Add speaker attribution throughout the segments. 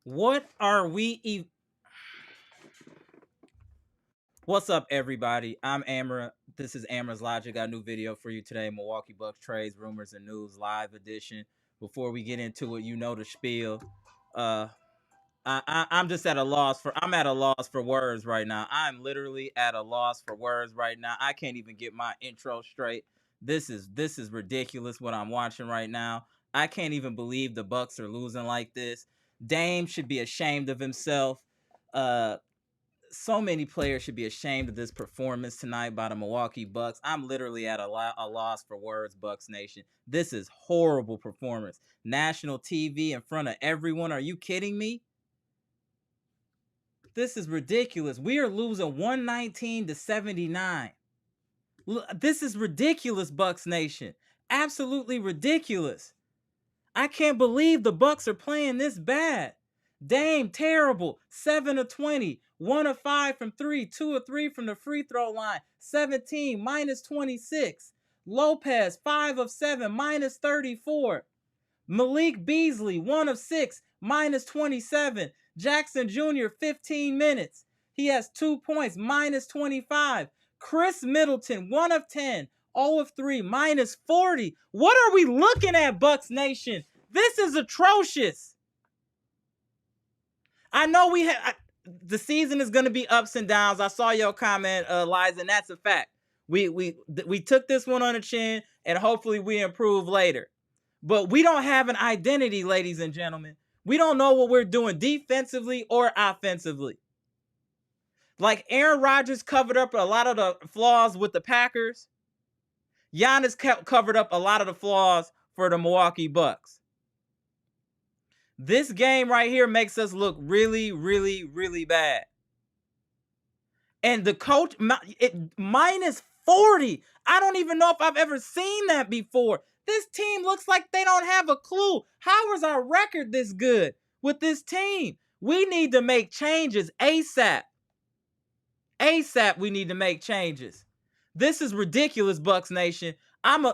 Speaker 1: What are we? What's up, everybody? I'm Amara. This is Amaraslogic. Got a new video for you today. Milwaukee Bucks trades, rumors, and news live edition. Before we get into it, you know the spiel. I'm just at a loss for. I'm at a loss for words right now. I'm literally at a loss for words right now. I can't even get my intro straight. This is ridiculous what I'm watching right now. I can't even believe the Bucks are losing like this. Dame should be ashamed of himself. So many players should be ashamed of this performance tonight by the Milwaukee Bucks. I'm literally at a loss for words, Bucks Nation. This is horrible performance. National TV in front of everyone. Are you kidding me? This is ridiculous. We are losing 119-79. This is ridiculous, Bucks Nation. Absolutely ridiculous. I can't believe the Bucks are playing this bad. Dame, terrible. 7 of 20. 1 of 5 from 3. 2 of 3 from the free throw line. 17, minus 26. Lopez, 5 of 7, minus 34. Malik Beasley, 1 of 6, minus 27. Jackson Jr., 15 minutes. He has 2 points, minus 25. Khris Middleton, 1 of 10. 0 of 3, minus 40. What are we looking at, Bucks Nation? This is atrocious. I know the season is going to be ups and downs. I saw your comment, Liza, and that's a fact. We took this one on the chin, and hopefully we improve later. But we don't have an identity, ladies and gentlemen. We don't know what we're doing defensively or offensively. Like Aaron Rodgers covered up a lot of the flaws with the Packers. Giannis covered up a lot of the flaws for the Milwaukee Bucks. This game right here makes us look really, really, really bad. And the coach, minus 40. I don't even know if I've ever seen that before. This team looks like they don't have a clue. How is our record this good with this team? We need to make changes ASAP. ASAP, we need to make changes. This is ridiculous, Bucks Nation. I'm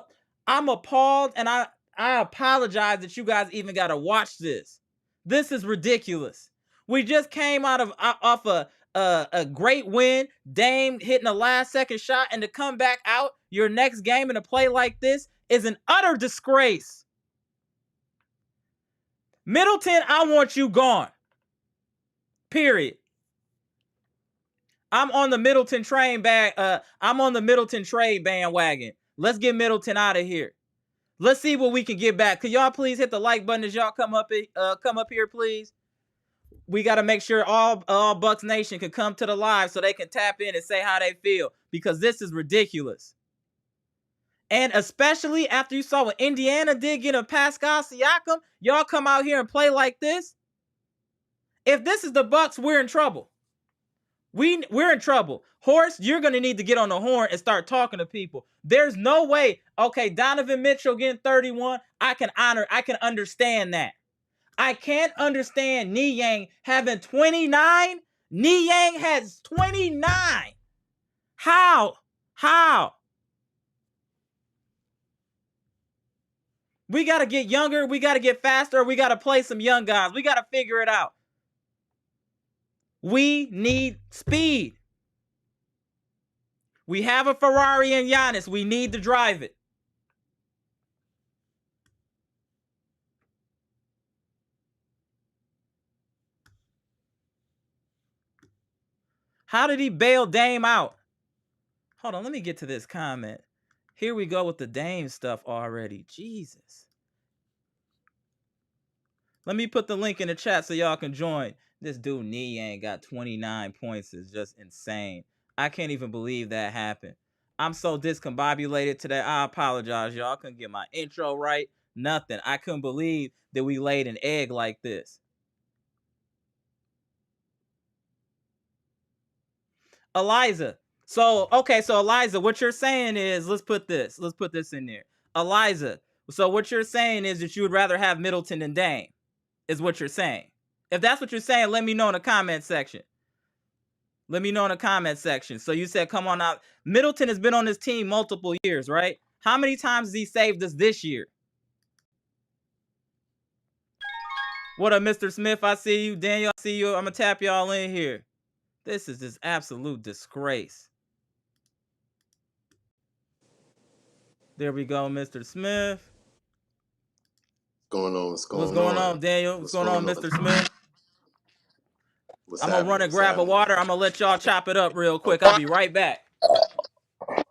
Speaker 1: appalled, and I apologize that you guys even got to watch this. This is ridiculous. We just came off a great win. Dame hitting a last-second shot, and to come back out your next game and to play like this is an utter disgrace. Middleton, I want you gone. Period. I'm on the Middleton trade bandwagon. Let's get Middleton out of here. Let's see what we can get back. Could y'all please hit the like button as y'all come up here, please? We got to make sure all Bucks Nation can come to the live so they can tap in and say how they feel, because this is ridiculous. And especially after you saw what Indiana did getting Pascal Siakam, y'all come out here and play like this. If this is the Bucks, we're in trouble. We're in trouble. Horse, you're going to need to get on the horn and start talking to people. There's no way. Okay, Donovan Mitchell getting 31. I can understand that. I can't understand Niang having 29. Niang has 29. How? We got to get younger. We got to get faster. We got to play some young guys. We got to figure it out. We need speed. We have a Ferrari and Giannis. We need to drive it. How did he bail Dame out? Hold on, let me get to this comment. Here we go with the Dame stuff already. Jesus. Let me put the link in the chat so y'all can join. This dude Niang got 29 points is just insane. I can't even believe that happened. I'm so discombobulated today. I apologize, y'all. I couldn't get my intro right. Nothing. I couldn't believe that we laid an egg like this. Eliza. So Eliza, what you're saying is, let's put this in there. Eliza, so what you're saying is that you would rather have Middleton than Dame, is what you're saying. If that's what you're saying, let me know in the comment section. So you said, come on out. Middleton has been on this team multiple years, right? How many times has he saved us this year? What up, Mr. Smith? I see you. Daniel, I see you. I'm gonna tap y'all in here. This is just absolute disgrace. There we go, Mr. Smith.
Speaker 2: Going on? What's
Speaker 1: What's
Speaker 2: going
Speaker 1: going
Speaker 2: on?
Speaker 1: on, Daniel? What's going on, Mr. Smith?
Speaker 2: What's
Speaker 1: I'm gonna run
Speaker 2: happening?
Speaker 1: and
Speaker 2: What's
Speaker 1: grab a
Speaker 2: happening?
Speaker 1: water. I'm gonna let y'all chop it up real quick. I'll be right back.
Speaker 2: What's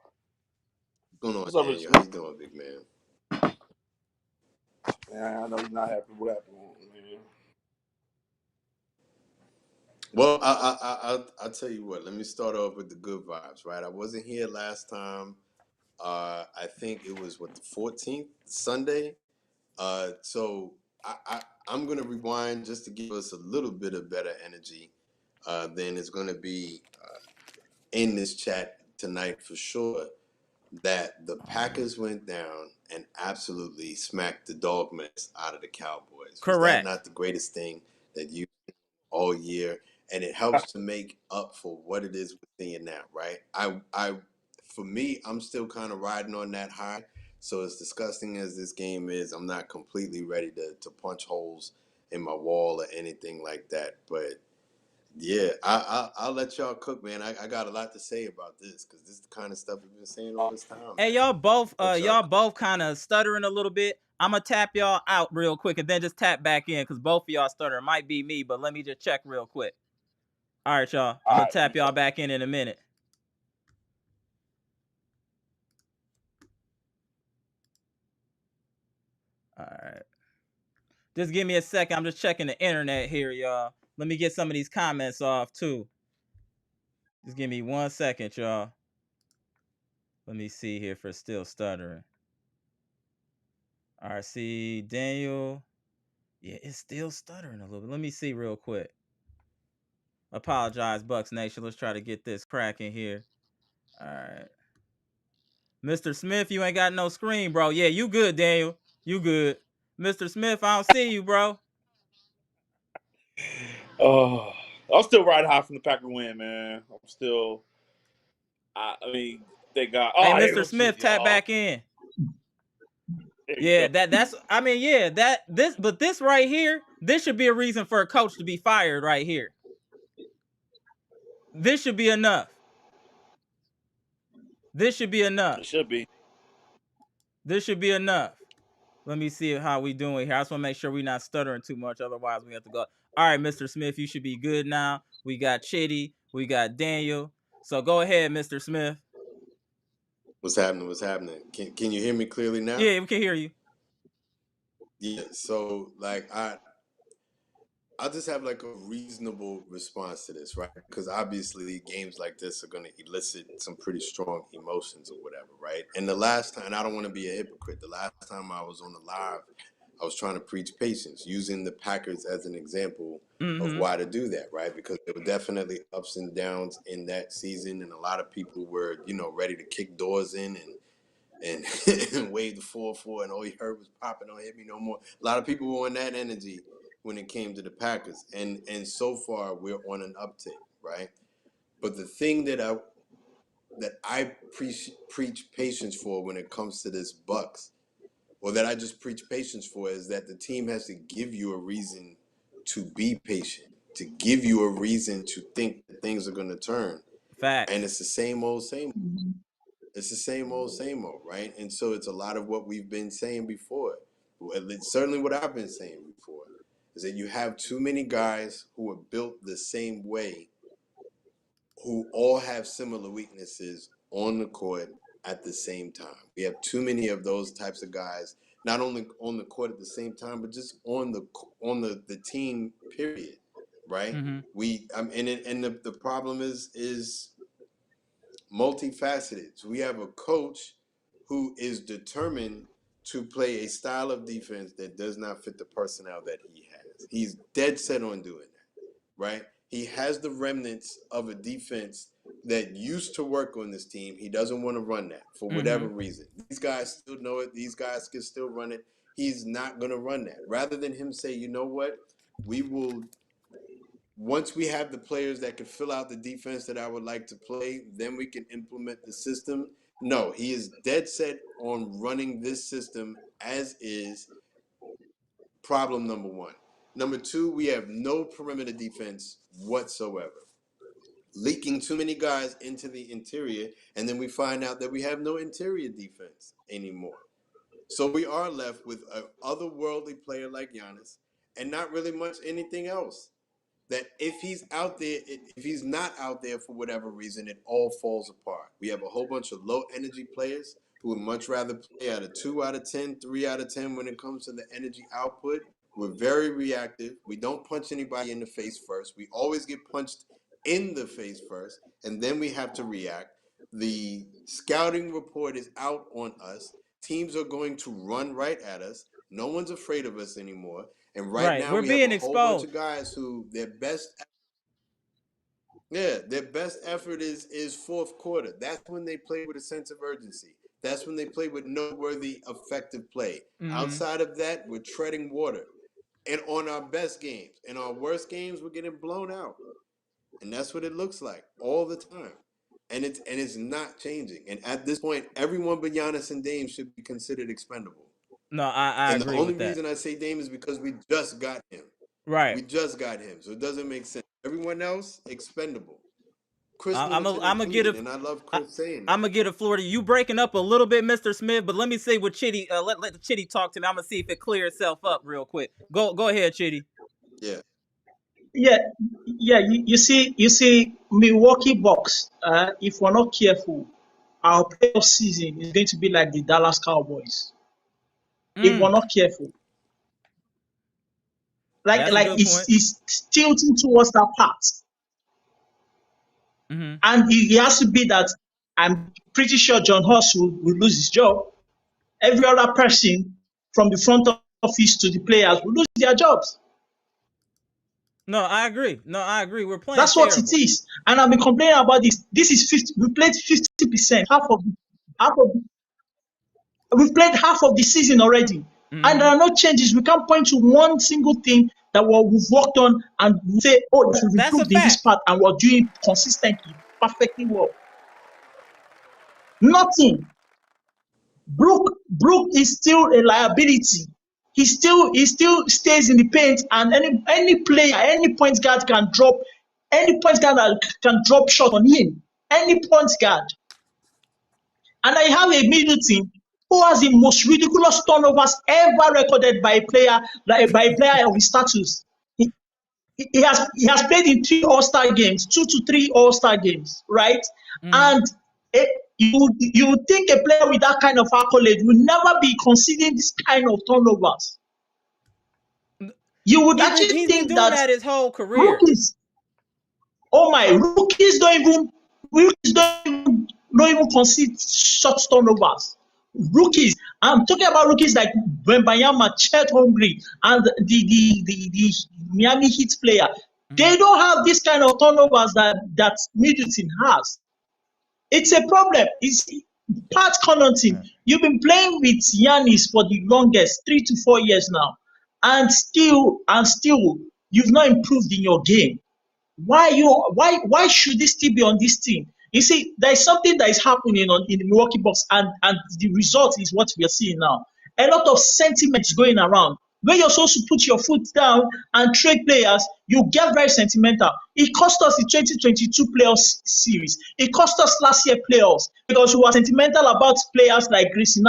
Speaker 2: going on,
Speaker 3: What's up,
Speaker 2: Daniel?
Speaker 3: Rich?
Speaker 2: How you doing, big man?
Speaker 3: Man, I know you're not happy with what happened, man.
Speaker 2: Well, I'll tell you what. Let me start off with the good vibes, right? I wasn't here last time. I think it was the 14th Sunday. So I'm gonna rewind just to give us a little bit of better energy. Than it's gonna be in this chat tonight for sure. That the Packers went down and absolutely smacked the dog mess out of the Cowboys. Was that
Speaker 1: Correct.
Speaker 2: not the greatest thing that you all year? And it helps to make up for what it is we're seeing now, right? For me, I'm still kind of riding on that high. So as disgusting as this game is, I'm not completely ready to punch holes in my wall or anything like that. But yeah, I'll let y'all cook, man. I got a lot to say about this because this is the kind of stuff we've been saying all this time,
Speaker 1: Hey,
Speaker 2: man.
Speaker 1: y'all both
Speaker 2: Let y'all cook.
Speaker 1: kind of stuttering a little bit. I'm gonna tap y'all out real quick and then just tap back in because both of y'all stuttering. Might be me, but let me just check real quick. All right, y'all. I'm gonna tap y'all back in a minute. All right. Just give me a second. I'm just checking the internet here, y'all. Let me get some of these comments off too. Just give me 1 second, y'all. Let me see here for still stuttering. All right, see Daniel. Yeah, it's still stuttering a little bit. Let me see real quick. Apologize, Bucks Nation. Let's try to get this cracking here. All right. Mr. Smith, you ain't got no screen, bro. Yeah, you good, Daniel. You good. Mr. Smith, I don't see you, bro.
Speaker 3: Oh, I'm still riding high from the Packer win, man. I'm still. I mean, they got.
Speaker 1: Hey,
Speaker 3: Oh, there
Speaker 1: Mr.
Speaker 3: goes Chizzy.
Speaker 1: Smith, tap
Speaker 3: Oh,
Speaker 1: back in.
Speaker 3: there you
Speaker 1: Yeah,
Speaker 3: go.
Speaker 1: that's I mean, yeah, but this right here, this should be a reason for a coach to be fired right here. This should be enough. This should be enough.
Speaker 3: It should be.
Speaker 1: This should be enough. Let me see how we doing here. I just want to make sure we're not stuttering too much. Otherwise, we have to go. All right, Mr. Smith, you should be good now. We got Chitty. We got Daniel. So go ahead, Mr. Smith.
Speaker 2: What's happening? What's happening? Can you hear me clearly now?
Speaker 1: Yeah, we can hear you.
Speaker 2: Yeah. So I'll just have like a reasonable response to this, right? Because obviously games like this are going to elicit some pretty strong emotions or whatever, right? And the last time, and I don't want to be a hypocrite, the last time I was on the live, I was trying to preach patience, using the Packers as an example of why to do that, right? Because there were definitely ups and downs in that season, and a lot of people were, ready to kick doors in and wave the 4-4, and all you heard was popping, don't hit me no more. A lot of people were on that energy when it came to the Packers, and so far we're on an uptick, right? But the thing that I preach patience for when it comes to this Bucks, or that I just preach patience for, is that the team has to give you a reason to be patient, to give you a reason to think that things are going to turn.
Speaker 1: Facts.
Speaker 2: And it's the same old, same. It's the same old, right? And so it's a lot of what we've been saying before. It's certainly what I've been saying before, is that you have too many guys who are built the same way, who all have similar weaknesses on the court at the same time. We have too many of those types of guys, not only on the court at the same time, but just on the team. Period. Right. And the problem is multifaceted. We have a coach who is determined to play a style of defense that does not fit the personnel that he has. He's dead set on doing that, right? He has the remnants of a defense that used to work on this team. He doesn't want to run that for whatever reason. These guys still know it. These guys can still run it. He's not going to run that. Rather than him say, you know what, we will, once we have the players that can fill out the defense that I would like to play, then we can implement the system. No, he is dead set on running this system as is. Problem number one. Number two, we have no perimeter defense whatsoever. Leaking too many guys into the interior, and then we find out that we have no interior defense anymore. So we are left with an otherworldly player like Giannis and not really much anything else. That if he's out there, if he's not out there for whatever reason, it all falls apart. We have a whole bunch of low energy players who would much rather play at a 2 out of 10, 3 out of 10 when it comes to the energy output. We're very reactive. We don't punch anybody in the face first. We always get punched in the face first, and then we have to react. The scouting report is out on us. Teams are going to run right at us. No one's afraid of us anymore. And right now
Speaker 1: We're
Speaker 2: we have
Speaker 1: being
Speaker 2: a whole bunch
Speaker 1: exposed.
Speaker 2: of guys who their best effort is fourth quarter. That's when they play with a sense of urgency. That's when they play with noteworthy, effective play. Outside of that, we're treading water. And on our best games. In our worst games, we're getting blown out. And that's what it looks like all the time. And it's not changing. And at this point, everyone but Giannis and Dame should be considered expendable.
Speaker 1: No, I
Speaker 2: And
Speaker 1: agree
Speaker 2: the only
Speaker 1: with that.
Speaker 2: reason I say Dame is because we just got him.
Speaker 1: Right.
Speaker 2: We just got him. So it doesn't make sense. Everyone else, expendable. Khris
Speaker 1: I'm
Speaker 2: Middleton
Speaker 1: gonna get it.
Speaker 2: and I love Khris saying that.
Speaker 1: I'm gonna get it, Florida. You breaking up a little bit, Mr. Smith, but let me see what Chitty. Let the Chitty talk to me. I'm gonna see if it clears itself up real quick. Go ahead, Chitty.
Speaker 2: Yeah.
Speaker 4: Yeah, yeah. You see, Milwaukee Bucks. If we're not careful, our playoff season is going to be like the Dallas Cowboys. If we're not careful, like it's tilting towards that part, and it has to be that. I'm pretty sure John Hoss will lose his job. Every other person from the front office to the players will lose their jobs.
Speaker 1: No, I agree. We're playing.
Speaker 4: That's
Speaker 1: terrible.
Speaker 4: what it is. And I've been complaining about this. This is 50. We played 50%. We've played half of the season already. And there are no changes. We can't point to one single thing that we've worked on and say, oh, we've improved in this part and we're doing consistently, perfectly well. Nothing. Brook is still a liability. He still stays in the paint, and any player, any point guard can drop shot on him. Any point guard. And I have a Middleton who has the most ridiculous turnovers ever recorded by a player of his status. He has played in 3 All-Star games, 2 to 3 All-Star games, right? And you would think a player with that kind of accolade will never be conceding this kind of turnovers. You would actually think
Speaker 1: been doing that his whole career.
Speaker 4: Rookies don't even concede such turnovers. Rookies, I'm talking about rookies like Wembanyama, Chet Holmgren, and the Miami Heat player. They don't have this kind of turnovers that Middleton has. It's a problem. It's Pat Connaughton. You've been playing with Giannis for the longest, 3 to 4 years now, and still you've not improved in your game. Why should this still be on this team? You see, there is something that is happening in the Milwaukee Bucks, and the result is what we are seeing now. A lot of sentiments going around. When you're supposed to put your foot down and trade players, you get very sentimental. It cost us the 2022 playoffs series. It cost us last year playoffs because we were sentimental about players like Griffin.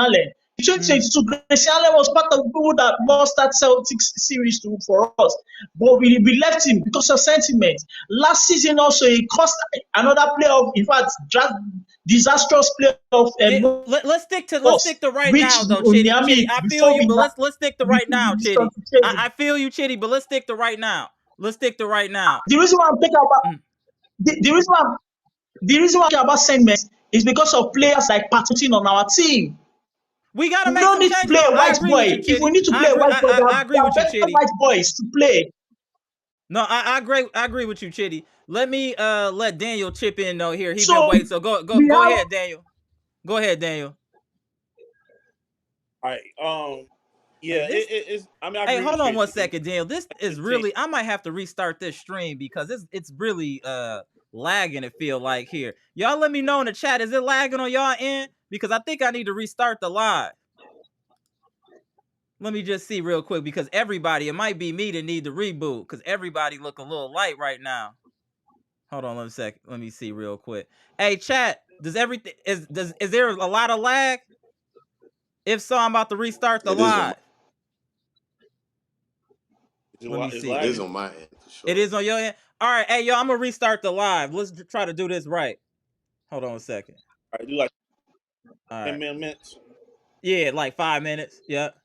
Speaker 4: In 2022, Griffin was part of the people that lost that Celtics series for us. But we left him because of sentiment. Last season also, it cost another playoff. In fact, just disastrous playoff.
Speaker 1: Let's stick to right now, though, Chitty. I feel you, but let's stick to right now, Chitty. I feel you, Chitty, but let's stick to right now.
Speaker 4: The reason why I'm thinking about the reason why I'm talking about sentiment is because of players like Patterson on our team.
Speaker 1: We gotta make
Speaker 4: don't
Speaker 1: some
Speaker 4: need to play a white boy. If we need to play a white boy,
Speaker 1: I agree with you, Chitty.
Speaker 4: White boys to play.
Speaker 1: No, I agree with you, Chitty. Let me let Daniel chip in though here. He's been waiting. So go ahead, Daniel. Go ahead, Daniel.
Speaker 3: All right. Yeah, it's. I mean,
Speaker 1: hey, hold on one second, Daniel. This is really. I might have to restart this stream because it's really lagging. It feel like here. Y'all, let me know in the chat. Is it lagging on y'all end? Because I think I need to restart the live. Let me just see real quick because everybody, it might be me that need to reboot because everybody look a little light right now. Hold on 1 second. Let me see real quick. Hey, chat, is there a lot of lag? If so, I'm about to restart the
Speaker 2: It is on
Speaker 1: live. Let me see.
Speaker 2: It is on my end for sure.
Speaker 1: It is on your end? All right, hey, yo, I'm going to restart the live. Let's try to do this right. Hold on 1 second.
Speaker 3: All right, do like
Speaker 1: All
Speaker 3: 10
Speaker 1: right.
Speaker 3: minutes.
Speaker 1: Yeah, like 5 minutes. Yep.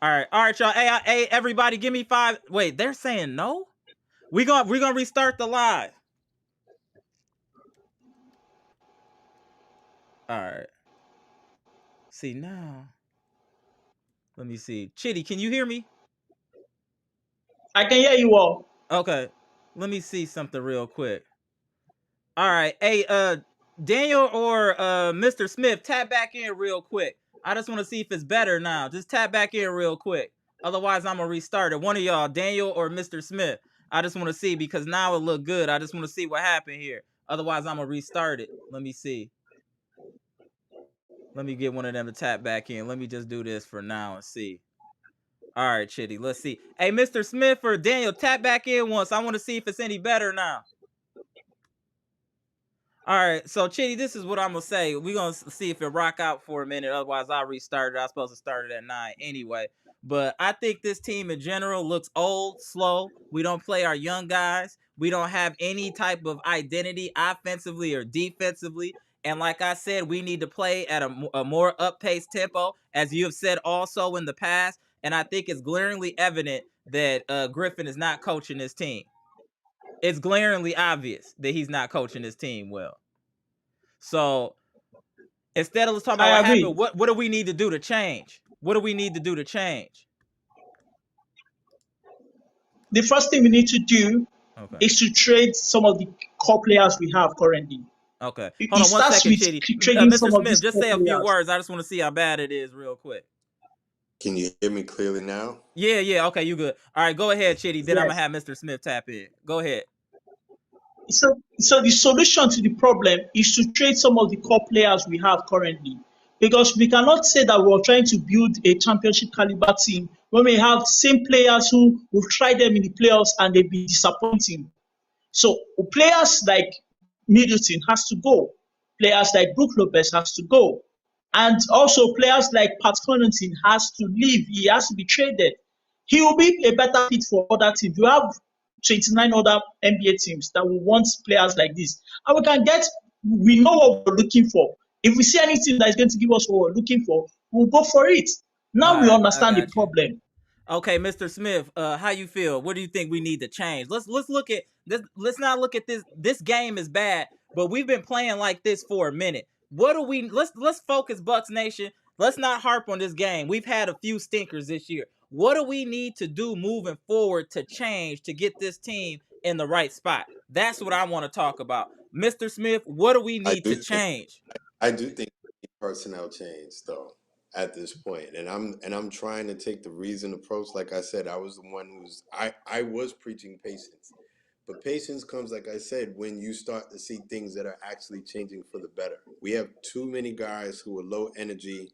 Speaker 1: All right, y'all. Hey, everybody, give me 5. Wait, they're saying no? We're gonna restart the live. All right. See now. Let me see. Chitty, can you hear me?
Speaker 4: I can hear you all.
Speaker 1: Okay. Let me see something real quick. All right. Hey, Daniel or Mr. Smith, tap back in real quick. I just want to see if it's better now. Just tap back in real quick. Otherwise, I'm gonna restart it. One of y'all, Daniel or Mr. Smith. I just want to see because now it look good. I just want to see what happened here. Otherwise, I'm gonna restart it. Let me see. Let me get one of them to tap back in. Let me just do this for now and see. All right, Chitty. Let's see. Hey, Mr. Smith or Daniel, tap back in once. I want to see if it's any better now. All right, so Chitty, this is what I'm gonna say. We're gonna see if it rock out for a minute. Otherwise, I'll restart it. I was supposed to start it at 9 anyway. But I think this team in general looks old, slow. We don't play our young guys. We don't have any type of identity offensively or defensively. And like I said, we need to play at a more up-paced tempo, as you have said also in the past. And I think it's glaringly evident that Griffin is not coaching this team. It's glaringly obvious that he's not coaching his team well. So instead of let's talk about what happened, what do we need to do to change? What do we need to do to change?
Speaker 4: The first thing we need to do is to trade some of the core players we have currently.
Speaker 1: Okay. Hold on 1 second, Chitty. Mr. Smith, just say a few words. I just want to see how bad it is real quick.
Speaker 2: Can you hear me clearly now?
Speaker 1: Yeah. Okay, you good. All right, go ahead, Chitty. Then I'm going to have Mr. Smith tap in. Go ahead.
Speaker 4: So the solution to the problem is to trade some of the core players we have currently. Because we cannot say that we're trying to build a championship caliber team when we have same players who will try them in the playoffs and they'll be disappointing. So players like Middleton has to go. Players like Brook Lopez has to go. And also players like Pat Connaughton has to leave. He has to be traded. He will be a better fit for other teams. You have 29 other NBA teams that will want players like this. And we know what we're looking for. If we see anything that is going to give us what we're looking for, we'll go for it. Now we understand the problem.
Speaker 1: Okay, Mr. Smith, how you feel? What do you think we need to change? Let's look at this. Let's not look at this. This game is bad, but we've been playing like this for a minute. What do we? Let's focus, Bucks Nation. Let's not harp on this game. We've had a few stinkers this year. What do we need to do moving forward to change to get this team in the right spot? That's what I want to talk about, Mr. Smith. What do we need to change?
Speaker 2: I do think personnel change though. At this point, and I'm trying to take the reasoned approach. Like I said, I was the one I was preaching patience, but patience comes, like I said, when you start to see things that are actually changing for the better. We have too many guys who are low energy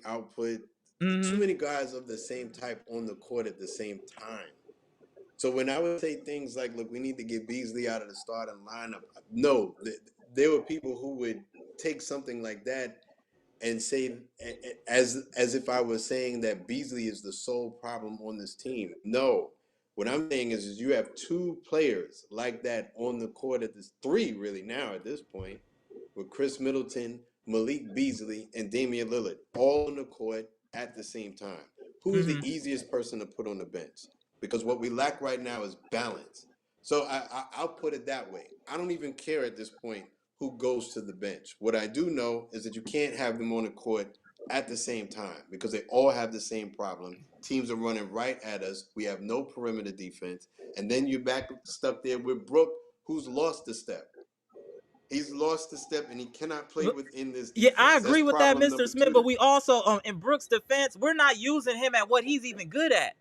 Speaker 2: output. Too many guys of the same type on the court at the same time. So when I would say things like, look, we need to get Beasley out of the starting lineup, no, there were people who would take something like that and say, as if I was saying that Beasley is the sole problem on this team. No, what I'm saying is you have two players like that on the court at this, three really now at this point, with Khris Middleton, Malik Beasley, and Damian Lillard all on the court at the same time. Who's the easiest person to put on the bench? Because what we lack right now is balance. So I'll put it that way. I don't even care at this point who goes to the bench. What I do know is that you can't have them on the court at the same time because they all have the same problem. Teams are running right at us. We have no perimeter defense. And then you're back stuck there with Brook, who's lost the step. He's lost the step and he cannot play within this defense.
Speaker 1: Yeah, I agree with that, Mr. Smith, but we also, in Brook's defense, we're not using him at what he's even good at.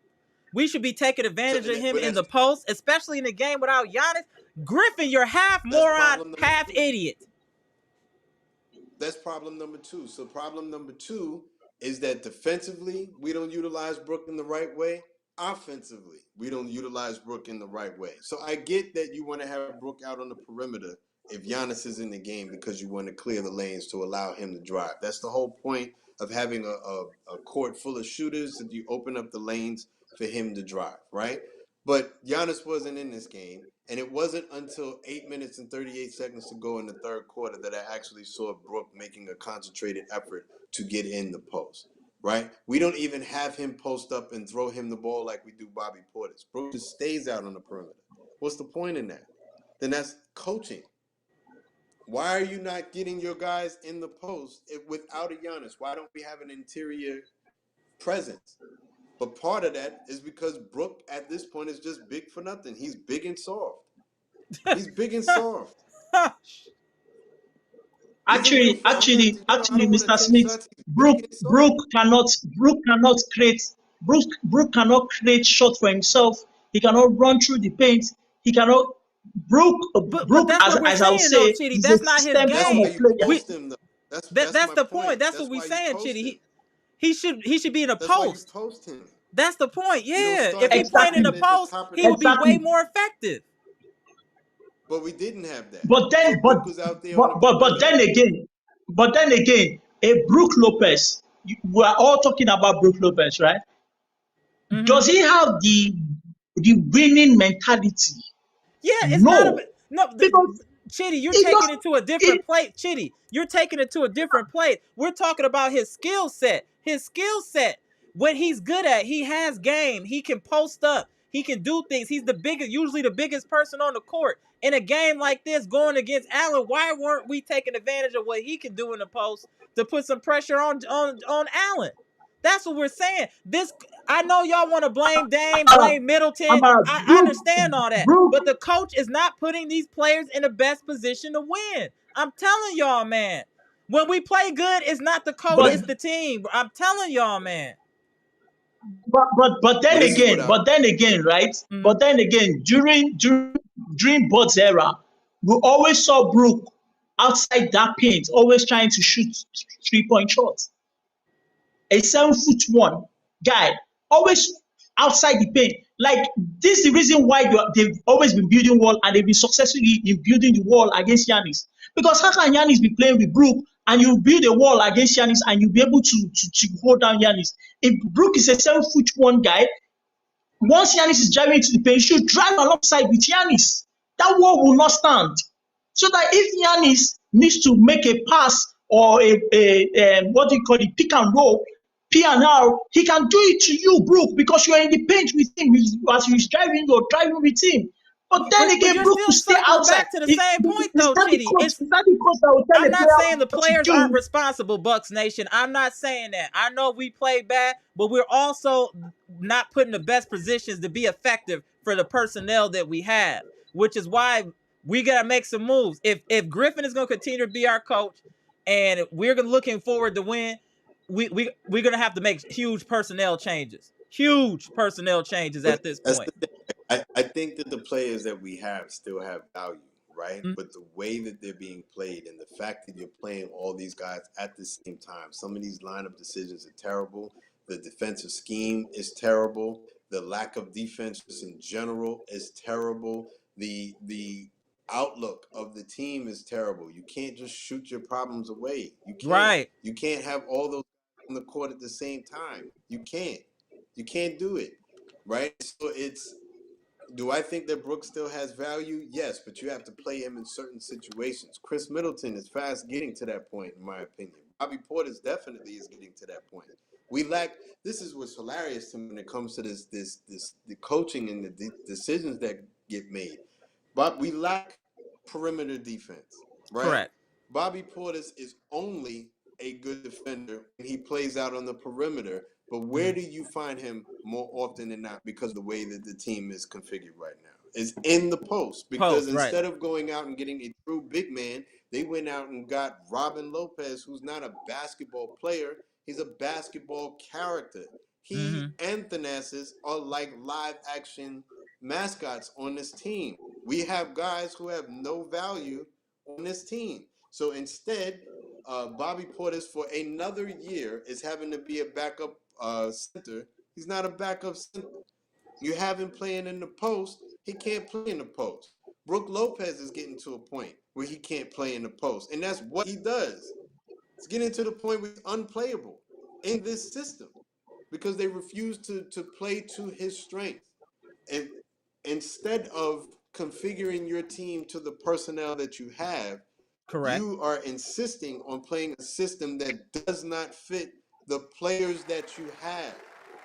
Speaker 1: We should be taking advantage of him in the post, especially in the game without Giannis. Griffin, you're half moron, half idiot.
Speaker 2: That's problem number two. So problem number two is that defensively, we don't utilize Brook in the right way. Offensively, we don't utilize Brook in the right way. So I get that you want to have Brook out on the perimeter if Giannis is in the game because you want to clear the lanes to allow him to drive. That's the whole point of having a court full of shooters, that you open up the lanes for him to drive, right? But Giannis wasn't in this game, and it wasn't until 8 minutes and 38 seconds to go in the third quarter that I actually saw Brook making a concentrated effort to get in the post, right? We don't even have him post up and throw him the ball like we do Bobby Portis. Brook just stays out on the perimeter. What's the point in that? Then that's coaching. Why are you not getting your guys in the post without a Giannis? Why don't we have an interior presence? But part of that is because Brook at this point is just big for nothing. He's big and soft. He's big and soft.
Speaker 4: Actually, Mr. Smith, Brook cannot create shot for himself. He cannot run through the paint. He cannot. Brook,
Speaker 1: but that's what we're
Speaker 4: as I would
Speaker 1: saying, though,
Speaker 4: say,
Speaker 1: Chitty.
Speaker 4: is
Speaker 1: That's
Speaker 4: a
Speaker 1: not his
Speaker 4: system
Speaker 1: game.
Speaker 4: kind of player.
Speaker 2: Post him, though.
Speaker 1: That's
Speaker 2: my
Speaker 1: the point. That's what we're
Speaker 2: why you
Speaker 1: saying,
Speaker 2: post
Speaker 1: Chitty.
Speaker 2: him.
Speaker 1: He should be in a
Speaker 2: That's why you
Speaker 1: post.
Speaker 2: post him.
Speaker 1: That's the point.
Speaker 2: You don't
Speaker 1: Yeah.
Speaker 2: start
Speaker 1: If he
Speaker 2: him
Speaker 1: playing in the
Speaker 2: at the
Speaker 1: post,
Speaker 2: top of
Speaker 1: he
Speaker 2: the
Speaker 1: would be way more effective.
Speaker 2: But we didn't have that.
Speaker 4: But then,
Speaker 2: So Brook was out there on the
Speaker 4: but then again, a Brook Lopez. We are all talking about Brook Lopez, right?
Speaker 1: Mhm.
Speaker 4: Does he have the winning mentality?
Speaker 1: Yeah, it's not no.
Speaker 4: Because
Speaker 1: Chitty, you're
Speaker 4: it
Speaker 1: taking
Speaker 4: does
Speaker 1: it to a different plate. Chitty, you're taking it to a different plate. We're talking about his skill set. His skill set, what he's good at. He has game. He can post up. He can do things. He's usually the biggest person on the court. In a game like this, going against Allen, why weren't we taking advantage of what he can do in the post to put some pressure on Allen? That's what we're saying. I know y'all want to blame Dame, blame Middleton. I understand all that. But the coach is not putting these players in the best position to win. I'm telling y'all, man. When we play good, it's not the coach, it's the team. I'm telling y'all, man.
Speaker 4: But then again, right?
Speaker 1: Mhm.
Speaker 4: But then again, during Bud's era, we always saw Brook outside that paint, always trying to shoot 3-point shots. A 7'1" guy, always outside the paint. Like, this is the reason why they've always been building wall, and they've been successful in building the wall against Giannis. Because how can Giannis be playing with Brook and you build a wall against Giannis and you'll be able to hold down Giannis? If Brook is a 7'1" guy, once Giannis is driving into the paint, you should drive alongside with Giannis. That wall will not stand. So that if Giannis needs to make a pass or a what do you call it, pick and roll, P&R, he can do it to you, Brook, because you are in the paint with him. As he's driving, you're driving with him. But then again,
Speaker 1: you're
Speaker 4: Brook
Speaker 1: still
Speaker 4: will stay
Speaker 1: circling
Speaker 4: outside.
Speaker 1: back to the same point, though, Chitty.
Speaker 4: Is that the coach that will tell
Speaker 1: I'm
Speaker 4: a
Speaker 1: not
Speaker 4: player
Speaker 1: saying the
Speaker 4: what to
Speaker 1: players
Speaker 4: do?
Speaker 1: aren't responsible, Bucks Nation. I'm not saying that. I know we played bad, but we're also not put in the best positions to be effective for the personnel that we have, which is why we got to make some moves. If Griffin is going to continue to be our coach and we're looking forward to win, we're going to have to make huge personnel changes. Huge personnel changes at this point.
Speaker 2: I think that the players that we have still have value, right?
Speaker 1: Mm.
Speaker 2: But the way that they're being played and the fact that you're playing all these guys at the same time, some of these lineup decisions are terrible. The defensive scheme is terrible. The lack of defense just in general is terrible. The outlook of the team is terrible. You can't just shoot your problems away. You can't.
Speaker 1: Right.
Speaker 2: You can't have all those on the court at the same time. You can't. You can't do it, right? So do I think that Brook still has value? Yes, but you have to play him in certain situations. Khris Middleton is fast getting to that point, in my opinion. Bobby Portis definitely is getting to that point. This is what's hilarious to me when it comes to the coaching and the decisions that get made. But we lack perimeter defense, right?
Speaker 1: Correct.
Speaker 2: Bobby Portis is only a good defender when he plays out on the perimeter. But where do you find him more often than not because of the way that the team is configured right now? Is in the post. Because instead of going out and getting a true big man, they went out and got Robin Lopez, who's not a basketball player. He's a basketball character. He and Thanasis are like live action mascots on this team. We have guys who have no value on this team. So instead, Bobby Portis for another year is having to be a backup center. He's not a backup center. You have him playing in the post. He can't play in the post. Brook Lopez is getting to a point where he can't play in the post, and that's what he does. It's getting to the point where he's unplayable in this system because they refuse to play to his strengths. And instead of configuring your team to the personnel that you have,
Speaker 1: Correct.
Speaker 2: you are insisting on playing a system that does not fit the players that you have.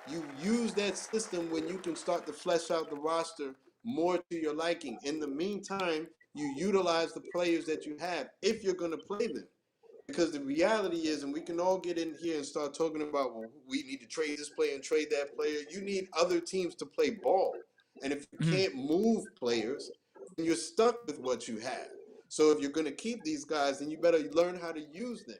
Speaker 2: You use that system when you can start to flesh out the roster more to your liking. In the meantime, you utilize the players that you have if you're going to play them. Because the reality is, and we can all get in here and start talking about, well, we need to trade this player and trade that player. You need other teams to play ball. And if you can't move players, then you're stuck with what you have. So if you're going to keep these guys, then you better learn how to use them.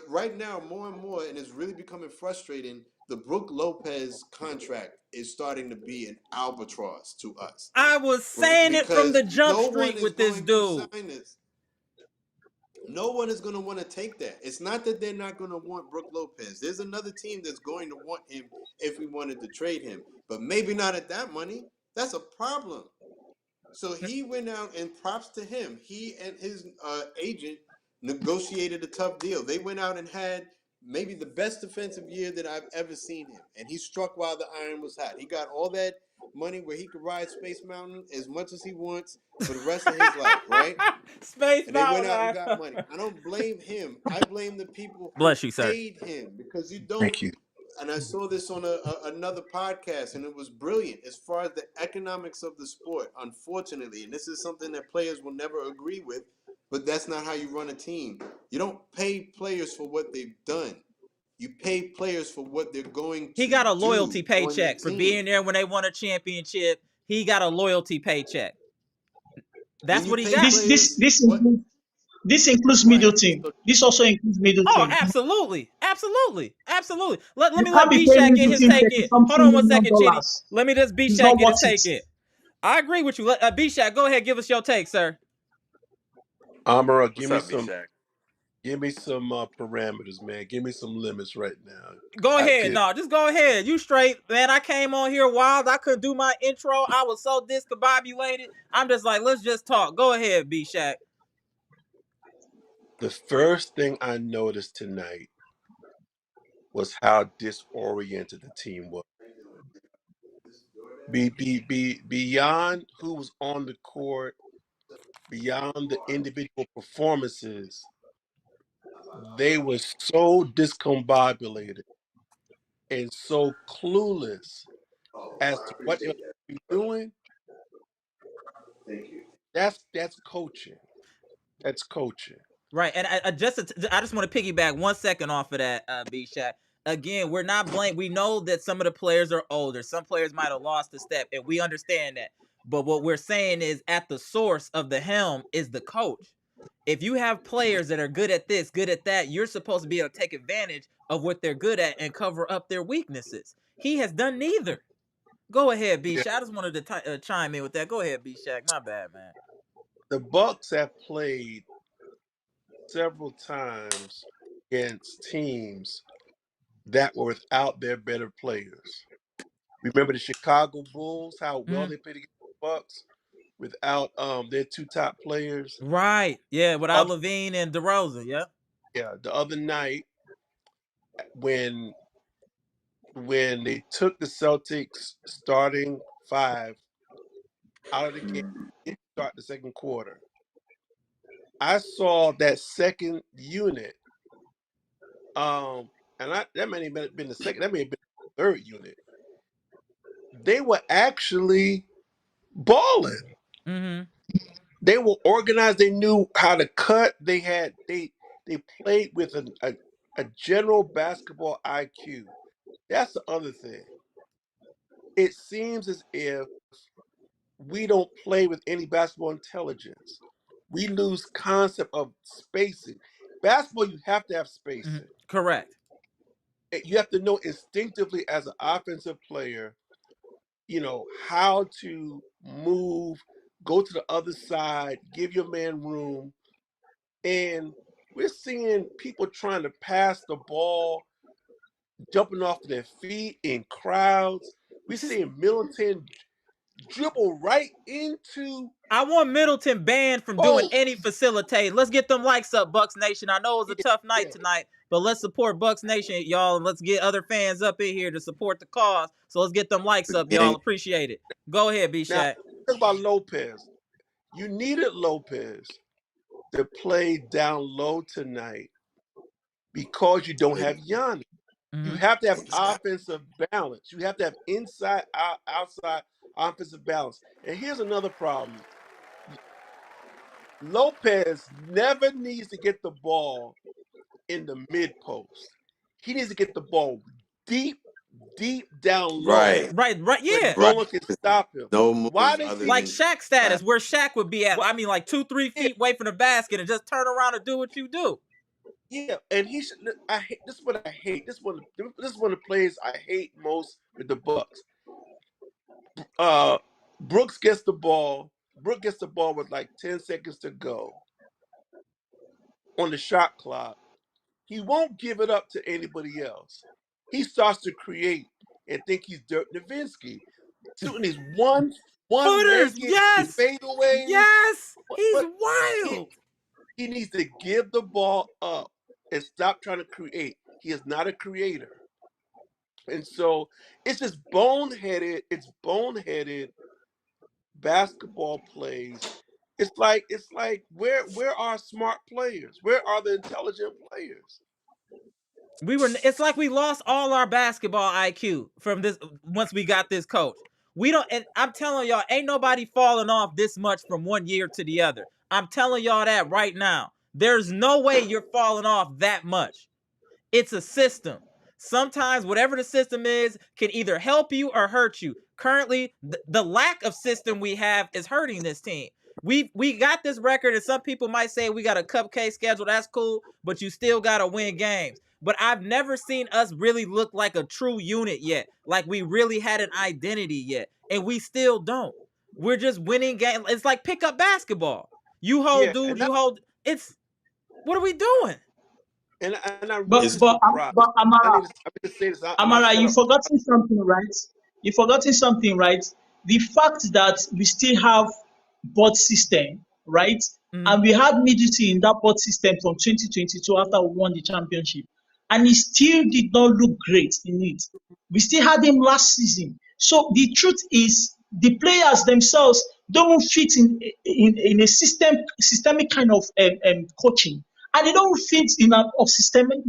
Speaker 2: Right now, more and more, and it's really becoming frustrating, the Brook Lopez contract is starting to be an albatross to us.
Speaker 1: I was saying it from the jump street with this dude.
Speaker 2: No one is going to want to take that. It's not that they're not going to want Brook Lopez. There's another team that's going to want him if we wanted to trade him, but maybe not at that money. That's a problem. So he went out, and props to him. He and his agent negotiated a tough deal. They went out and had maybe the best defensive year that I've ever seen him, and he struck while the iron was hot. He got all that money where he could ride Space Mountain as much as he wants for the rest of his life, right?
Speaker 1: Space
Speaker 2: And they
Speaker 1: Mountain.
Speaker 2: went out and got money. I don't blame him. I blame the people who
Speaker 1: Bless you, sir.
Speaker 2: paid him, because you don't.
Speaker 3: Thank you.
Speaker 2: And I saw this on another podcast, and it was brilliant as far as the economics of the sport, unfortunately. And this is something that players will never agree with, but that's not how you run a team. You don't pay players for what they've done. You pay players for what they're going to
Speaker 1: He got a loyalty
Speaker 2: do
Speaker 1: paycheck for being there when they won a championship. He got a loyalty paycheck. That's what he got.
Speaker 4: This includes Middleton. This also includes Middleton.
Speaker 1: Oh, absolutely. Absolutely. Absolutely. Let me
Speaker 4: You
Speaker 1: let
Speaker 4: can't be
Speaker 1: B-Shaq
Speaker 4: paying
Speaker 1: get his
Speaker 4: Middleton
Speaker 1: take in. Hold on one second,
Speaker 4: $30
Speaker 1: Chitty. Let me just
Speaker 4: He's
Speaker 1: B-Shaq
Speaker 4: not
Speaker 1: get his
Speaker 4: worth
Speaker 1: take
Speaker 4: it.
Speaker 1: in. I agree with you. B-Shaq, go ahead. Give us your take, sir.
Speaker 5: Amara, give
Speaker 3: What's
Speaker 5: me
Speaker 3: up,
Speaker 5: some
Speaker 3: B-Shaq?
Speaker 5: parameters, man. Give me some limits right now.
Speaker 1: Go ahead. No, just go ahead. You straight, man. I came on here wild. I couldn't do my intro. I was so discombobulated. I'm just like, let's just talk. Go ahead, B-Shaq.
Speaker 5: The first thing I noticed tonight was how disoriented the team was. Beyond who was on the court, beyond the individual performances, they were so discombobulated and so clueless as to what they're doing. That's coaching. That's coaching.
Speaker 1: Right, and I just want to piggyback 1 second off of that, B-Shaq. Again, we're not blamed. We know that some of the players are older. Some players might have lost a step, and we understand that. But what we're saying is, at the source of the helm is the coach. If you have players that are good at this, good at that, you're supposed to be able to take advantage of what they're good at and cover up their weaknesses. He has done neither. Go ahead, B-Shaq. I just wanted to chime in with that. Go ahead, B-Shaq. My bad, man.
Speaker 5: The Bucks have played several times against teams that were without their better players. Remember the Chicago Bulls, how well they played against the Bucks without their two top players?
Speaker 1: Right. Yeah, without Levine and DeRozan, yeah.
Speaker 5: Yeah, the other night when they took the Celtics starting five out of the game, didn't start the second quarter, I saw that second unit, and that may have been the second, that may have been the third unit. They were actually balling.
Speaker 1: Mm-hmm.
Speaker 5: They were organized. They knew how to cut. They played with a general basketball IQ. That's the other thing. It seems as if we don't play with any basketball intelligence. We lose concept of spacing. Basketball, you have to have spacing.
Speaker 1: Mm-hmm. Correct.
Speaker 5: You have to know instinctively as an offensive player, how to move, go to the other side, give your man room. And We're seeing people trying to pass the ball, jumping off their feet in crowds. We're seeing Middleton dribble right into.
Speaker 1: I want Middleton banned from doing any facilitating. Let's get them likes up, Bucks Nation. I know it was a tough night tonight, but let's support Bucks Nation, y'all, and let's get other fans up in here to support the cause. So let's get them likes up, y'all. Appreciate it. Go ahead, B.
Speaker 5: Now,
Speaker 1: Shaq.
Speaker 5: talk about Lopez. You needed Lopez to play down low tonight because you don't have Giannis. You have to have offensive balance. You have to have inside, outside offensive balance. And here's another problem. Lopez never needs to get the ball in the mid post. He needs to get the ball deep down low.
Speaker 1: Right, yeah.
Speaker 5: No one can stop him.
Speaker 2: No
Speaker 1: Why does he like Shaq status, where Shaq would be at? I mean, like 2-3 feet away from the basket and just turn around and do what you do.
Speaker 5: Yeah, and he should. I hate this. Is what I hate. This is one of the plays I hate most with the Bucks. Brooks gets the ball. Brooks gets the ball with like 10 seconds to go on the shot clock. He won't give it up to anybody else. He starts to create and think he's Dirk Nowitzki, shooting these one
Speaker 1: footers. Yes,
Speaker 5: fadeaways.
Speaker 1: Yes, he's wild.
Speaker 5: He needs to give the ball up and stop trying to create. He is not a creator. And so it's just boneheaded. It's boneheaded basketball plays. It's like where are smart players? Where are the intelligent players?
Speaker 1: It's like we lost all our basketball IQ from this once we got this coach. We don't, and I'm telling y'all, ain't nobody falling off this much from one year to the other. I'm telling y'all that right now. There's no way you're falling off that much. It's a system. Sometimes whatever the system is can either help you or hurt you. Currently, the lack of system we have is hurting this team. We got this record, and some people might say we got a cupcake schedule. That's cool, but you still got to win games. But I've never seen us really look like a true unit yet, like we really had an identity yet, and we still don't. We're just winning games. It's like pickup basketball. You hold, dude. You hold. It's what are we doing?
Speaker 5: And I
Speaker 4: but Amara, Amara, you forgotten something, right? You forgotten something, right? The fact that we still have board system, right? And we had Middleton in that board system from 2022 after we won the championship, and he still did not look great in it. We still had him last season. So the truth is, the players themselves don't fit in a systemic kind of coaching. And they don't fit in a systematic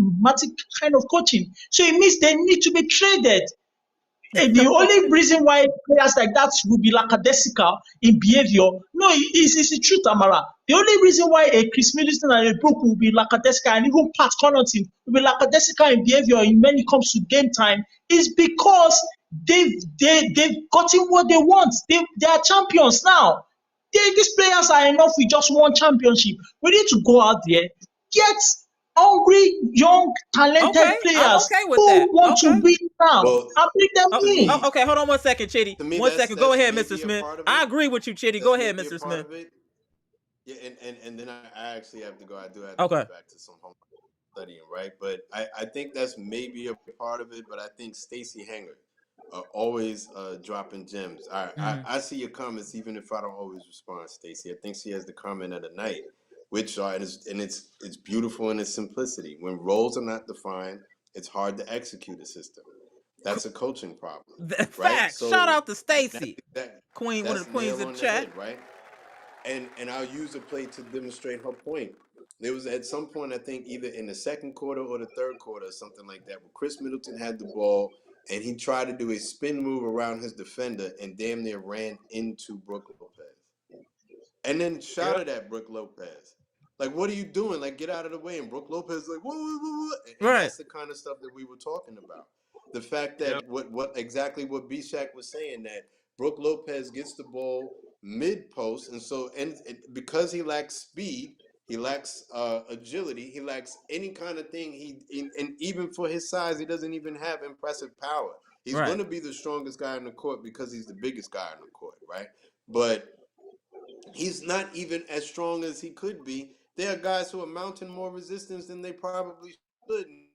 Speaker 4: kind of coaching. So it means they need to be traded. And the only reason why players like that will be lackadaisical in behavior, no, it's the truth, Amara. The only reason why a Khris Middleton and a Brook will be lackadaisical, and even Pat Connaughton will be lackadaisical in behavior when it comes to game time, is because they've gotten what they want. They are champions now. These players are enough with just one championship. We need to go out there, get hungry, young, talented players who want to win now and bring them in.
Speaker 1: Okay, hold on 1 second, Chitty. 1 second. Go ahead, Mr. Smith. I agree with you, Chitty. Go ahead, Mr. Smith.
Speaker 2: Yeah, and then I actually have to go. I do have to go back to some homework studying, right? But I think that's maybe a part of it, but I think Stacey Hanger always dropping gems. I see your comments, even if I don't always respond, Stacey. I think she has the comment of the night, which are, and it's beautiful in its simplicity. When roles are not defined, it's hard to execute a system. That's a coaching problem.
Speaker 1: Fact.
Speaker 2: Right? So
Speaker 1: shout out to Stacey, Queen, one of the queens in the chat.
Speaker 2: Head, right? And I'll use a play to demonstrate her point. There was at some point, I think, either in the second quarter or the third quarter or something like that, where Khris Middleton had the ball and he tried to do a spin move around his defender and damn near ran into Brook Lopez. And then shouted at Brook Lopez. Like, what are you doing? Like, get out of the way. And Brook Lopez like, whoa. And that's the kind of stuff that we were talking about. The fact that what exactly what B-Shaq was saying, that Brook Lopez gets the ball mid-post, and because he lacks speed, he lacks agility, he lacks any kind of thing. And even for his size, he doesn't even have impressive power. He's going to be the strongest guy on the court because he's the biggest guy on the court, right? But he's not even as strong as he could be There are guys who are mounting more resistance than they probably should. And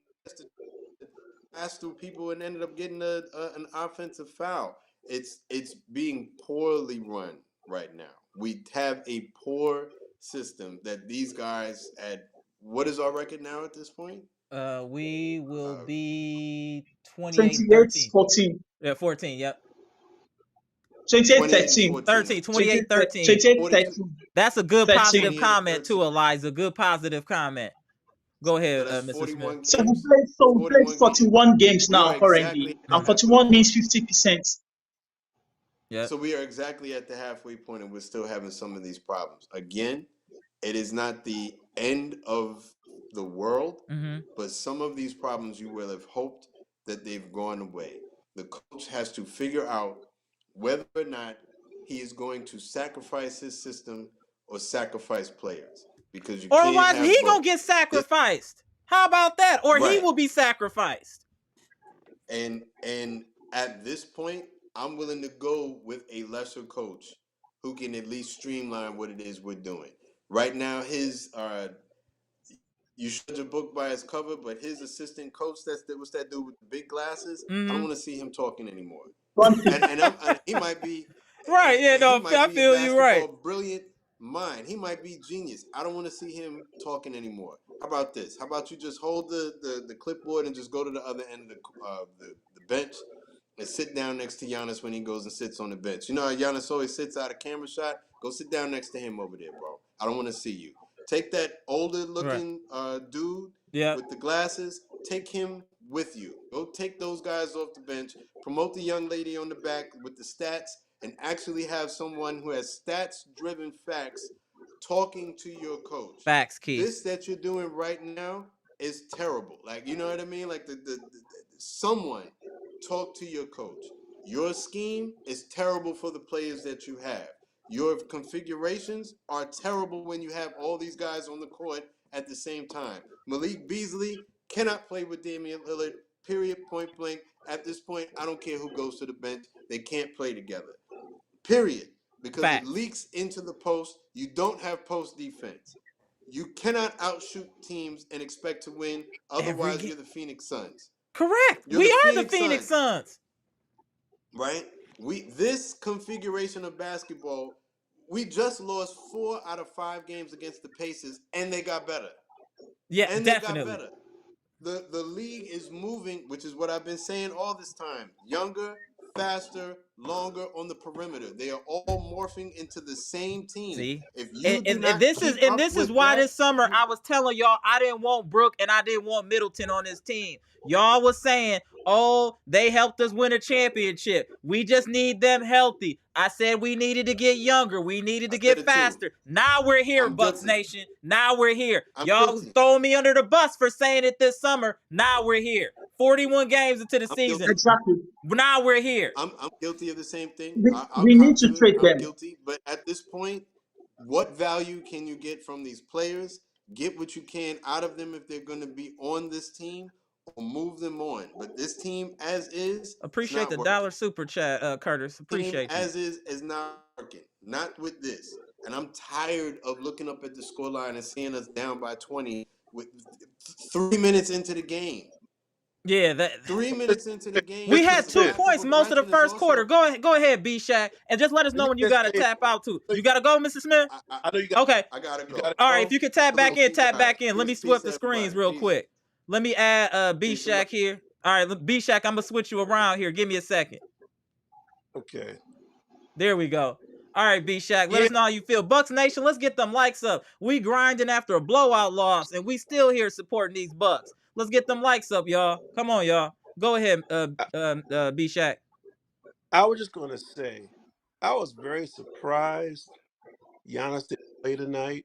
Speaker 2: pass through people and ended up getting an offensive foul. It's being poorly run right now. We have a poor system that these guys at. What is our record now at this point?
Speaker 1: We will be
Speaker 4: 28-14.
Speaker 1: 28-13. Yeah, 14. Yep.
Speaker 4: 28-13.
Speaker 1: 13. 28-13.
Speaker 4: 28-13.
Speaker 1: That's a good
Speaker 4: 13.
Speaker 1: positive comment too, Eliza. Good positive comment. Go ahead,
Speaker 2: So that's
Speaker 1: Mr.
Speaker 2: 41
Speaker 1: Smith.
Speaker 4: So we
Speaker 2: games.
Speaker 4: played 41 games
Speaker 2: We
Speaker 4: now
Speaker 2: are
Speaker 4: currently,
Speaker 2: exactly
Speaker 4: and 41 means 50%.
Speaker 1: Yeah.
Speaker 2: So we are exactly at the halfway point, and we're still having some of these problems. Again, it is not the end of the world, but some of these problems you will have hoped that they've gone away. The coach has to figure out whether or not he is going to sacrifice his system or sacrifice players, because you
Speaker 1: Or
Speaker 2: can't
Speaker 1: why
Speaker 2: have
Speaker 1: he
Speaker 2: both.
Speaker 1: gonna get sacrificed? How about that? Or he
Speaker 2: Right.
Speaker 1: will be sacrificed.
Speaker 2: And at this point, I'm willing to go with a lesser coach who can at least streamline what it is we're doing. Right now, his you should judge a book by its cover, but his assistant coach, what's that dude with the big glasses? I don't want to see him talking anymore. And he might be
Speaker 1: right. Yeah, no,
Speaker 2: he might
Speaker 1: I
Speaker 2: be
Speaker 1: feel
Speaker 2: a
Speaker 1: you right.
Speaker 2: basketball brilliant mind. He might be genius. I don't want to see him talking anymore. How about this? How about you just hold the clipboard and just go to the other end of the bench and sit down next to Giannis when he goes and sits on the bench. You know how Giannis always sits out of camera shot? Go sit down next to him over there, bro. I don't want to see you. Take that older looking dude with the glasses. Take him with you. Go take those guys off the bench. Promote the young lady on the back with the stats, and actually have someone who has stats-driven facts talking to your coach.
Speaker 1: Facts, Keith.
Speaker 2: This that you're doing right now is terrible. Like, you know what I mean? Like someone talk to your coach. Your scheme is terrible for the players that you have. Your configurations are terrible when you have all these guys on the court at the same time. Malik Beasley cannot play with Damian Lillard, period, point blank. At this point, I don't care who goes to the bench. They can't play together, period, because
Speaker 1: Facts.
Speaker 2: it leaks into the post. You don't have post defense. You cannot outshoot teams and expect to win. Otherwise, you're the Phoenix Suns.
Speaker 1: Correct. We are the Phoenix Suns.
Speaker 2: Right? This configuration of basketball, we just lost 4 out of 5 games against the Pacers, and they got better.
Speaker 1: Yeah,
Speaker 2: and
Speaker 1: definitely.
Speaker 2: They got better. The league is moving, which is what I've been saying all this time. Younger, faster, longer on the perimeter. They are all morphing into the same team.
Speaker 1: See?
Speaker 2: If you
Speaker 1: this is why this summer I was telling y'all I didn't want Brook and I didn't want Middleton on this team. Y'all was saying, oh, they helped us win a championship. We just need them healthy. I said we needed to get younger. We needed to get faster. Now we're here, Bucks Nation. Now we're here. Y'all throwing me under the bus for saying it this summer. Now we're here. 41 games into the season.
Speaker 4: Exactly.
Speaker 1: Now we're here.
Speaker 2: I'm guilty of the same thing.
Speaker 4: We need to trade them.
Speaker 2: I'm guilty, but at this point, what value can you get from these players? Get what you can out of them if they're going to be on this team, or move them on. But this team as is,
Speaker 1: appreciate the $1 super chat, Curtis. Appreciate
Speaker 2: as is not working. Not with this. And I'm tired of looking up at the scoreline and seeing us down by 20 with 3 minutes into the game.
Speaker 1: Yeah,
Speaker 2: 3 minutes into the game.
Speaker 1: We had 2 points most of the first quarter. Go ahead, B-Shaq, and just let us know when you got to tap out too. You got to go, Mr. Smith?
Speaker 5: I know you got.
Speaker 1: Okay.
Speaker 2: I got to go.
Speaker 1: All right, if you can tap back in, tap back in. Let me swap the screens real quick. Let me add B-Shaq here. All right, B-Shaq, I'm going to switch you around here. Give me a second.
Speaker 5: Okay.
Speaker 1: There we go. All right, B-Shaq, let us know how you feel. Bucks Nation, let's get them likes up. We grinding after a blowout loss, and we still here supporting these Bucks. Let's get them likes up, y'all. Come on, y'all. Go ahead, B-Shaq.
Speaker 5: I was just going to say, I was very surprised Giannis didn't play tonight.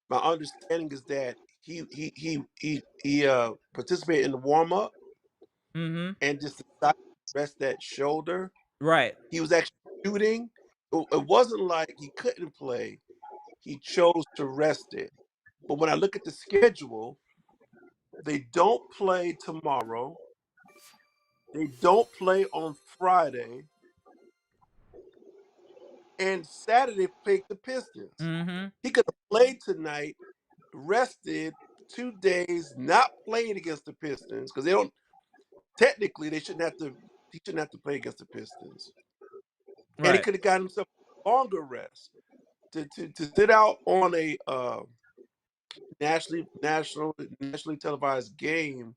Speaker 5: My understanding is that he participated in the warm-up and just decided to rest that shoulder.
Speaker 1: Right.
Speaker 5: He was actually shooting. It wasn't like he couldn't play. He chose to rest it. But when I look at the schedule, they don't play tomorrow. They don't play on Friday. And Saturday played the Pistons. He could have played tonight rested 2 days, not playing against the Pistons because they don't. Technically, they shouldn't have to. He shouldn't have to play against the Pistons, and he
Speaker 1: Right.
Speaker 5: could have gotten himself a longer rest to sit out on a nationally televised game,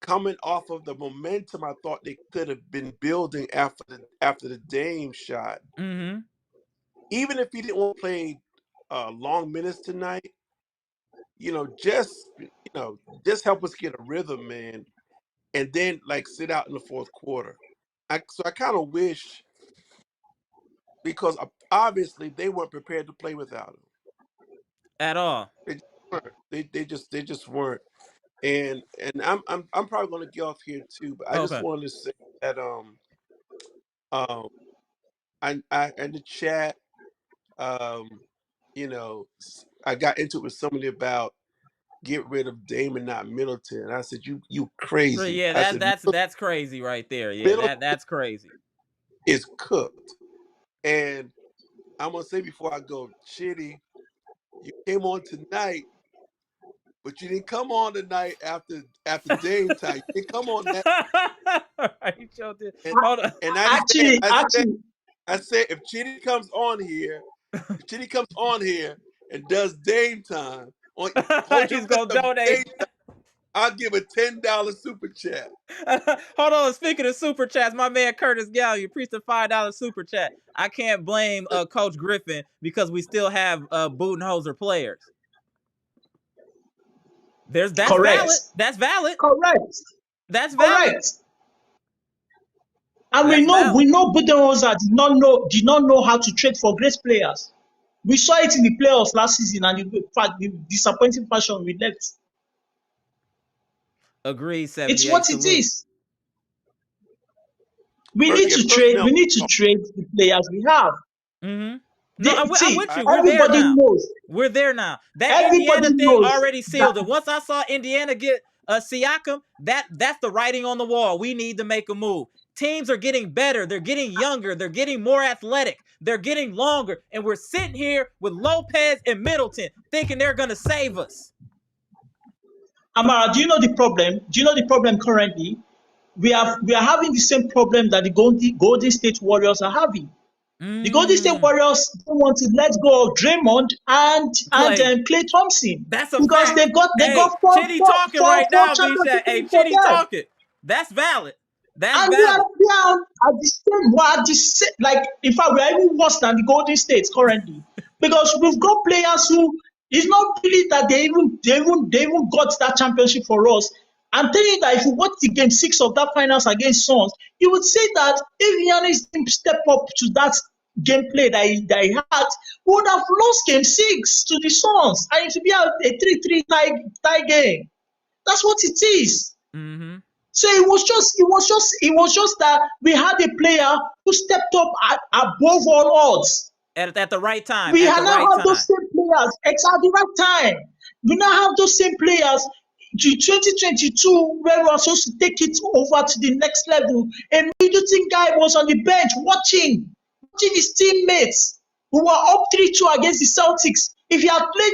Speaker 5: coming off of the momentum I thought they could have been building after the Dame shot.
Speaker 1: Mm-hmm.
Speaker 5: Even if he didn't want to play long minutes tonight, just help us get a rhythm, man, and then like sit out in the fourth quarter. So I kind of wish, because obviously they weren't prepared to play without him
Speaker 1: At all.
Speaker 5: They just weren't. They just weren't. And I'm probably going to get off here too, but I just
Speaker 1: Okay.
Speaker 5: wanted to say that I in the chat, I got into it with somebody about get rid of Damon, not Middleton. And I said, you crazy.
Speaker 1: Yeah,
Speaker 5: I said
Speaker 1: that's crazy right there. Yeah,
Speaker 5: Middleton
Speaker 1: that's crazy.
Speaker 5: is cooked. And I'm gonna say before I go, Chitty, you came on tonight, but you didn't come on tonight after Dame time. You didn't come on that.
Speaker 1: Right, Hold on.
Speaker 5: And
Speaker 4: Actually,
Speaker 5: I said if Chitty comes on here and does Dame time on
Speaker 1: He's gonna donate.
Speaker 5: Dame time, I'll give a $10 super chat.
Speaker 1: Hold on. Speaking of super chats, my man Curtis Gallion preached a $5 super chat. I can't blame Coach Griffin because we still have Budenholzer players. That's
Speaker 4: Correct.
Speaker 1: valid. That's valid.
Speaker 4: Correct.
Speaker 1: That's valid.
Speaker 4: Correct. And
Speaker 1: That's
Speaker 4: we
Speaker 1: valid.
Speaker 4: know Budenholzer did not know how to trade for great players. We saw it in the playoffs last season, and the disappointing fashion we left.
Speaker 1: Agreed. 78.
Speaker 4: It's what it
Speaker 1: Salute.
Speaker 4: is. We need to trade. We need to trade the players we have.
Speaker 1: Mm-hmm. No, I'm with you.
Speaker 4: Everybody knows.
Speaker 1: We're there now. That
Speaker 4: Everybody
Speaker 1: Indiana thing
Speaker 4: knows
Speaker 1: already sealed it. Once I saw Indiana get Siakam, that's the writing on the wall. We need to make a move. Teams are getting better. They're getting younger. They're getting more athletic. They're getting longer. And we're sitting here with Lopez and Middleton thinking they're going to save us.
Speaker 4: Amara, do you know the problem? Do you know the problem currently? We are having the same problem that the Golden State Warriors are having. The Golden State Warriors don't want to let go of Draymond and Klay Thompson.
Speaker 1: That's a
Speaker 4: because
Speaker 1: fact.
Speaker 4: they got four
Speaker 1: Chitty talking right now,
Speaker 4: championships.
Speaker 1: Hey, Chitty talking. That's valid. That's
Speaker 4: and
Speaker 1: valid.
Speaker 4: we are at the same. Like, in fact, we are even worse than the Golden State currently because we've got players who it's not really that they even got that championship for us. I'm telling you that if you watch the game 6 of that finals against Suns, you would say that if Giannis didn't step up to that gameplay that he had, we would have lost game 6 to the Suns, and it would be a 3-3 tie game. That's what it is.
Speaker 1: Mm-hmm.
Speaker 4: So it was just that we had a player who stepped up above all odds.
Speaker 1: At the right time.
Speaker 4: We now have those same players at the right time. We now have those same players. 2022, where we were supposed to take it over to the next level, and Middleton guy was on the bench watching his teammates who were up 3-2 against the Celtics. If he had played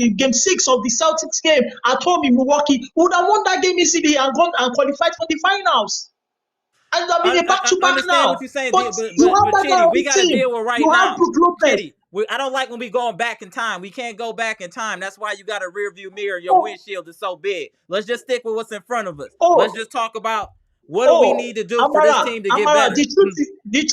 Speaker 4: in game 6 of the Celtics game at home in Milwaukee, we would have won that game easily and gone and qualified for the finals. And I mean, back-to-back now.
Speaker 1: What you're saying,
Speaker 4: but
Speaker 1: Chitty, we got to deal with right now.
Speaker 4: Chitty,
Speaker 1: I don't like when we going back in time. We can't go back in time. That's why you got a rear view mirror. Your windshield is so big. Let's just stick with what's in front of us. Let's just talk about what do we need to do for this team to get better.
Speaker 4: The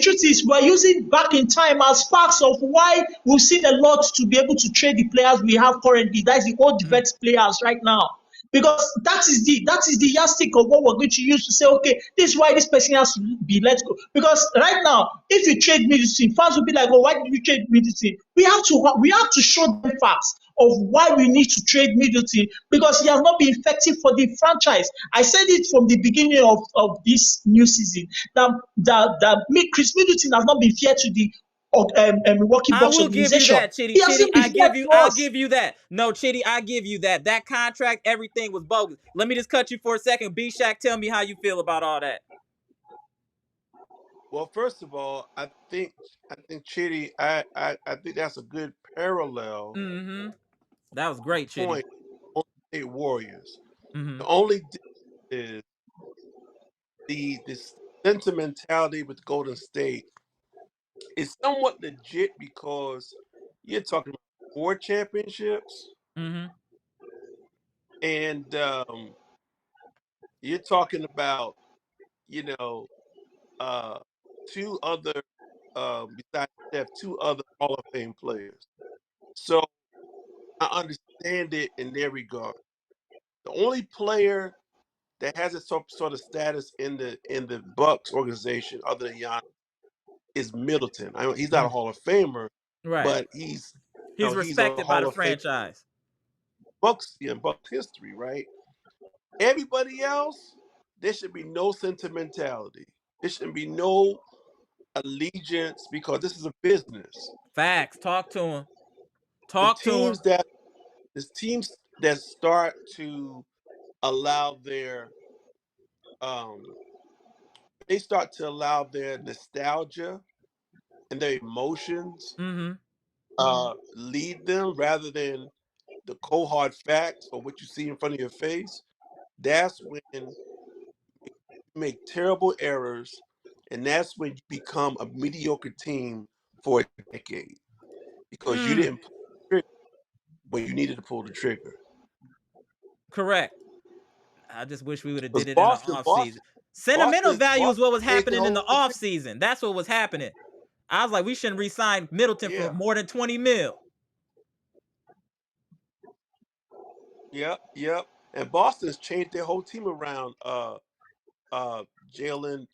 Speaker 4: truth is, we're using back in time as facts of why we've seen a lot to be able to trade the players we have currently. That's the old vet players right now. Because that is the yardstick of what we're going to use to say, okay, this is why this person has to be let go. Because right now, if you trade Middleton, fans will be like, oh, why did we trade Middleton? We have to show them facts of why we need to trade Middleton, because he has not been effective for the franchise. I said it from the beginning of this new season that Khris Middleton has not been fair to the Milwaukee Bucks organization.
Speaker 1: I will give you that, Chitty. I'll give you that. No, Chitty, I give you that. That contract, everything was bogus. Let me just cut you for a second. B-Shack, tell me how you feel about all that.
Speaker 5: Well, first of all, I think Chitty, I think that's a good parallel
Speaker 1: Mm-hmm. That was great, Chitty.
Speaker 5: point on the State Warriors.
Speaker 1: Mm-hmm.
Speaker 5: The only difference is this sentimentality with Golden State is somewhat legit because you're talking about 4 championships
Speaker 1: Mm-hmm.
Speaker 5: and you're talking about, you know, uh, 2 other besides Steph, 2 other Hall of Fame players. So I understand it in their regard. The only player that has a sort of status in the Bucks organization, other than Giannis, is Middleton. I mean, he's not a Hall of Famer,
Speaker 1: Right.
Speaker 5: but he's
Speaker 1: He's
Speaker 5: he's a
Speaker 1: respected by
Speaker 5: Hall
Speaker 1: the
Speaker 5: of Fame
Speaker 1: franchise.
Speaker 5: Bucks in Bucks history, right? Everybody else, there should be no sentimentality. There should be no allegiance because this is a business.
Speaker 1: Facts. Talk to him.
Speaker 5: The
Speaker 1: Talk to him.
Speaker 5: teams that start to allow their they start to allow their nostalgia and their emotions
Speaker 1: Mm-hmm.
Speaker 5: lead them rather than the cold hard facts or what you see in front of your face. That's when you make terrible errors, and that's when you become a mediocre team for a decade because you didn't pull the trigger when you needed to pull the trigger.
Speaker 1: Correct. I just wish we would have
Speaker 5: Because
Speaker 1: did it in the off season. Sentimental value is what was happening in the off season. That's what was happening. I was like, we shouldn't re-sign Middleton for more than 20 mil.
Speaker 5: Yep. And Boston's changed their whole team around Jalen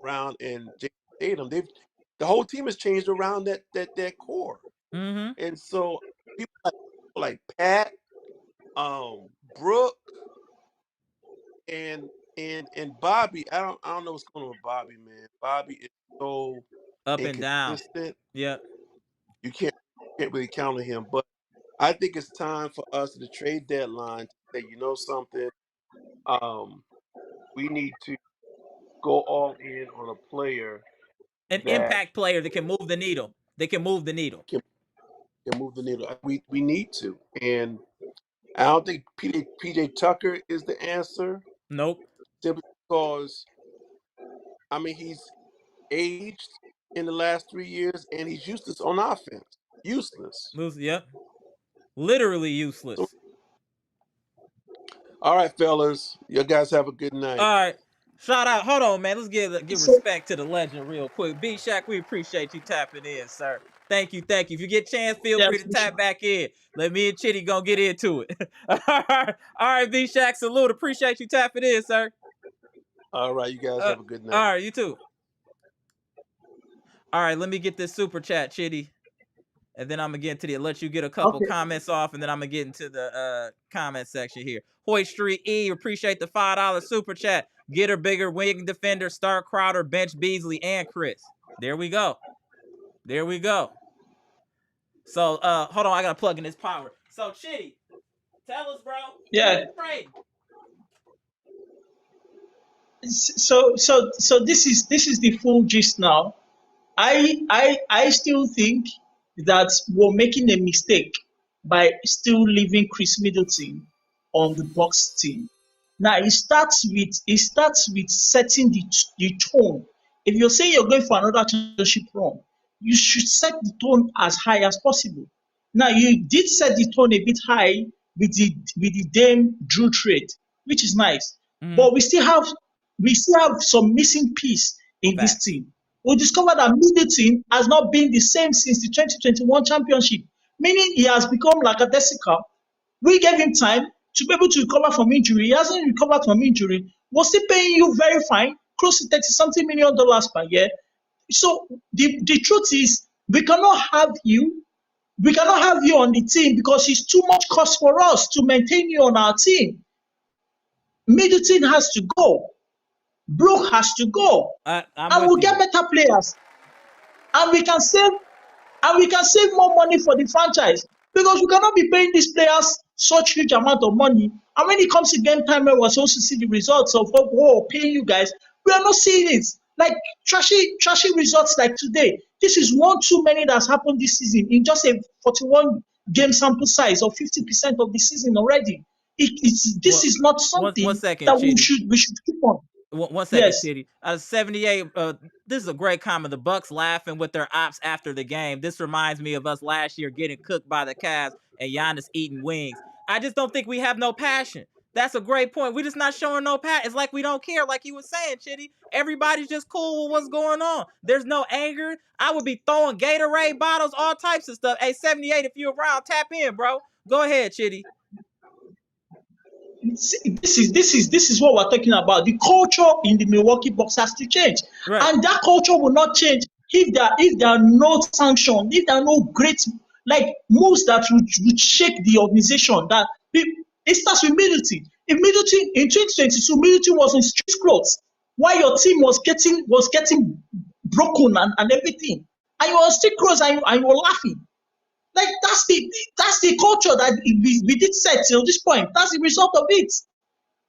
Speaker 5: Brown and Jason Tatum. The whole team has changed around that core.
Speaker 1: Mm-hmm.
Speaker 5: And so people like Pat, Brooke, and Bobby. I don't know what's going on with Bobby, man. Bobby is so
Speaker 1: up and down.
Speaker 5: Yep. You can't really count on him. But I think it's time for us at the trade deadline to say, you know something, we need to go all in on a player,
Speaker 1: an impact player that can move the needle. They can move the needle.
Speaker 5: Can move the needle. We need to, and I don't think PJ Tucker is the answer.
Speaker 1: Nope.
Speaker 5: Simply because, I mean, he's aged in the last 3 years, and he's useless on offense. Useless.
Speaker 1: Yep. Literally useless.
Speaker 5: So, all right, fellas. You guys have a good night.
Speaker 1: All right. Shout out. Hold on, man. Let's give respect to the legend real quick. B Shack, we appreciate you tapping in, sir. Thank you. If you get a chance, feel free to tap back in. Let me and Chitty gonna get into it. All right, B Shack, salute. Appreciate you tapping in, sir.
Speaker 5: All right, you guys have a good night.
Speaker 1: All right, you too. All right, let me get this super chat, Chitty. And then I'm going to get into let you get a couple comments off, and then I'm going to get into the comment section here. Hoy Street E, appreciate the $5 super chat. Get her bigger, wing defender, start Crowder, bench Beasley, and Khris. There we go. So, hold on, I got to plug in this power. So, Chitty, tell us, bro.
Speaker 4: Yeah. So this is the full gist now. I still think that we're making a mistake by still leaving Khris Middleton on the Bucks team. Now it starts with setting the tone. If you're saying you're going for another championship run, you should set the tone as high as possible. Now you did set the tone a bit high with the Dame Drew trade, which is nice. But we still have some missing piece in this team. We discovered that Middleton has not been the same since the 2021 championship, meaning he has become like a lackadaisical. We gave him time to be able to recover from injury. He hasn't recovered from injury. We're still paying you very fine, close to $30-something million per year. So the truth is, we cannot have you on the team because it's too much cost for us to maintain you on our team. Middleton has to go. Brooke has to go. And we'll get better players. And we can save more money for the franchise because we cannot be paying these players such huge amount of money. And when it comes to game time, we're supposed to see the results of what we're paying you guys. We are not seeing it. Like trashy results like today. This is one too many that's happened this season in just a 41 game sample size or 50% of the season already. This is not something
Speaker 1: one second,
Speaker 4: that
Speaker 1: Chidi.
Speaker 4: we should keep on.
Speaker 1: One second,
Speaker 4: Yes.
Speaker 1: Chidi. 78. This is a great comment. The Bucks laughing with their ops after the game. This reminds me of us last year getting cooked by the Cavs and Giannis eating wings. I just don't think we have no passion. That's a great point. We're just not showing no passion. It's like we don't care, like you were saying, Chitty. Everybody's just cool with what's going on. There's no anger. I would be throwing Gatorade bottles, all types of stuff. Hey, 78, if you're around, tap in, bro. Go ahead, Chitty.
Speaker 4: This is what we're talking about. The culture in the Milwaukee Bucks has to change,
Speaker 1: right.
Speaker 4: And that culture will not change if there are no sanctions, if there are no great moves that would shake the organization. That it starts with Middleton. If Middleton in 2022, Middleton was in street clothes while your team was getting broken and everything, and you were on street clothes and you were laughing. That's the culture that we did set till this point. That's the result of it.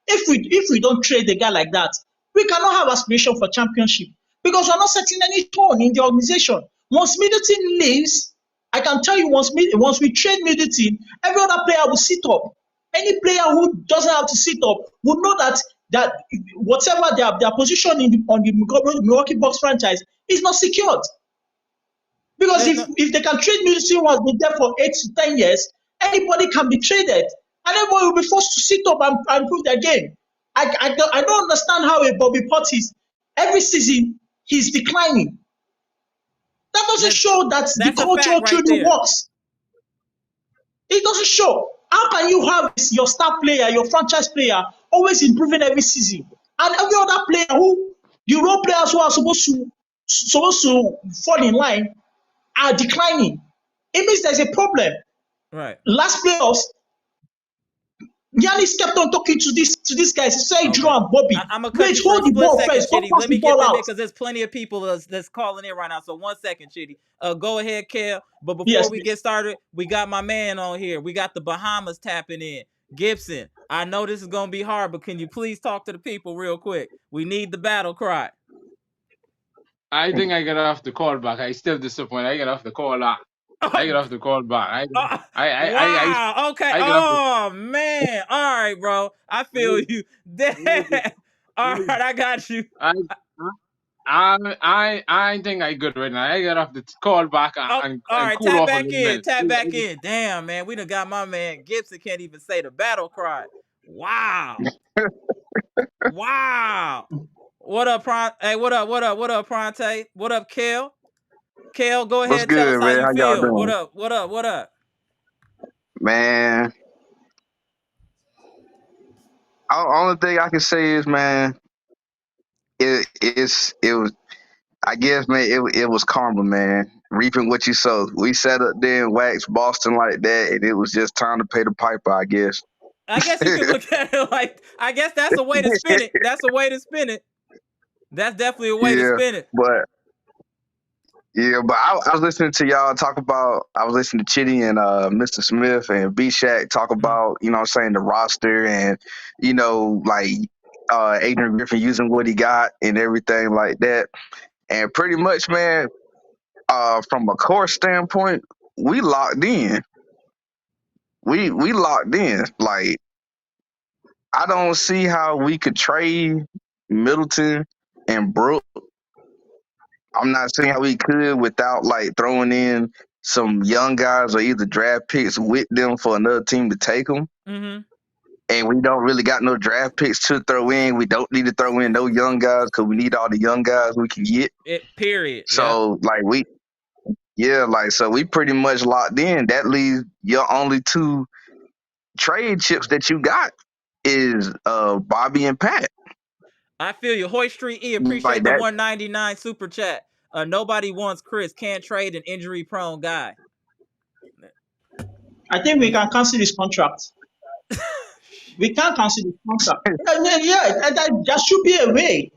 Speaker 4: If we don't trade a guy like that, we cannot have aspiration for championship because we're not setting any tone in the organization. Once Middleton leaves, I can tell you once we trade Middleton, every other player will sit up. Any player who doesn't have to sit up will know that whatever their position on the Milwaukee Bucks franchise is not secured. Because if they can trade Middleton who has been there for 8 to 10 years, anybody can be traded. And everybody will be forced to sit up and prove their game. I don't understand how a Bobby Portis, every season, he's declining. That doesn't show that the culture truly works. It doesn't show. How can you have your star player, your franchise player, always improving every season? And every other player the role players who are supposed to fall in line are declining. It means there's a problem.
Speaker 1: Right.
Speaker 4: Last playoffs, Giannis kept on talking to these guys. He said, Drew and Bobby,
Speaker 1: I'm gonna cut you
Speaker 4: hold the ball first.
Speaker 1: Chitty. Let me get that because there's plenty of people that's calling in right now. So 1 second, Chitty. Go ahead, Kel. But before we get started, we got my man on here. We got the Bahamas tapping in. Gibson, I know this is gonna be hard, but can you please talk to the people real quick? We need the battle cry.
Speaker 6: I think I got off the call back. I still disappointed. I got off the call back. I get off the call back.
Speaker 1: Wow. Okay. Oh man. All right, bro. I feel you. All right, I got you.
Speaker 6: I think I good right now. I get off the call back and
Speaker 1: all right,
Speaker 6: cool off
Speaker 1: back in. Tap back in. Damn, man. We done got my man Gibson can't even say the battle cry. Wow. Wow. What up, Hey, what up, Pronte? What up, Kel? Kel, go ahead.
Speaker 7: What's
Speaker 1: Tell
Speaker 7: good,
Speaker 1: us how
Speaker 7: man?
Speaker 1: you
Speaker 7: How y'all
Speaker 1: feel.
Speaker 7: doing?
Speaker 1: What up?
Speaker 7: Man, only thing I can say is, man, it was. I guess, man, it was karma, man. Reaping what you sow. We sat up there and waxed Boston like that, and it was just time to pay the piper, I guess.
Speaker 1: I guess you could look at it like, I guess that's a way to spin it. That's a way to spin it. That's definitely a way to spin it.
Speaker 7: But I was listening to y'all talk about, I was listening to Chitty and Mr. Smith and B-Shack talk about, you know what I'm saying, the roster and, you know, like Adrian Griffin using what he got and everything like that. And pretty much, man, from a core standpoint, we locked in. We locked in. Like, I don't see how we could trade Middleton and Brook. I'm not saying how we could without like throwing in some young guys or either draft picks with them for another team to take them.
Speaker 1: Mm-hmm.
Speaker 7: And we don't really got no draft picks to throw in. We don't need to throw in no young guys because we need all the young guys we can get.
Speaker 1: Period.
Speaker 7: So so we pretty much locked in. That leaves your only two trade chips that you got is Bobby and Pat.
Speaker 1: I feel you. Hoist Street E, appreciate like the 199 super chat. Nobody wants Khris. Can't trade an injury-prone guy.
Speaker 4: I think we can cancel this contract. We can't cancel this contract. There should be a way.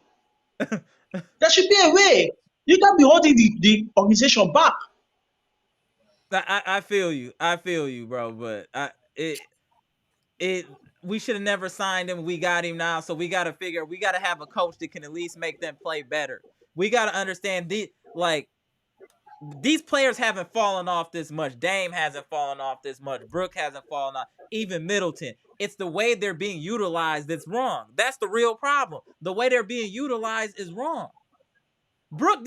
Speaker 4: There should be a way. You can't be holding the organization back.
Speaker 1: I feel you. I feel you, bro. But we should have never signed him. We got him now, so we got to have a coach that can at least make them play better. We got to understand these players haven't fallen off this much. Dame hasn't fallen off this much. Brook hasn't fallen off. Even Middleton. It's the way they're being utilized that's wrong. That's the real problem. The way they're being utilized is wrong. Brook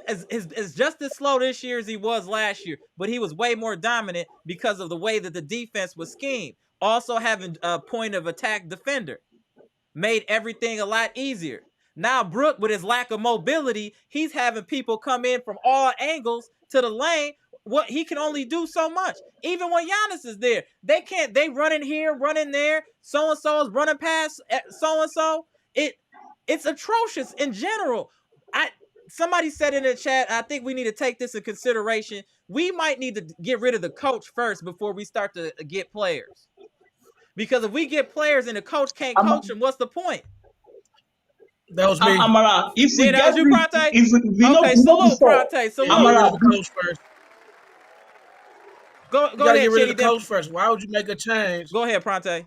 Speaker 1: is just as slow this year as he was last year, but he was way more dominant because of the way that the defense was schemed. Also having a point of attack defender made everything a lot easier. Now Brook, with his lack of mobility, he's having people come in from all angles to the lane. What he can only do so much. Even when Giannis is there, they can't. They run in here, run in there. So and so is running past so and so. It's atrocious in general. Somebody said in the chat, I think we need to take this in consideration. We might need to get rid of the coach first before we start to get players. Because if we get players and the coach can't coach them, what's the point?
Speaker 8: That was me.
Speaker 4: Amara, if we
Speaker 1: that was you, Prate?
Speaker 4: okay,
Speaker 1: salute, Prate. Salute.
Speaker 8: Amara, the coach first.
Speaker 1: Go
Speaker 8: you gotta
Speaker 1: ahead,
Speaker 8: get rid
Speaker 1: Chitty,
Speaker 8: of the coach first. Why would you make a change?
Speaker 1: Go ahead, Prate.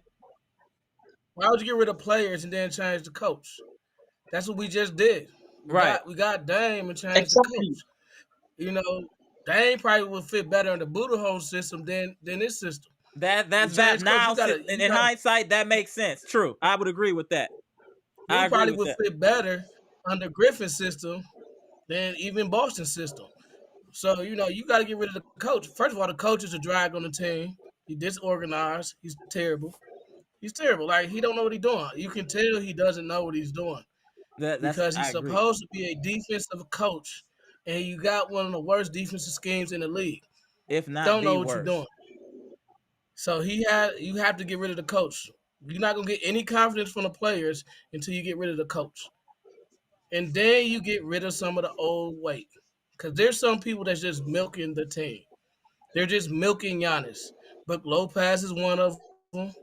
Speaker 8: Why would you get rid of players and then change the coach? That's what we just did. We got Dame and changed the coach. You know, Dame probably would fit better in the Buddha system than this system.
Speaker 1: That's that now. In hindsight, that makes sense. True. I would agree with that.
Speaker 8: He probably would fit better under Griffin's system than even Boston's system. So, you know, you got to get rid of the coach. First of all, the coach is a drag on the team. He's disorganized. He's terrible. He's terrible. Like, he don't know what he's doing. You can tell he doesn't know what he's doing. Because he's supposed to be a defensive coach, and you got one of the worst defensive schemes in the league.
Speaker 1: If not,
Speaker 8: don't know what you're doing. So you have to get rid of the coach. You're not gonna get any confidence from the players until you get rid of the coach, and then you get rid of some of the old weight. Because there's some people that's just milking the team. They're just milking Giannis. But Lopez is one of them,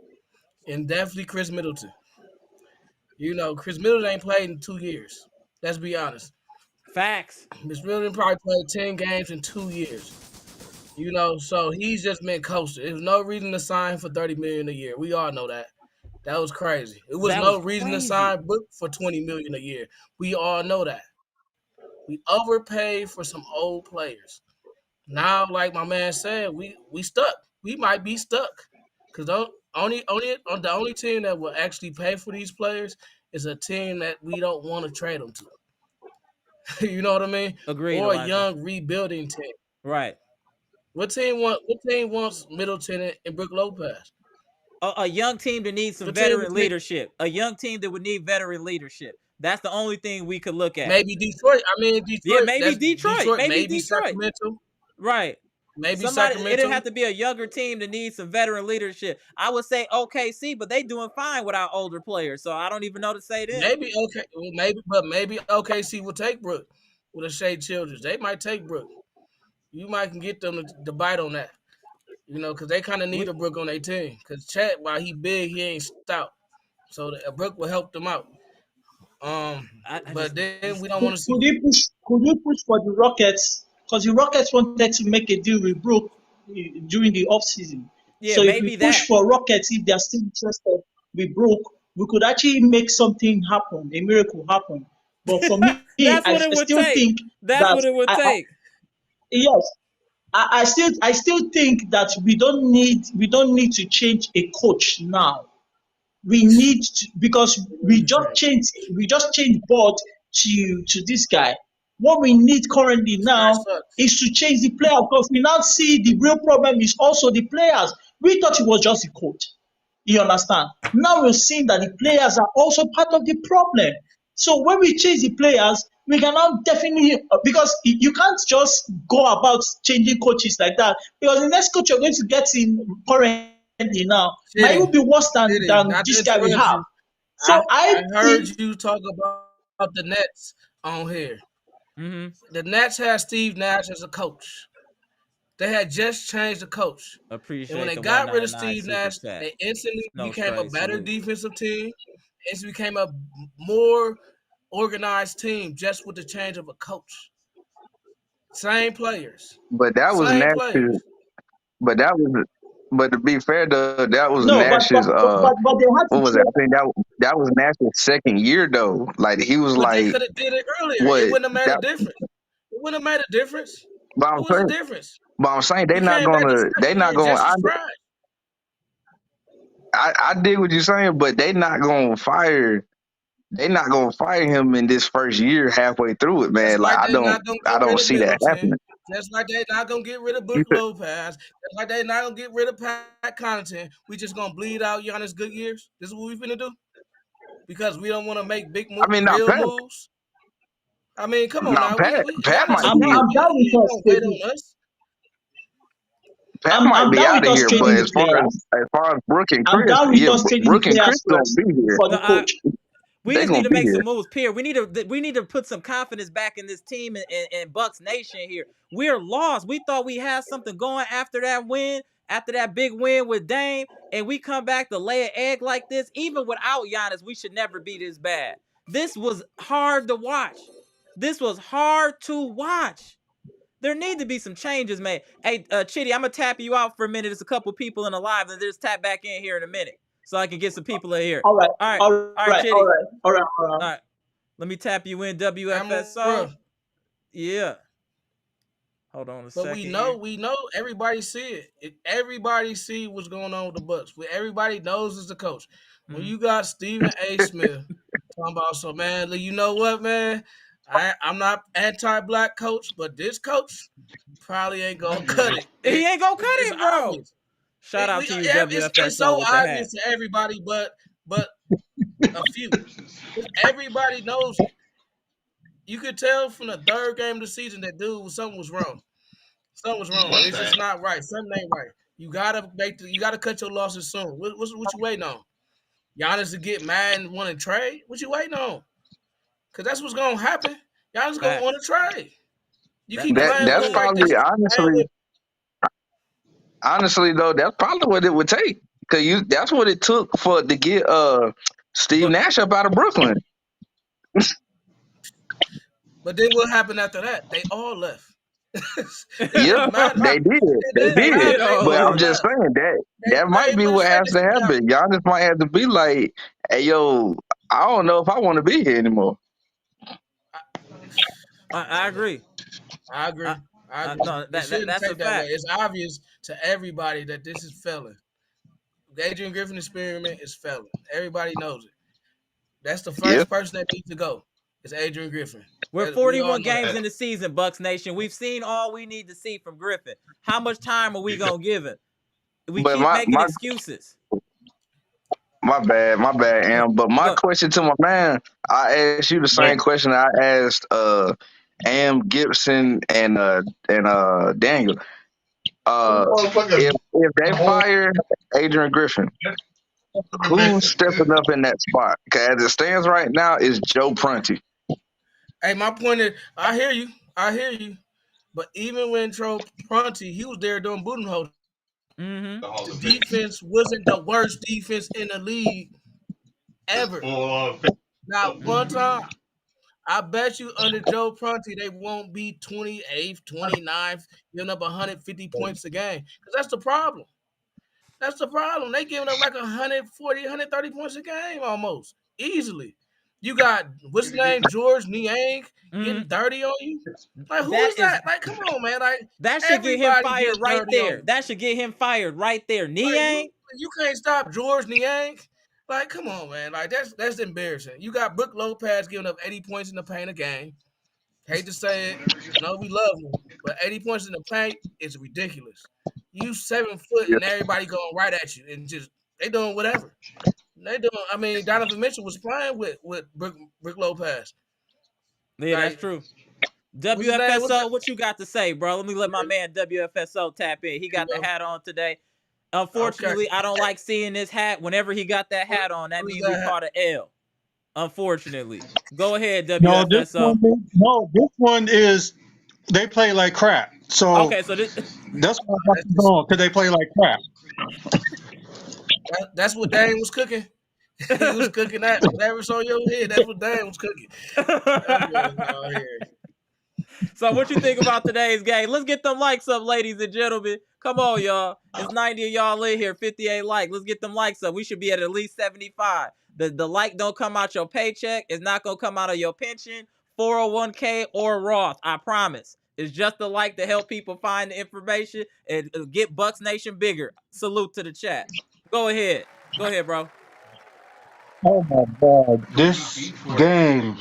Speaker 8: and definitely Khris Middleton. You know, Khris Middleton ain't played in 2 years. Let's be honest.
Speaker 1: Facts.
Speaker 8: Khris Middleton probably played 10 games in 2 years. You know, so he's just been coasted. There's no reason to sign for $30 million a year. We all know that. That was crazy. It was no reason to sign Book for $20 million a year. We all know that. We overpaid for some old players. Now, like my man said, we stuck. We might be stuck. Because the only team that will actually pay for these players is a team that we don't want to trade them to. You know what I mean?
Speaker 1: Agreed.
Speaker 8: Or a young rebuilding team.
Speaker 1: Right.
Speaker 8: What team wants Middleton and Brook Lopez?
Speaker 1: A young team that needs some veteran leadership. A young team that would need veteran leadership. That's the only thing we could look at.
Speaker 8: Maybe Detroit. Detroit.
Speaker 1: Yeah, maybe Detroit.
Speaker 8: Maybe Sacramento.
Speaker 1: Right.
Speaker 8: Maybe
Speaker 1: Sacramento. It'd have to be a younger team that needs some veteran leadership. I would say OKC, but they doing fine without older players, so I don't even know to say this.
Speaker 8: Maybe OKC will take Brook with a Shea Childress. They might take Brook. You might can get them to bite on that. You know, because they kind of need a Brook on their team. Because Chat, while he big, he ain't stout. So a Brook will help them out. But then we don't want to see.
Speaker 4: Could you push for the Rockets? Because the Rockets wanted to make a deal with Brook during the offseason.
Speaker 1: Yeah,
Speaker 4: so
Speaker 1: maybe
Speaker 4: if we push for Rockets, if they're still interested with Brook, we could actually make something happen, a miracle happen. But for me, I still think
Speaker 1: that's what it would take.
Speaker 4: Yes, I still think that we don't need to change a coach now. We need to, because we just changed board to this guy. What we need currently now is to change the player, because we now see the real problem is also the players. We thought it was just the coach. You understand? Now we're seeing that the players are also part of the problem. So when we change the players, we can now definitely, because you can't just go about changing coaches like that, because the next coach you're going to get in currently now might even be worse than this guy we have. So
Speaker 8: I heard you talk about the Nets on here.
Speaker 1: Mm-hmm.
Speaker 8: The Nets had Steve Nash as a coach. They had just changed the coach.
Speaker 1: Appreciate.
Speaker 8: And when they got rid of Steve Nash, they instantly became a better defensive team. It became a more organized team just with the change of a coach. Same players.
Speaker 7: But that was Nash's. But to be fair, that was Nash's.
Speaker 4: But they had
Speaker 7: what was it? I think that was Nash's second year though. Like he was
Speaker 8: They could have did it earlier. It wouldn't have made a difference. It wouldn't have made a difference.
Speaker 7: But I'm
Speaker 8: What was the
Speaker 7: saying,
Speaker 8: difference?
Speaker 7: they're
Speaker 8: He
Speaker 7: not
Speaker 8: came back the
Speaker 7: gonna. They
Speaker 8: second
Speaker 7: not
Speaker 8: year
Speaker 7: gonna.
Speaker 8: just as trash.
Speaker 7: I dig what you're saying, but they not gonna fire. They not gonna fire him in this first year, halfway through it,
Speaker 8: Just
Speaker 7: man. Like
Speaker 8: like they not gonna
Speaker 7: I
Speaker 8: get
Speaker 7: don't
Speaker 8: rid of
Speaker 7: see that
Speaker 8: Middleton.
Speaker 7: happening.
Speaker 8: Just like they not gonna get rid of
Speaker 7: You
Speaker 8: Brook
Speaker 7: said-
Speaker 8: Lopez. Just like they not gonna get rid of Pat Connaughton. We just gonna bleed out Giannis good years. This is what we finna do because we don't want to make
Speaker 7: I mean, now
Speaker 8: real moves. I mean, come on now.
Speaker 7: Pat
Speaker 8: Giannis
Speaker 7: might
Speaker 8: is
Speaker 7: be.
Speaker 8: right.
Speaker 4: I'm down with
Speaker 8: He
Speaker 4: us,
Speaker 8: don't wait
Speaker 4: Stevie.
Speaker 8: on us.
Speaker 7: Pat might
Speaker 4: I'm
Speaker 7: be
Speaker 4: down
Speaker 7: out
Speaker 4: with
Speaker 7: of
Speaker 4: us
Speaker 7: here,
Speaker 4: trading
Speaker 7: but
Speaker 4: the players.
Speaker 7: as far as Brook and
Speaker 4: I'm
Speaker 7: Chris,
Speaker 4: down with
Speaker 7: yeah,
Speaker 4: us trading the
Speaker 7: Brook and Chris
Speaker 4: players
Speaker 7: gonna
Speaker 4: first
Speaker 7: be here.
Speaker 4: for the coach.
Speaker 1: We
Speaker 7: They
Speaker 1: just
Speaker 7: gonna
Speaker 1: need to
Speaker 7: be
Speaker 1: make
Speaker 7: here.
Speaker 1: some moves. Pierre, we need to put some confidence back in this team and Bucks Nation here. We're lost. We thought we had something going after that win, after that big win with Dame, and we come back to lay an egg like this. Even without Giannis, we should never be this bad. This was hard to watch. This was hard to watch. There need to be some changes, man. Hey, Chitty, I'm gonna tap you out for a minute. There's a couple people in the live, and just tap back in here in a minute so I can get some people in here.
Speaker 4: All right,
Speaker 1: All right, Chitty.
Speaker 4: all right.
Speaker 1: All right. Let me tap you in, WFSO. Yeah. Hold on a second.
Speaker 8: But we know everybody see it. Everybody see what's going on with the Bucks. Everybody knows as the coach. When you got Stephen A. Smith talking about, so man, you know what, man? I'm not anti-black coach, but this coach probably ain't gonna cut it.
Speaker 1: He ain't gonna cut it, bro.
Speaker 8: Obvious.
Speaker 1: Shout out to you, WFSO.
Speaker 8: It's so obvious to everybody, but a few. Everybody knows it. You could tell from the third game of the season that something was wrong. Something was wrong. It's just not right. Something ain't right. You gotta cut your losses soon. What you waiting on? Giannis to get mad and want to trade? What you waiting on? Because that's what's gonna happen. Giannis gonna want to trade. You keep playing
Speaker 7: that's
Speaker 8: with him like
Speaker 7: probably
Speaker 8: this.
Speaker 7: honestly though, that's probably what it would take. Cause that's what it took to get Steve Nash up out of Brooklyn.
Speaker 8: But then what happened after that? They all left.
Speaker 7: Yeah, they did. But I'm just saying that might be what has to happen. Giannis might have to be like, hey, yo, I don't know if I want to be here anymore.
Speaker 1: I agree.
Speaker 8: No, that's a fact. It's obvious to everybody that this is failing. The Adrian Griffin experiment is failing. Everybody knows it. That's the first person that needs to go. It's Adrian Griffin.
Speaker 1: We're 41 games in the season, Bucks Nation. We've seen all we need to see from Griffin. How much time are we gonna give him? We keep making excuses.
Speaker 7: My bad, Am. But my question to my man, I asked you the same question I asked Am, Gibson, and Daniel. If they fire Adrian Griffin, who's stepping up in that spot? Because as it stands right now, is Joe Prunty.
Speaker 8: Hey, my point is, I hear you. But even when Joe Prunty, he was there doing Budenholzer. The defense wasn't the worst defense in the league ever. Not one time. I bet you under Joe Prunty, they won't be 28th, 29th, giving up 150 points a game. Because that's the problem. They giving up like 140, 130 points a game almost. Easily. You got, what's his name? George Niang getting 30 on you? Like, who is that? Like, come on, man. Like,
Speaker 1: that should get him fired right there. That should get him fired right there. Niang?
Speaker 8: You can't stop George Niang. Like, come on, man. Like, that's embarrassing. You got Brook Lopez giving up 80 points in the paint a game. Hate to say it. No, we love him. But 80 points in the paint is ridiculous. You 7 foot and everybody going right at you and just, they doing whatever. I mean, Donovan Mitchell was playing with Brook Lopez.
Speaker 1: Yeah, like, that's true. WFSO, what you got to say, bro? Let me let my man WFSO tap in. He got the hat on today. Unfortunately, I don't like seeing this hat. Whenever he got that hat on, that means he caught an L. Unfortunately. Go ahead, WFSO.
Speaker 9: This one is they play like crap. So
Speaker 1: okay, so
Speaker 9: that's what I'm going because they play like crap.
Speaker 8: That's what Dame was cooking. He was cooking that. Whatever's on your head, that's what Dame was cooking.
Speaker 1: So what you think about today's game? Let's get them likes up, ladies and gentlemen. Come on, y'all. It's 90 of y'all in here, 58 likes. Let's get them likes up. We should be at least 75. The like don't come out your paycheck. It's not going to come out of your pension, 401k, or Roth. I promise. It's just the like to help people find the information and get Bucks Nation bigger. Salute to the chat. Go ahead, bro.
Speaker 9: Oh my God, this game.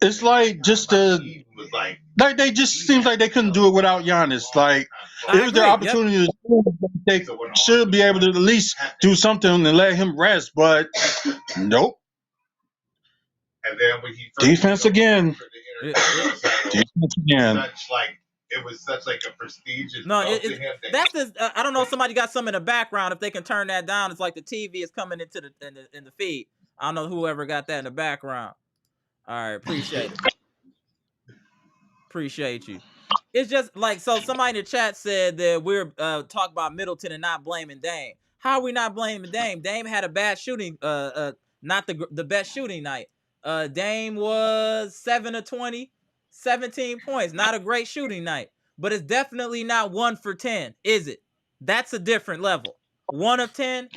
Speaker 9: It's like just like they just seems like they couldn't do it without Giannis. Like it was their opportunity. They should be able to at least do something and let him rest, but nope. Defense again. Defense again.
Speaker 10: It was such like a prestigious.
Speaker 1: No, that's the. I don't know if somebody got some in the background. If they can turn that down, it's like the TV is coming into in the feed. I don't know whoever got that in the background. All right, appreciate it. Appreciate you. It's just like, so somebody in the chat said that we're talking about Middleton and not blaming Dame. How are we not blaming Dame? Dame had a bad shooting, not the best shooting night. Dame was 7 of 20, 17 points. Not a great shooting night, but it's definitely not 1 for 10, is it? That's a different level. 1 of 10,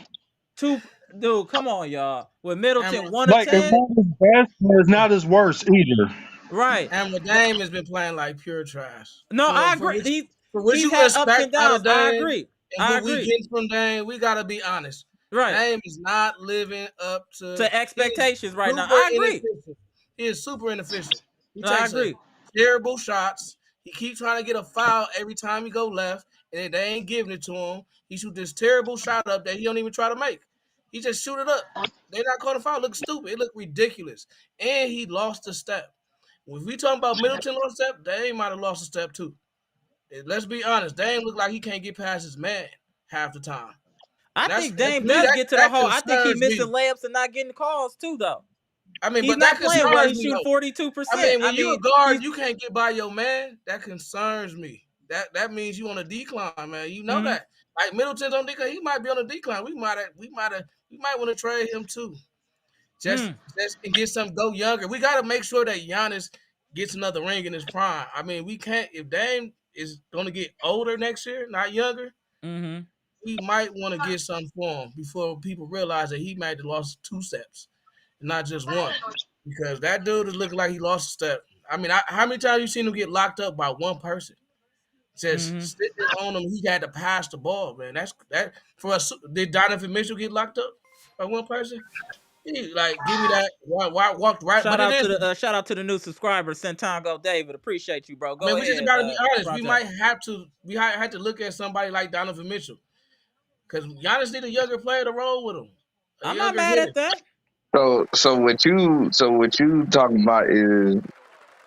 Speaker 1: 2. Dude, come on, y'all. With Middleton, 1 of 10.
Speaker 9: It's not his best, but it's not his worst either.
Speaker 1: Right.
Speaker 8: And Dame has been playing like pure trash.
Speaker 1: No, I agree.
Speaker 8: For what you
Speaker 1: had
Speaker 8: expect
Speaker 1: ups and downs.
Speaker 8: Dame,
Speaker 1: I agree.
Speaker 8: And what we get from Dame, we gotta be honest.
Speaker 1: Right.
Speaker 8: Dame is not living up to
Speaker 1: expectations right now. I agree.
Speaker 8: He is super inefficient. He
Speaker 1: I
Speaker 8: takes
Speaker 1: agree.
Speaker 8: Terrible shots. He keeps trying to get a foul every time he go left, and they ain't giving it to him. He shoot this terrible shot up that he don't even try to make. He just shoot it up. They're not calling a foul. It looks stupid. It looked ridiculous. And he lost a step. If we talking about Middleton lost a step, Dame might have lost a step too. Let's be honest. Dame look like he can't get past his man half the time.
Speaker 1: I think Dame does get to the hole. I think he's missing layups and not getting calls too, though.
Speaker 8: I mean,
Speaker 1: he's
Speaker 8: but
Speaker 1: not
Speaker 8: that
Speaker 1: playing well.
Speaker 8: He's
Speaker 1: shooting 42%.
Speaker 8: I mean, when you're a guard, you can't get by your man. That concerns me. That means you on a decline, man. You know that. Like Middleton's on decline. He might be on a decline. We might want to trade him too. Just and get some go younger. We got to make sure that Giannis gets another ring in his prime. I mean, we can't. If Dame is going to get older next year, not younger, we might want to get something for him before people realize that he might have lost 2 steps, not just 1. Because that dude is looking like he lost a step. I mean, how many times you seen him get locked up by one person? Just sitting on him, he had to pass the ball, man. That for us. Did Donovan Mitchell get locked up by one person? He like give me that. Walked right.
Speaker 1: Shout out to the new subscriber, Santango David. Appreciate you, bro. Go ahead.
Speaker 8: We just gotta be honest. We might have to. We have to look at somebody like Donovan Mitchell, because Giannis need a younger player to roll with him.
Speaker 1: I'm not mad at that.
Speaker 7: So what you talking about is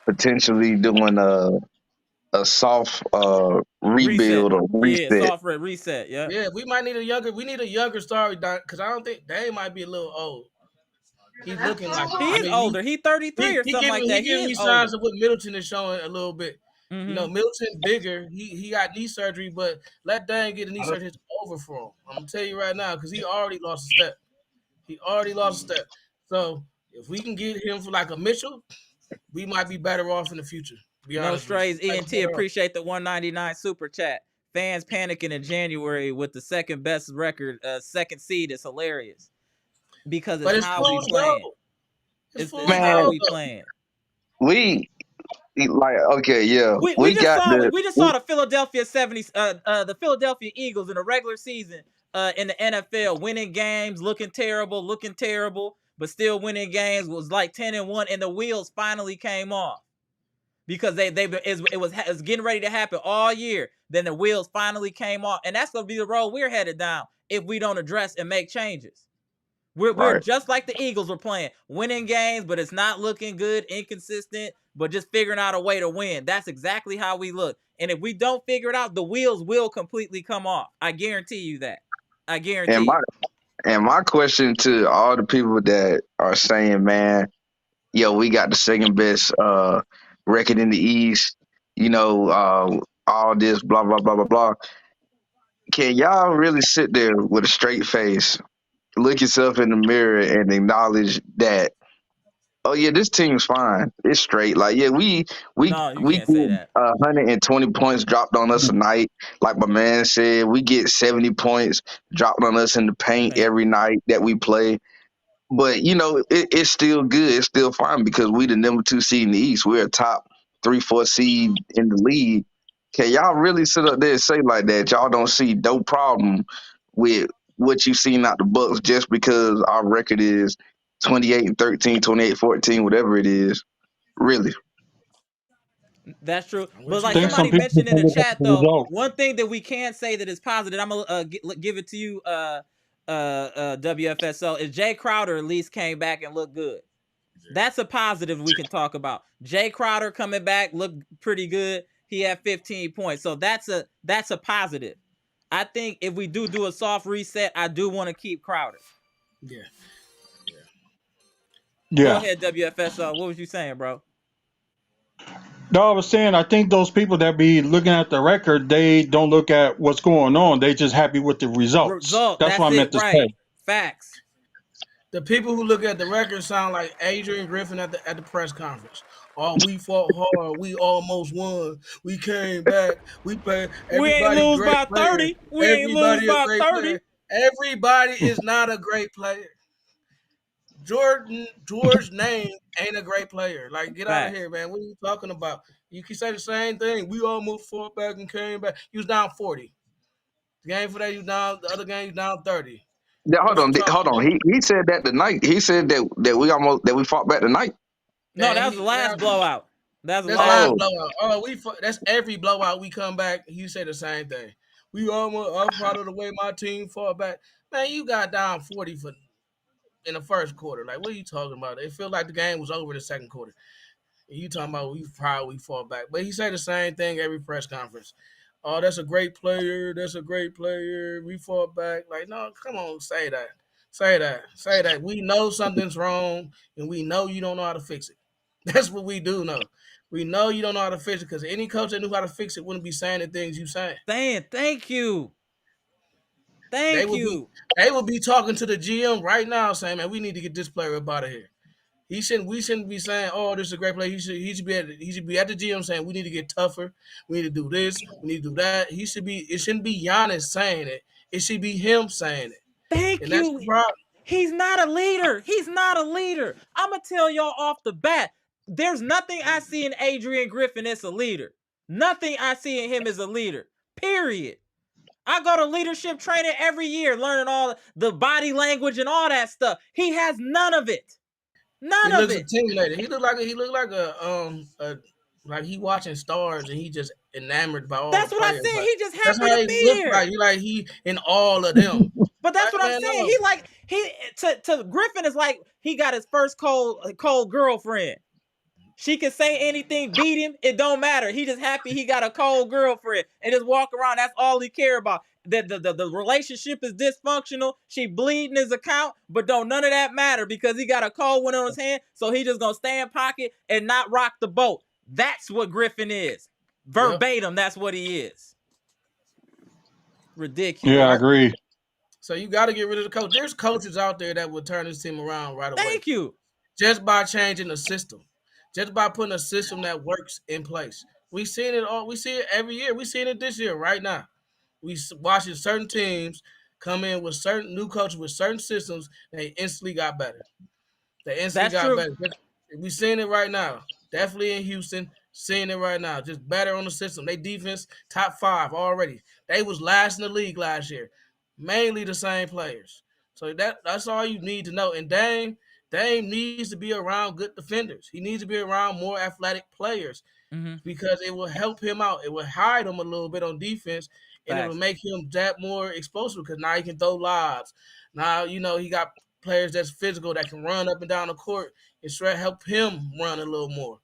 Speaker 7: potentially doing a soft rebuild or reset.
Speaker 1: Yeah, soft reset. Yeah.
Speaker 8: Yeah, we might need a younger. We need a younger star, because I don't think Dame might be a little old. He's looking like
Speaker 1: he is older. He's 33 or something like that. He
Speaker 8: is signs of what Middleton is showing a little bit. You know, Middleton bigger. He got knee surgery, but let Dame get a knee surgery. It's over for him. I'm gonna tell you right now, because he already lost a step. So if we can get him for like a Mitchell, we might be better off in the future.
Speaker 1: No strays. ENT, appreciate the 199 super chat. Fans panicking in January with the second best record, second seed is hilarious. Because it's how we playing. It's how we playing.
Speaker 7: We
Speaker 1: just saw the Philadelphia 70s, the Philadelphia Eagles in the regular season in the NFL winning games, looking terrible, but still winning games. Was like 10-1, and the wheels finally came off because it was getting ready to happen all year. Then the wheels finally came off, and that's gonna be the road we're headed down if we don't address and make changes. We're just like the Eagles were playing, winning games, but it's not looking good, inconsistent, but just figuring out a way to win. That's exactly how we look. And if we don't figure it out, the wheels will completely come off. I guarantee you that. I guarantee
Speaker 7: And my question to all the people that are saying, man, yo, we got the second best record in the East, all this, blah, blah, blah, blah, blah. Can y'all really sit there with a straight face, look yourself in the mirror and acknowledge that, oh yeah, this team's fine. It's straight. Like, yeah, we get 120 points dropped on us a night. Like my man said, we get 70 points dropped on us in the paint every night that we play. But it's still good. It's still fine because we the number 2 seed in the East. We're a top 3-4 seed in the league. Can y'all really sit up there and say like that? Y'all don't see no problem with what you seen out the Bucks just because our record is 28-13, 28-14, whatever it is. Really?
Speaker 1: That's true. But
Speaker 9: I
Speaker 1: like
Speaker 9: think some
Speaker 1: somebody
Speaker 9: people
Speaker 1: mentioned in the
Speaker 9: look at
Speaker 1: chat
Speaker 9: the
Speaker 1: though,
Speaker 9: results.
Speaker 1: one thing that we can say that is positive, I'm gonna give it to you, WFSO, is Jay Crowder at least came back and looked good. That's a positive we can talk about. Jay Crowder coming back looked pretty good. He had 15 points, so that's a positive. I think if we do a soft reset, I do want to keep Crowder.
Speaker 8: Yeah.
Speaker 1: Go
Speaker 9: Yeah.
Speaker 1: ahead, WFSO. What was you saying, bro?
Speaker 9: No, I was saying I think those people that be looking at the record, they don't look at what's going on. They just happy with the results.
Speaker 1: Result.
Speaker 9: That's what
Speaker 1: That's
Speaker 9: I meant
Speaker 1: it,
Speaker 9: to
Speaker 1: right?
Speaker 9: say.
Speaker 1: Facts.
Speaker 8: The people who look at the record sound like Adrian Griffin at the press conference. Oh, we fought hard. We almost won. We came back. We played.
Speaker 1: We ain't
Speaker 8: Everybody
Speaker 1: lose
Speaker 8: great
Speaker 1: by
Speaker 8: player.
Speaker 1: 30. We ain't lose
Speaker 8: Everybody a
Speaker 1: by
Speaker 8: great
Speaker 1: 30.
Speaker 8: player. Everybody is not a great player. George's name ain't a great player. Like, get out of
Speaker 1: Facts.
Speaker 8: here, man. What are you talking about? You can say the same thing. We almost fought back and came back. You was down 40. The game for that, you down. The other game, you down 30.
Speaker 7: Yeah,
Speaker 8: What you talking
Speaker 7: hold on.
Speaker 8: about?
Speaker 7: He said that tonight. He said that we fought back tonight.
Speaker 1: No,
Speaker 8: And
Speaker 1: that was the last blowout. That's the
Speaker 8: That's
Speaker 1: last.
Speaker 8: last
Speaker 7: Oh,
Speaker 8: blowout. Oh, that's every blowout we come back. You say the same thing. I'm proud of the way my team fought back. Man, you got down 40 in the first quarter. Like, what are you talking about? It felt like the game was over in the second quarter. And you talking about we proud we fought back. But he said the same thing every press conference. Oh, that's a great player. That's a great player. We fought back. Like, no, come on, say that. Say that. Say that. We know something's wrong and we know you don't know how to fix it. That's what we do know. We know you don't know how to fix it because any coach that knew how to fix it wouldn't be saying the things you saying.
Speaker 1: Saying thank you.
Speaker 8: They
Speaker 1: Thank
Speaker 8: will
Speaker 1: you.
Speaker 8: be talking to the GM right now saying, man, we need to get this player up out of here. We shouldn't be saying, oh, this is a great player. He should be at the GM saying we need to get tougher. We need to do this. We need to do that. It shouldn't be Giannis saying it. It should be him saying it.
Speaker 1: Thank
Speaker 8: And that's
Speaker 1: you.
Speaker 8: the problem.
Speaker 1: He's not a leader. He's not a leader. I'm going to tell y'all off the bat. There's nothing I see in Adrian Griffin as a leader. Nothing I see in him as a leader. Period. I go to leadership training every year, learning all the body language and all that stuff. He has none of it. None
Speaker 8: He
Speaker 1: of
Speaker 8: looks
Speaker 1: it.
Speaker 8: intimidated. He looked like like he watching stars and he just enamored by all
Speaker 1: That's
Speaker 8: the
Speaker 1: what I
Speaker 8: players.
Speaker 1: said.
Speaker 8: Like,
Speaker 1: He just
Speaker 8: that's
Speaker 1: happy
Speaker 8: how
Speaker 1: to
Speaker 8: he
Speaker 1: be
Speaker 8: looked
Speaker 1: here.
Speaker 8: like. He in all of them.
Speaker 1: But that's
Speaker 8: Like,
Speaker 1: what I'm
Speaker 8: man,
Speaker 1: saying.
Speaker 8: no.
Speaker 1: He like to Griffin is like he got his first cold girlfriend. She can say anything, beat him. It don't matter. He just happy he got a cold girlfriend and just walk around. That's all he care about. The relationship is dysfunctional. She bleeding his account, but don't none of that matter because he got a cold one on his hand. So he just gonna stay in pocket and not rock the boat. That's what Griffin is. Verbatim, that's what he is. Ridiculous.
Speaker 9: Yeah, I agree.
Speaker 8: So you got to get rid of the coach. There's coaches out there that will turn this team around right away.
Speaker 1: Thank you.
Speaker 8: Just by changing the system, just by putting a system that works in place. We seen it all. We see it every year. We seen it this year right now. We watching certain teams come in with certain new coaches with certain systems. They instantly got better.
Speaker 1: That's true.
Speaker 8: We seeing it right now. Definitely in Houston, seeing it right now. Just better on the system. They defense top 5 already. They was last in the league last year. Mainly the same players. So that's all you need to know. And Dame needs to be around good defenders. He needs to be around more athletic players because it will help him out. It will hide him a little bit on defense, and it will make him that more explosive because now he can throw lobs. Now, he got players that's physical that can run up and down the court and help him run a little more.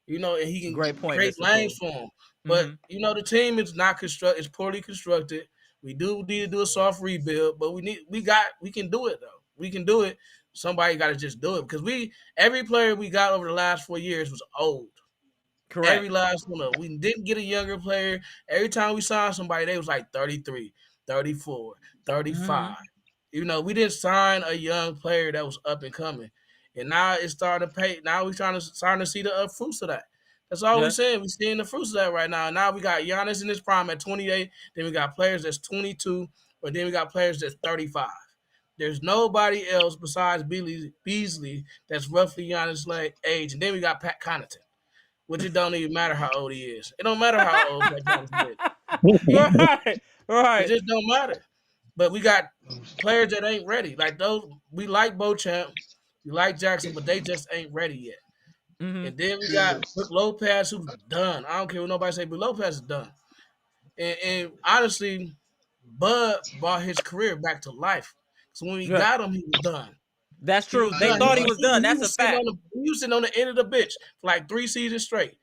Speaker 8: And he can create lanes for him. But, the team is not constructed. It's poorly constructed. We do need to do a soft rebuild, but we can do it though. We can do it. Somebody got to just do it because every player we got over the last 4 years was old.
Speaker 1: Correct.
Speaker 8: Every last one of them. We didn't get a younger player. Every time we signed somebody, they was like 33, 34, 35. We didn't sign a young player that was up and coming. And now it's starting to pay. Now we're starting to see the fruits of that. That's all we're saying. We're seeing the fruits of that right now. Now we got Giannis in his prime at 28. Then we got players that's 22. But then we got players that's 35. There's nobody else besides Beasley that's roughly Giannis' age. And then we got Pat Connaughton. which it don't even matter how old he is. It don't matter how old Clay Thompson is.
Speaker 1: Right.
Speaker 8: It just don't matter. But we got players that ain't ready. Like those, we like Beauchamp, we like Jackson, but they just ain't ready yet.
Speaker 1: Mm-hmm.
Speaker 8: And then we got Brook Lopez, who's done. I don't care what nobody say, but Lopez is done. And honestly, Bud brought his career back to life. So when we got him, he was done.
Speaker 1: That's
Speaker 8: He
Speaker 1: true.
Speaker 8: was
Speaker 1: They
Speaker 8: done.
Speaker 1: thought he was done. That's a
Speaker 8: was sitting
Speaker 1: fact.
Speaker 8: he was sitting on the end of the bench for like 3 seasons straight.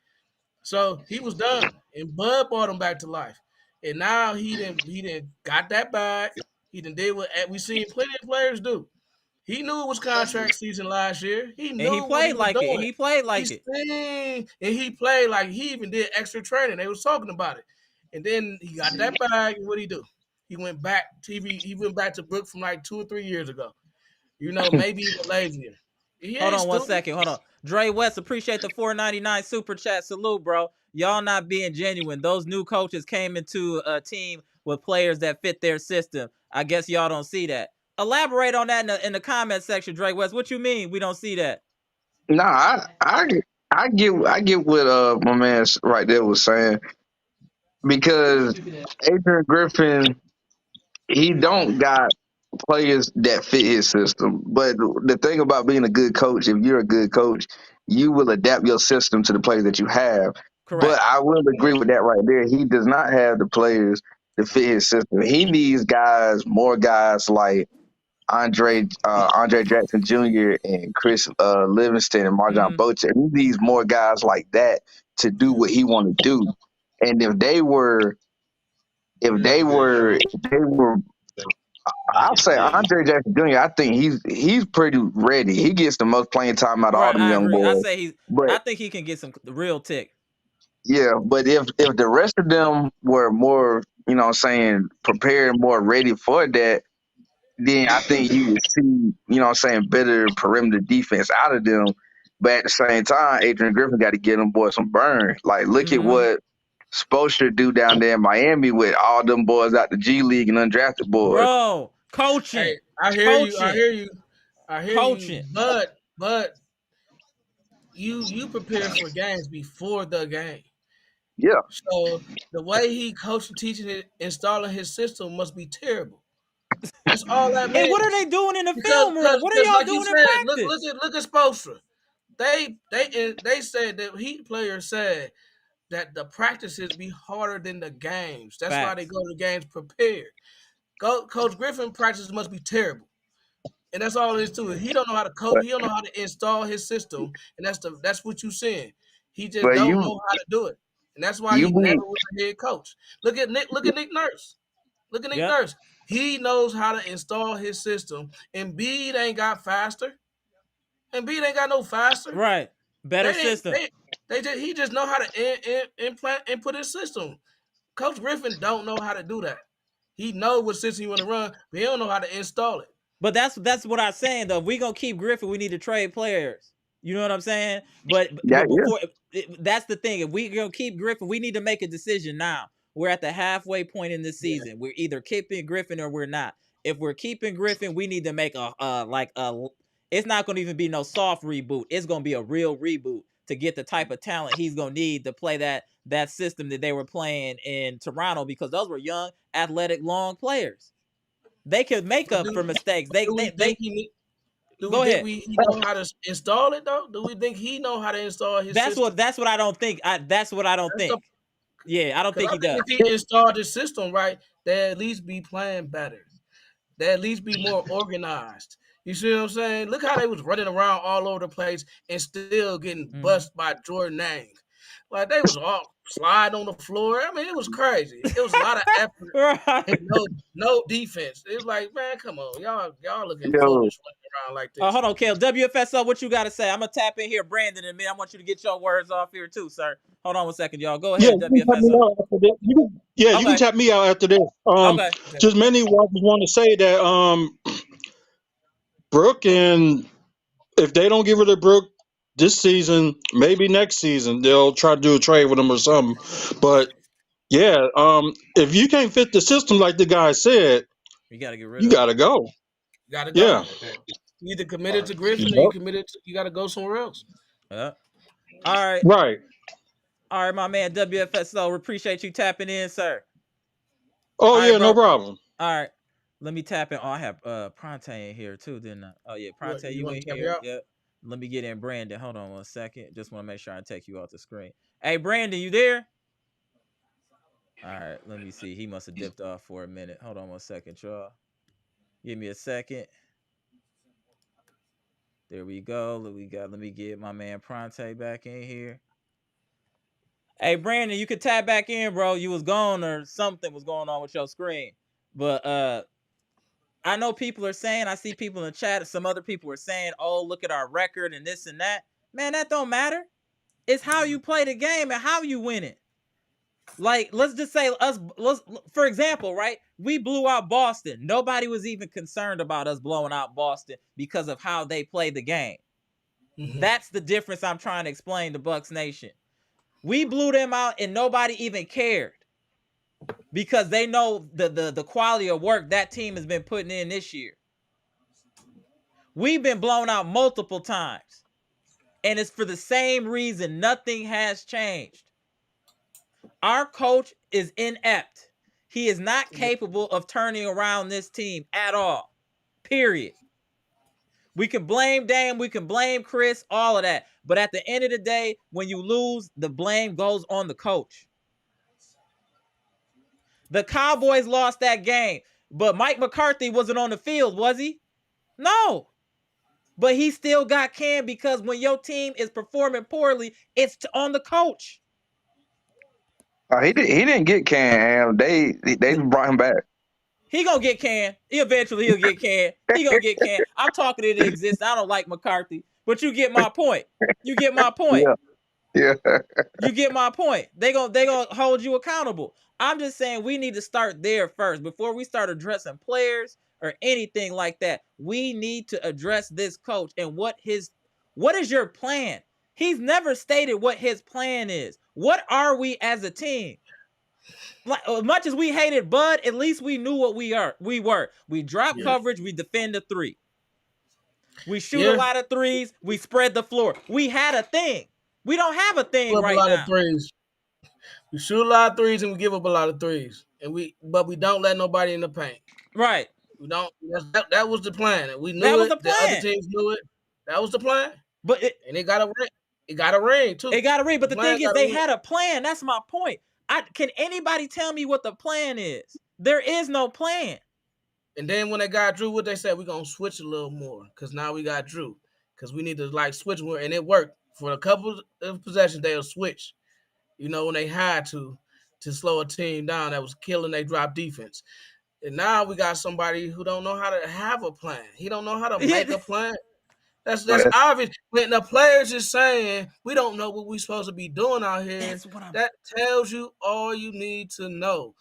Speaker 8: So he was done. And Bud brought him back to life. And now he didn't got that bag. He done did what we seen plenty of players do. He knew it was contract season last year. He knew
Speaker 1: And he
Speaker 8: what
Speaker 1: played
Speaker 8: he was
Speaker 1: like
Speaker 8: doing.
Speaker 1: it. He played like it.
Speaker 8: And he played like he even did extra training. They was talking about it. And then he got that bag, and what'd he do? He went back to Brook from like 2 or 3 years ago. You know, maybe even lazier.
Speaker 1: Hold on 1 second. Hold on. Dre West, appreciate the $4.99 super chat. Salute, bro. Y'all not being genuine. Those new coaches came into a team with players that fit their system. I guess y'all don't see that. Elaborate on that in the comment section, Dre West. What you mean we don't see that?
Speaker 7: Nah, I get what my man right there was saying, because Adrian Griffin, he don't got players that fit his system. But the thing about being a good coach, if you're a good coach, you will adapt your system to the players that you have.
Speaker 1: Correct.
Speaker 7: But I will agree with that right there. He does not have the players to fit his system. He needs more guys like Andre Jackson Jr. and Khris Livingston and Marjon Beauchamp. He needs more guys like that to do what he want to do. And if they were, I'll say Andre Jackson Jr. I think he's pretty ready. He gets the most playing time out of all them young
Speaker 1: agree.
Speaker 7: boys.
Speaker 1: I think he can get some real tick.
Speaker 7: Yeah, but if the rest of them were more, prepared, more ready for that, then I think you would see, better perimeter defense out of them. But at the same time, Adrian Griffin got to get them boys some burn. Like, look at what Spoelstra do down there in Miami with all them boys out the G League and undrafted boys.
Speaker 1: Bro, coaching.
Speaker 8: Hey, I hear you. Coaching. But you prepare for games before the game.
Speaker 7: Yeah.
Speaker 8: So the way he coaching, teaching it, installing his system must be terrible. That's all that means.
Speaker 1: And what are they doing in the film room? What are y'all doing in practice?
Speaker 8: Look at Spoelstra. They said that Heat players said that the practices be harder than the games. That's why they go to the games prepared. Coach Griffin practices must be terrible. And that's all it is to it. He don't know how to coach. He don't know how to install his system. And that's what you're saying. He just don't know how to do it. And that's why he never was a head coach. Look at Nick Nurse. Look at Nick Nurse. He knows how to install his system. Embiid ain't got faster. Embiid ain't got no faster.
Speaker 1: Right. Better system.
Speaker 8: He just know how to implant and put his system. Coach Griffin don't know how to do that. He know what system he want to run, but he don't know how to install it.
Speaker 1: But that's what I'm saying, though. If we gonna keep Griffin, we need to trade players. You know what I'm saying? But that's the thing. If we gonna keep Griffin, we need to make a decision now. We're at the halfway point in this season. We're either keeping Griffin or we're not. If we're keeping Griffin, we need to make it's not gonna even be no soft reboot. It's gonna be a real reboot to get the type of talent he's gonna need to play that system that they were playing in Toronto, because those were young, athletic, long players. They could make up for mistakes.
Speaker 8: Do we think he know how to install it though? Do we think he know how to install his system?
Speaker 1: That's what I don't think. That's what I don't think. I don't think he does.
Speaker 8: If he installed his system right, they'd at least be playing better. They'd at least be more organized. You see what I'm saying? Look how they was running around all over the place and still getting bust by Jordan Ang. Like, they was all sliding on the floor. I mean, it was crazy. It was a lot of effort and no defense. It was like, man, come on. Y'all looking foolish running around like this.
Speaker 1: Hold on, Kale. WFSO, what you got to say? I'm going to tap in here, Brandon, in a minute. I want you to get your words off here too, sir. Hold on 1 second, y'all. Go ahead, WFSO.
Speaker 9: You can tap me out after this. Just many watchers want to say that Brook, and if they don't give rid of Brook this season, maybe next season they'll try to do a trade with him or something. But if you can't fit the system like the guy said,
Speaker 1: you gotta get rid.
Speaker 8: You
Speaker 1: gotta
Speaker 8: go.
Speaker 9: Yeah.
Speaker 8: You either committed to Griffin or you got to go somewhere else.
Speaker 1: Yeah. All right.
Speaker 9: Right.
Speaker 1: All right, my man WFSO. Appreciate you tapping in, sir.
Speaker 9: Oh,
Speaker 1: All
Speaker 9: yeah,
Speaker 1: right,
Speaker 9: no
Speaker 1: bro.
Speaker 9: problem.
Speaker 1: All right. Let me tap in. Oh, I have Pronte in here too, didn't I? Oh yeah, Pronte, you
Speaker 8: want
Speaker 1: in
Speaker 8: to tap
Speaker 1: here.
Speaker 8: out?
Speaker 1: Yep. Let me get in Brandon. Hold on 1 second. Just want to make sure I take you off the screen. Hey, Brandon, you there? All right, let me see. He must have dipped off for a minute. Hold on 1 second, y'all. Give me a second. There we go. Let me get my man Pronte back in here. Hey, Brandon, you could tap back in, bro. You was gone or something was going on with your screen. But I know people are saying, I see people in the chat, some other people are saying, oh, look at our record and this and that. Man, that don't matter. It's how you play the game and how you win it. Like, let's just say for example, right? We blew out Boston. Nobody was even concerned about us blowing out Boston because of how they play the game. Mm-hmm. That's the difference I'm trying to explain to Bucks Nation. We blew them out and nobody even cared because they know the quality of work that team has been putting in this year. We've been blown out multiple times, and it's for the same reason. Nothing has changed. Our coach is inept. He is not capable of turning around this team at all, period. We can blame Dame, we can blame Khris, all of that. But at the end of the day, when you lose, the blame goes on the coach. The Cowboys lost that game, but Mike McCarthy wasn't on the field, was he? No. But he still got canned because when your team is performing poorly, it's on the coach.
Speaker 7: He didn't get canned. They brought him back.
Speaker 1: He gonna get canned. Eventually he'll get canned. He gonna get canned. I'm talking it exists. I don't like McCarthy, but you get my point. You get my point.
Speaker 7: Yeah.
Speaker 1: You get my point. They gonna hold you accountable. I'm just saying we need to start there first before we start addressing players or anything like that. We need to address this coach and what is your plan? He's never stated what his plan is. What are we as a team? Like, as much as we hated Bud, at least we knew what we were. We drop coverage, we defend the three. We shoot a lot of threes, we spread the floor. We had a thing. We don't have a thing right now.
Speaker 8: A lot of threes. We shoot a lot of threes and we give up a lot of threes. But we don't let nobody in the paint.
Speaker 1: Right.
Speaker 8: We don't. That was the plan. We knew it. The other teams knew it. That was the plan.
Speaker 1: But
Speaker 8: it got a ring. It got a ring too.
Speaker 1: It got a ring. But the thing is, they had a plan. That's my point. Can anybody tell me what the plan is? There is no plan.
Speaker 8: And then when they got Drew, what they said, we're gonna switch a little more because now we got Drew. Because we need to switch more, and it worked. For a couple of possessions, they'll switch. When they had to slow a team down that was killing their drop defense. And now we got somebody who don't know how to have a plan. He don't know how to make a plan. That's obvious. When the players is saying we don't know what we're supposed to be doing out here, that tells you all you need to know.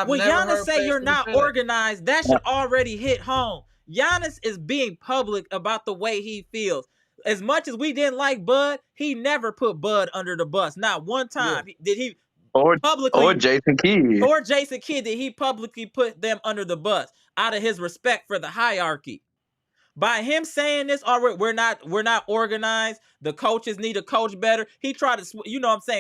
Speaker 1: When Giannis say you're not organized, that should already hit home. Giannis is being public about the way he feels. As much as we didn't like Bud, he never put Bud under the bus. Not one time did he publicly
Speaker 7: or Jason Kidd
Speaker 1: did he publicly put them under the bus out of his respect for the hierarchy. By him saying this, already we're not organized. The coaches need to coach better. He tried to,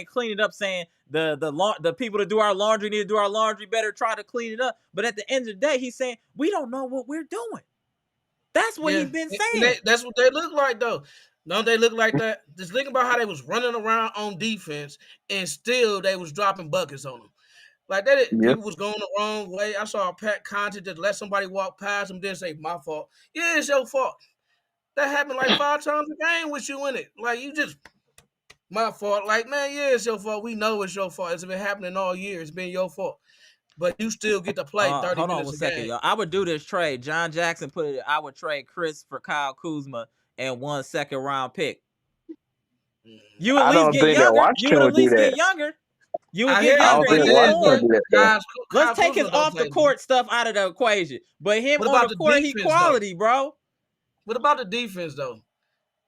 Speaker 1: clean it up, saying the people that do our laundry need to do our laundry better. Try to clean it up, but at the end of the day, he's saying we don't know what we're doing. That's what he's been saying.
Speaker 8: That's what they look like, though. Don't they look like that? Just think about how they was running around on defense, and still they was dropping buckets on them. Like that, people was going the wrong way. I saw a Pat Conte just let somebody walk past him, then say, "My fault." Yeah, it's your fault. That happened like 5 times a game with you in it. Like you just, my fault. Like man, it's your fault. We know it's your fault. It's been happening all year. It's been your fault. But you still get to play 30 minutes a game. Hold on 1 second,
Speaker 1: y'all. I would do this trade. John Jackson put it. I would trade Khris for Kyle Kuzma and 1 second-round pick. You at least get younger. You would at least get younger. You would get younger. Let's take his off the court stuff out of the equation. But him on the court, he quality, bro.
Speaker 8: What about the defense though?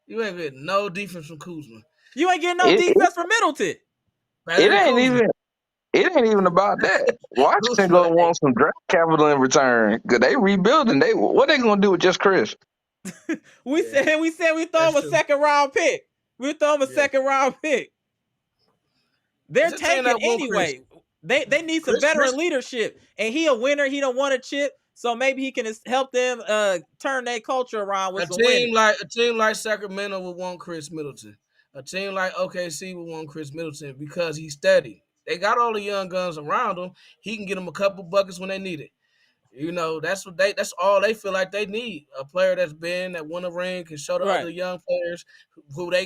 Speaker 8: You ain't getting no defense from Kuzma.
Speaker 1: You ain't getting no defense from Middleton.
Speaker 7: It ain't even about that. Washington gonna want some draft capital in return because they rebuilding. What they gonna do with just Khris?
Speaker 1: we said we throw him a second round pick. We throw him a second round pick. They're
Speaker 8: It's a team
Speaker 1: tanking
Speaker 8: that won Khris.
Speaker 1: anyway. They need some veteran leadership, and he a winner. He don't want a chip, so maybe he can help them turn their culture around with some winning.
Speaker 8: A team like Sacramento would want Khris Middleton. A team like OKC would want Khris Middleton because he's steady. They got all the young guns around him. He can get them a couple buckets when they need it. You know, that's all they feel like they need. A player that won a ring, can show the other young players who they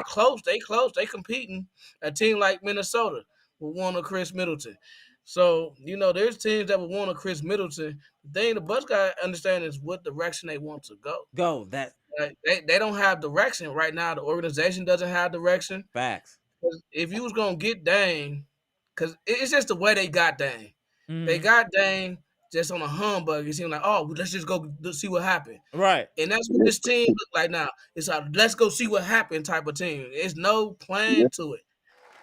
Speaker 8: competing. A team like Minnesota will want a Khris Middleton. So, you know, there's teams that will want a Khris Middleton. The thing the Bucks got to understand is what direction they want to go. They don't have direction right now. The organization doesn't have direction.
Speaker 1: Facts.
Speaker 8: If you was gonna get Dame, because it's just the way they got Dame. Mm-hmm. They got Dame just on a humbug. It seemed like, oh, let's just go see what happened.
Speaker 1: Right.
Speaker 8: And that's what this team look like now. It's a let's go see what happened type of team. There's no plan to it.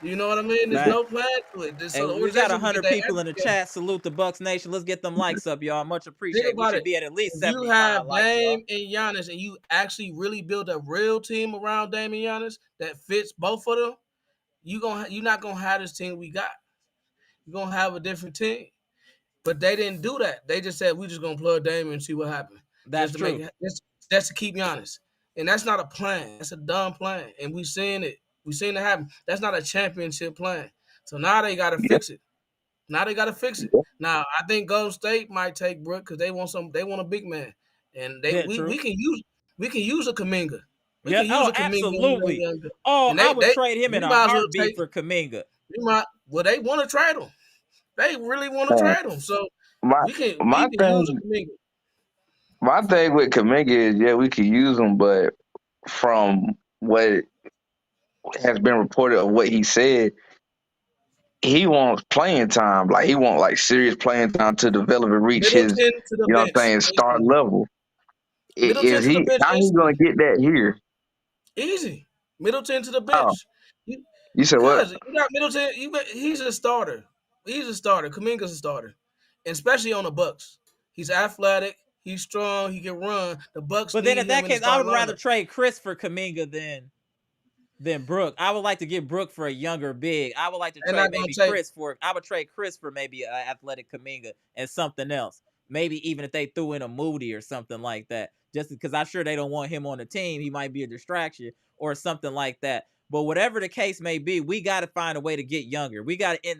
Speaker 8: You know what I mean? There's no plan to it. So
Speaker 1: we got 100 people in the chat. Salute the Bucks Nation. Let's get them likes up, y'all. Much appreciated. We should be at least 75
Speaker 8: you have
Speaker 1: likes,
Speaker 8: Dame and Giannis, and you actually really build a real team around Dame and Giannis that fits both of them, you're not gonna have this team we got. You're gonna have a different team. But they didn't do that. They just said, we're just going to plug Damian and see what happens.
Speaker 1: That's true.
Speaker 8: That's to keep Giannis. And that's not a plan. That's a dumb plan. And we seen it. We seen it happen. That's not a championship plan. So now they got to fix it. Now I think Golden State might take Brook because they want a big man. And we can use a Kuminga.
Speaker 1: Absolutely. I would trade him in a heartbeat for Kuminga.
Speaker 8: They want to trade him. They really want to trade him. So we can use Kuminga.
Speaker 7: My thing with Kuminga is, we can use him, but from what has been reported of what he said, he wants playing time. Like, he wants serious playing time to develop and reach his, star level. How he going to get that here?
Speaker 8: Easy. Middleton to the bench.
Speaker 7: You said what?
Speaker 8: You got Middleton. He's a starter. Kuminga's a starter, and especially on the Bucks. He's athletic. He's strong. He can run. The Bucks.
Speaker 1: But then in that case, I would rather trade Khris for Kuminga than Brook. I would like to get Brook for a younger big. I would like to trade Khris for. I would trade Khris for maybe an athletic Kuminga and something else. Maybe even if they threw in a Moody or something like that. Just because I'm sure they don't want him on the team. He might be a distraction or something like that. But whatever the case may be, we got to find a way to get younger. We got to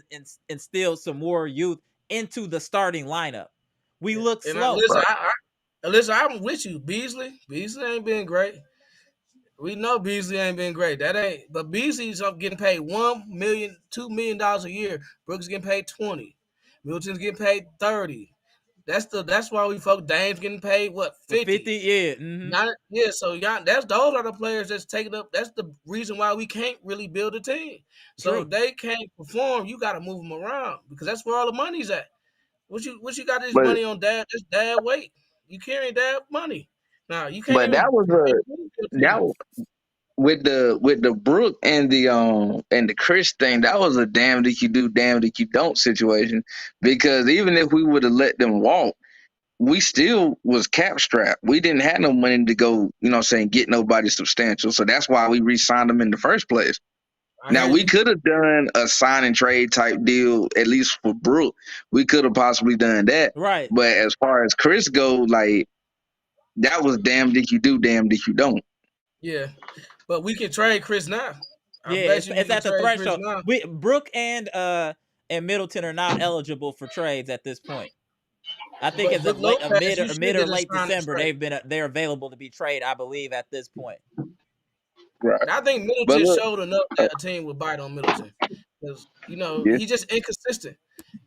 Speaker 1: instill some more youth into the starting lineup. We look slow.
Speaker 8: Listen, I'm with you. Beasley ain't been great. We know Beasley ain't been great. But Beasley's getting paid $1 million, $2 million a year. Brooks getting paid $20. Middleton's getting paid $30. That's why we focus. Dame's getting paid what, $50?
Speaker 1: $50, yeah. Mm-hmm.
Speaker 8: So those are the players that's taking up. That's the reason why we can't really build a team. So if they can't perform, you got to move them around because that's where all the money's at. What you got this money on dad? This dad weight. You carrying dad money. Now you can't.
Speaker 7: But that was with the Brook and the Khris thing. That was a damned if you do, damned if you don't situation. Because even if we would have let them walk, we still was cap strapped. We didn't have no money to go, get nobody substantial. So that's why we re-signed them in the first place. Now, we could have done a sign and trade type deal, at least for Brook. We could have possibly done that.
Speaker 1: Right.
Speaker 7: But as far as Khris goes, that was damned if you do, damned if you don't.
Speaker 8: Yeah. But we can trade Khris now.
Speaker 1: It's at the threshold. Brook and Middleton are not eligible for trades at this point. I think it's mid or late December. They're available to be traded, I believe, at this point.
Speaker 7: Right.
Speaker 8: I think Middleton showed enough that a team would bite on Middleton because he's just inconsistent,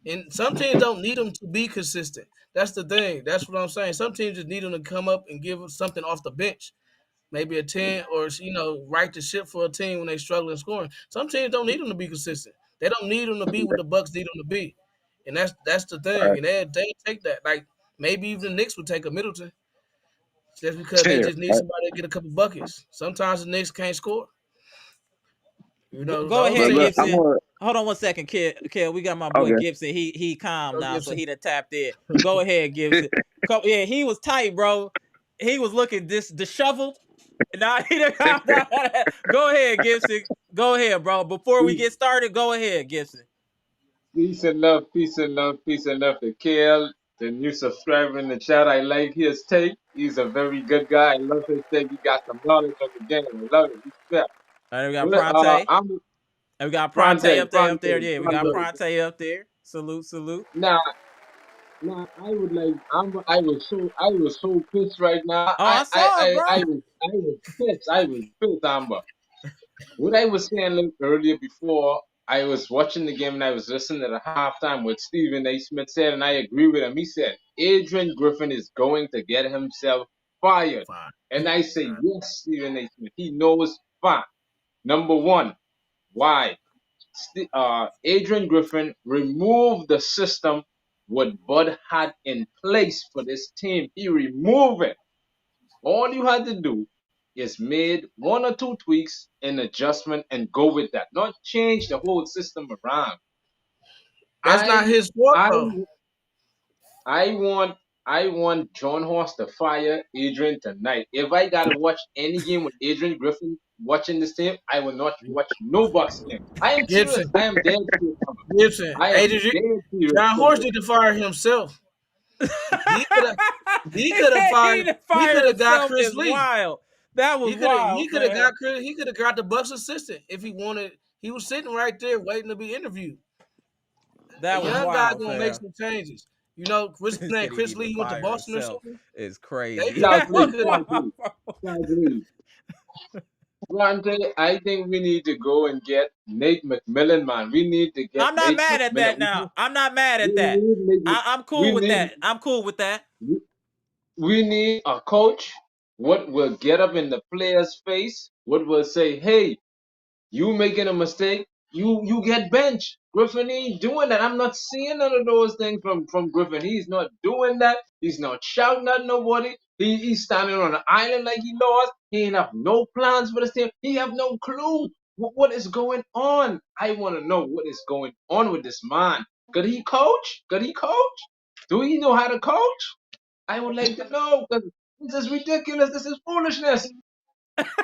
Speaker 8: and some teams don't need him to be consistent. That's the thing. That's what I'm saying. Some teams just need him to come up and give something off the bench, maybe a 10 or right the ship for a team when they struggle in scoring. Some teams don't need him to be consistent. They don't need him to be what the Bucks need him to be, and that's the thing. Right. And they take that. Like maybe even the Knicks would take a Middleton. Just because they just need somebody to get a couple buckets. Sometimes the Knicks can't score.
Speaker 1: Go ahead, Gibson. Hold on one second, kid. We got my boy Gibson. He calm now, Gibson. So he done tapped in. Go ahead, Gibson. Yeah, he was tight, bro. He was looking disheveled. Nah, go ahead, Gibson. Go ahead, bro. Before we get started, go ahead, Gibson.
Speaker 6: Peace and love, peace and love, peace and love to Kale, the new subscriber in the chat. I like his take. He's a very good guy. I love his take. He got some knowledge on the game. I love it. Respect.
Speaker 1: All right, we got
Speaker 6: Well,
Speaker 1: Pronte.
Speaker 6: I'm
Speaker 1: And we got Pronte up there. Yeah, we got
Speaker 6: Pronte.
Speaker 1: Pronte up there. Salute.
Speaker 6: Now, I would like. I was so pissed right now.
Speaker 1: Oh, I saw it, bro.
Speaker 6: I was pissed. I was pissed, Amber. What I was saying earlier before, I was watching the game and I was listening to the halftime what Stephen A. Smith said, and I agree with him. He said Adrian Griffin is going to get himself fired. And I say, yes, Stephen A. Smith. He knows fine. Number one, why? Adrian Griffin removed the system what Bud had in place for this team. He removed it. All you had to do is made 1 or 2 tweaks and adjustment and go with that. Not change the whole system around.
Speaker 8: That's not his fault, though.
Speaker 6: I want John Horst to fire Adrian tonight. If I gotta watch any game with Adrian Griffin watching this team, I will not watch no Bucks game. I am serious. I am dead serious.
Speaker 8: Gibson, John Horst need to fire himself. He could have got Khris Lee.
Speaker 1: Wild. That was wild.
Speaker 8: He could have got the Bucks assistant if he wanted. He was sitting right there waiting to be interviewed.
Speaker 1: That was
Speaker 8: young
Speaker 1: wild.
Speaker 8: Guy gonna make some changes. You know, Khris Lee went to Boston or something.
Speaker 1: It's crazy.
Speaker 6: I think we need to go and get Nate McMillan, man. We need to get.
Speaker 1: I'm not mad at that now. I'm not mad at that. I'm cool with that. I'm cool with that.
Speaker 6: We need a coach what will get up in the player's face, what will say, hey, you making a mistake, you get benched. Griffin ain't doing that. I'm not seeing none of those things from Griffin. He's not doing that. He's not shouting at nobody. He's standing on an island like he lost. He ain't have no plans for this team. He have no clue what is going on. I want to know what is going on with this man. Could he coach? Do he know how to coach? I would like to know, because this is ridiculous. This is foolishness.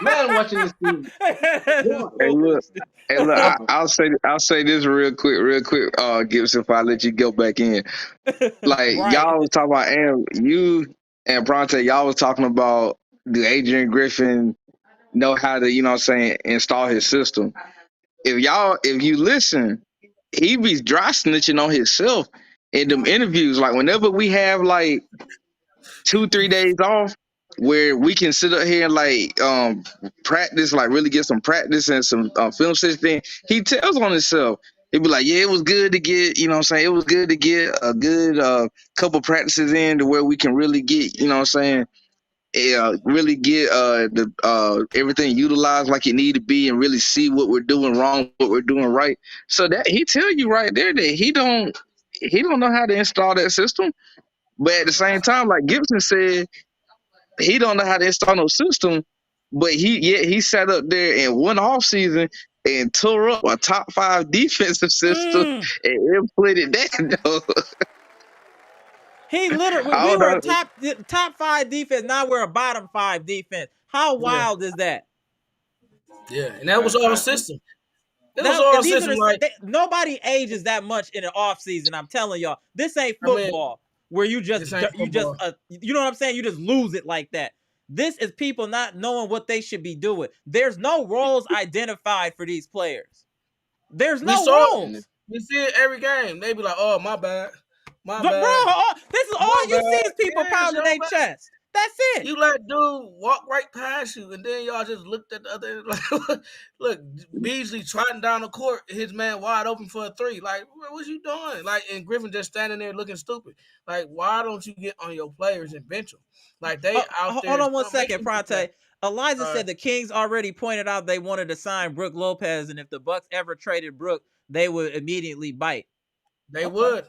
Speaker 6: Man, watching this team.
Speaker 7: Hey, look. I'll say this real quick, Gibson, if I let you go back in. Like y'all was talking about, you and Bronte, y'all was talking about do Adrian Griffin know how to, install his system. If you listen, he be dry snitching on himself in them interviews. Like whenever we have like 2-3 days off where we can sit up here and practice, like really get some practice and some film session, he tells on himself. He'd be like, yeah, it was good to get, it was good to get a good couple practices in to where we can really get, really get the everything utilized like it need to be and really see what we're doing wrong, what we're doing right. So that he tell you right there that he don't know how to install that system. But at the same time, like Gibson said, he don't know how to install no system. But he sat up there in one off season and tore up a top 5 defensive system and implemented that. Though.
Speaker 1: He literally, we were a top 5 defense. Now we're a bottom 5 defense. How wild is that?
Speaker 8: Yeah, and that was all system. That was all system.
Speaker 1: Nobody ages that much in an off season. I'm telling y'all, this ain't football where you know what I'm saying? You just lose it like that. This is people not knowing what they should be doing. There's no roles identified for these players. There's no roles.
Speaker 8: You see it every game. They be like, "Oh, my bad, my bad."
Speaker 1: Bro, this is all you see is people pounding their chest. That's it.
Speaker 8: You let dude walk right past you, and then y'all just looked at the other. Like, look, Beasley trotting down the court, his man wide open for a 3. Like, what you doing? Like, and Griffin just standing there looking stupid. Like, why don't you get on your players and bench them? Like, they out there.
Speaker 1: Hold on one second, Pronte. Eliza said the Kings already pointed out they wanted to sign Brook Lopez, and if the Bucks ever traded Brook, they would immediately bite.
Speaker 8: They would.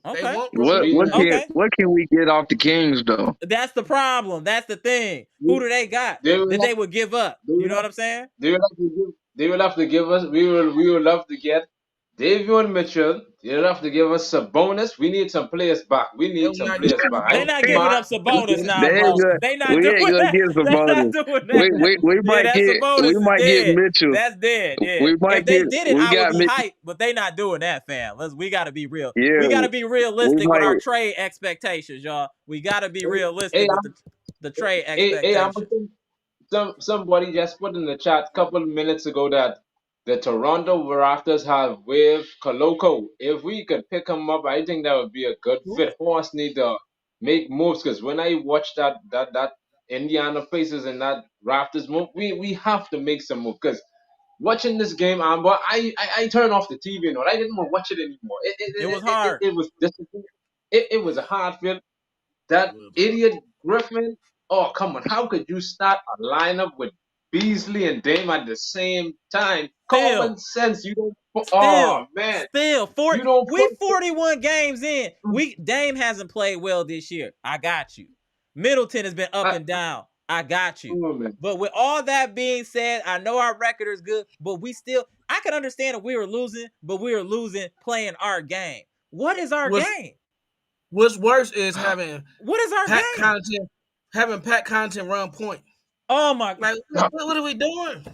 Speaker 1: Okay.
Speaker 7: What can we get off the Kings though?
Speaker 1: That's the problem. That's the thing. Who do they got that they would give up? You know what I'm saying?
Speaker 6: They will have to give us. We will love to get Davion Mitchell, you have to give us a bonus. We need some players back. We
Speaker 8: They
Speaker 6: need
Speaker 8: will
Speaker 6: some
Speaker 8: not give
Speaker 6: players
Speaker 8: you no
Speaker 6: back.
Speaker 1: They
Speaker 6: I
Speaker 8: bonus.
Speaker 1: not giving
Speaker 6: smart.
Speaker 1: up some
Speaker 6: We
Speaker 1: bonus
Speaker 6: get
Speaker 1: now,
Speaker 7: They ain't
Speaker 1: bro.
Speaker 7: good.
Speaker 1: They not
Speaker 7: We
Speaker 1: doing
Speaker 7: ain't gonna
Speaker 1: that.
Speaker 7: get some
Speaker 1: They not
Speaker 7: bonus.
Speaker 1: doing
Speaker 7: We
Speaker 1: that.
Speaker 7: we we
Speaker 1: Yeah,
Speaker 7: might
Speaker 1: that's a
Speaker 7: get we
Speaker 1: bonus is
Speaker 7: might get
Speaker 1: dead.
Speaker 7: Mitchell.
Speaker 1: That's dead. Yeah.
Speaker 7: We might
Speaker 1: If they
Speaker 7: get
Speaker 1: did it,
Speaker 7: we
Speaker 1: I would
Speaker 7: got
Speaker 1: be
Speaker 7: Mitchell.
Speaker 1: hyped, but they not doing that, fam. We gotta be real.
Speaker 7: Yeah,
Speaker 1: We gotta be
Speaker 7: we
Speaker 1: realistic with
Speaker 7: might.
Speaker 1: our trade expectations, y'all. We gotta be
Speaker 6: hey,
Speaker 1: realistic with the trade
Speaker 6: I'm
Speaker 1: expectations.
Speaker 6: somebody just put in the chat a couple of minutes ago that the Toronto Raptors have waived Koloko. If we could pick him up, I think that would be a good fit. Horse need to make moves because when I watch that Indiana Pacers and that Raptors move, we have to make some move because watching this game, but I turned off the TV, and all. I didn't want to watch it anymore.
Speaker 1: It was hard.
Speaker 6: It was disappointing. It was a hard fit. That
Speaker 8: It was hard.
Speaker 6: idiot Griffin. Oh, come on. How could you start a lineup with Beasley and Dame at the same time?
Speaker 1: Still,
Speaker 6: Common sense. You don't put, oh,
Speaker 1: still,
Speaker 6: man.
Speaker 1: still.
Speaker 6: You don't
Speaker 1: We
Speaker 6: put.
Speaker 1: 41 games in. Dame hasn't played well this year. I got you. Middleton has been up and down. I got you.
Speaker 6: Oh, man.
Speaker 1: But with all that being said, I know our record is good, but I can understand if we were losing, but we were losing playing our game. What is our game?
Speaker 8: What's worse is having
Speaker 1: What is our game?
Speaker 8: Pat Connaughton run point.
Speaker 1: Oh my
Speaker 8: Like, what are we doing?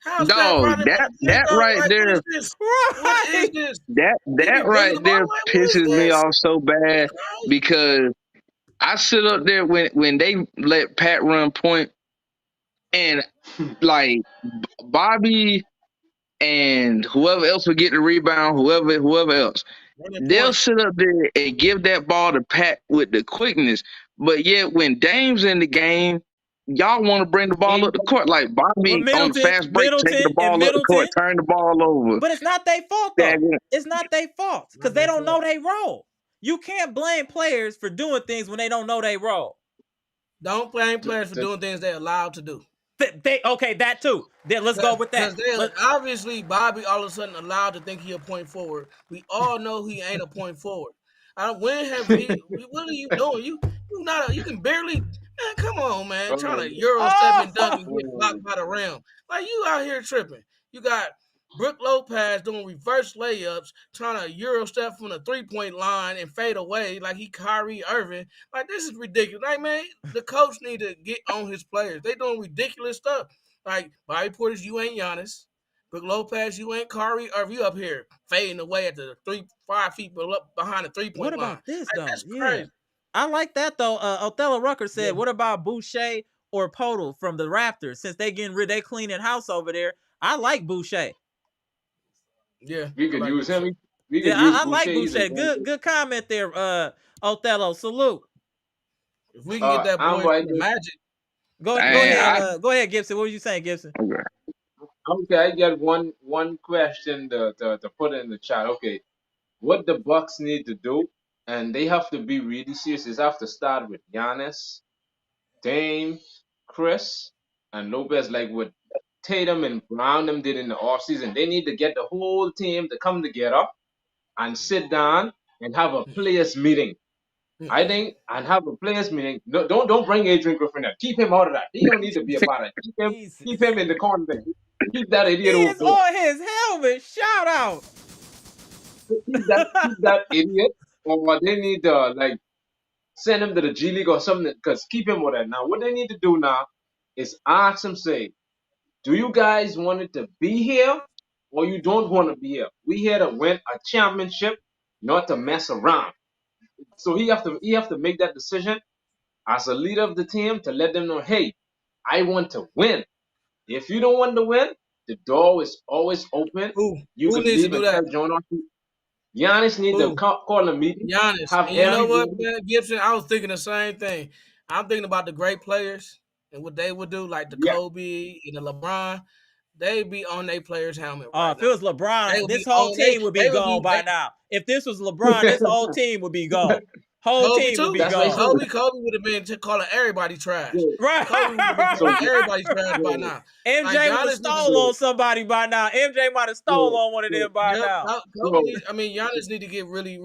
Speaker 8: How's Pat
Speaker 7: Dog,
Speaker 8: running?
Speaker 7: that right
Speaker 8: Like,
Speaker 7: there,
Speaker 8: what is this? What is this?
Speaker 7: that right there pisses me off so bad because I sit up there when they let Pat run point and like Bobby and whoever else will get the rebound, whoever else, they'll sit up there and give that ball to Pat with the quickness. But yet when Dame's in the game, y'all want to bring the ball up the court like Bobby on the fast break, take the ball up the court, turn the ball over.
Speaker 1: But it's not their fault though. It's not their fault because they don't know their role. You can't blame players for doing things when they don't know their role.
Speaker 8: Don't blame players for doing things they're allowed to do.
Speaker 1: Okay, that too. Then let's go with that.
Speaker 8: Obviously, Bobby all of a sudden allowed to think he a point forward. We all know he ain't a point forward. When have he? What are you doing? You can barely. Man, come on, man. Trying to Euro step and dunk and get blocked by the rim. Like, you out here tripping. You got Brook Lopez doing reverse layups, trying to Euro step from the 3-point line and fade away like he Kyrie Irving. Like, this is ridiculous. Like, man, the coach need to get on his players. They doing ridiculous stuff. Like, Bobby Portis, you ain't Giannis. Brook Lopez, you ain't Kyrie Irving. You up here fading away at the 5 feet behind the 3-point line.
Speaker 1: What about this, though?
Speaker 8: That's crazy.
Speaker 1: I like that, though. Othello Rucker said, what about Boucher or Podol from the Raptors? Since they cleaning house over there, I like Boucher.
Speaker 8: Yeah.
Speaker 6: We could use him.
Speaker 1: I like Boucher. Good comment there, Othello. Salute.
Speaker 8: If we can get that boy from the Magic.
Speaker 1: Go ahead, Gibson. What were you saying, Gibson?
Speaker 6: Okay, I got one question to put in the chat. Okay, what the Bucks need to do, and they have to be really serious, is have to start with Giannis, Dame, Khris, and Lopez, like what Tatum and Brown them did in the offseason. They need to get the whole team to come together and sit down and have a players meeting. I think, and have a players meeting. No, don't bring Adrian Griffin in. Keep him out of that. He don't need to be a part of it. Keep him in the corner there. Keep that idiot over there.
Speaker 1: on his helmet. Shout out.
Speaker 6: Keep that idiot. Or they need to send him to the G League or something. Because keep him with that. Now, what they need to do now is ask him, say, do you guys want it to be here or you don't want to be here? We here to win a championship, not to mess around. So he have to make that decision as a leader of the team to let them know, hey, I want to win. If you don't want to win, the door is always open. You can leave and tell John Archie. Giannis needs to call a meeting.
Speaker 8: Giannis. And you know what, man, Gibson? I was thinking the same thing. I'm thinking about the great players and what they would do, like the Kobe and the LeBron. They be on their players' helmet.
Speaker 1: If it was LeBron, this whole team would be gone by now. If this was LeBron, this whole team would be gone. Whole team would be gone.
Speaker 8: Kobe would have been calling everybody trash.
Speaker 1: Right.
Speaker 8: Kobe would have been calling everybody trash by now.
Speaker 1: MJ would have stole on somebody by now. MJ might have stole on one of them by now.
Speaker 8: Giannis need to get really.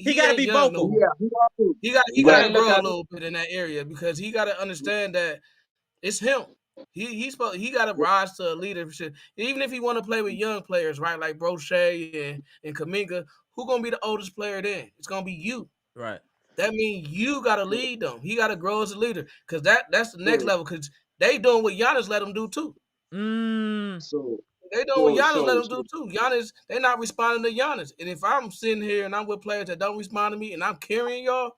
Speaker 8: He
Speaker 1: got to be vocal.
Speaker 8: He got to grow a little bit in that area because he got to understand that it's him. He got to rise to a leadership. Even if he want to play with young players, right, like Brochet and Kaminga, who gonna be the oldest player then? It's gonna be you.
Speaker 1: Right.
Speaker 8: That means you got to lead them. He got to grow as a leader because that's the next
Speaker 6: So,
Speaker 8: level. Because they doing what Giannis let them do too.
Speaker 6: so,
Speaker 8: They doing what Giannis let them do too. Giannis, they not responding to Giannis. And if I'm sitting here and I'm with players that don't respond to me and I'm carrying y'all,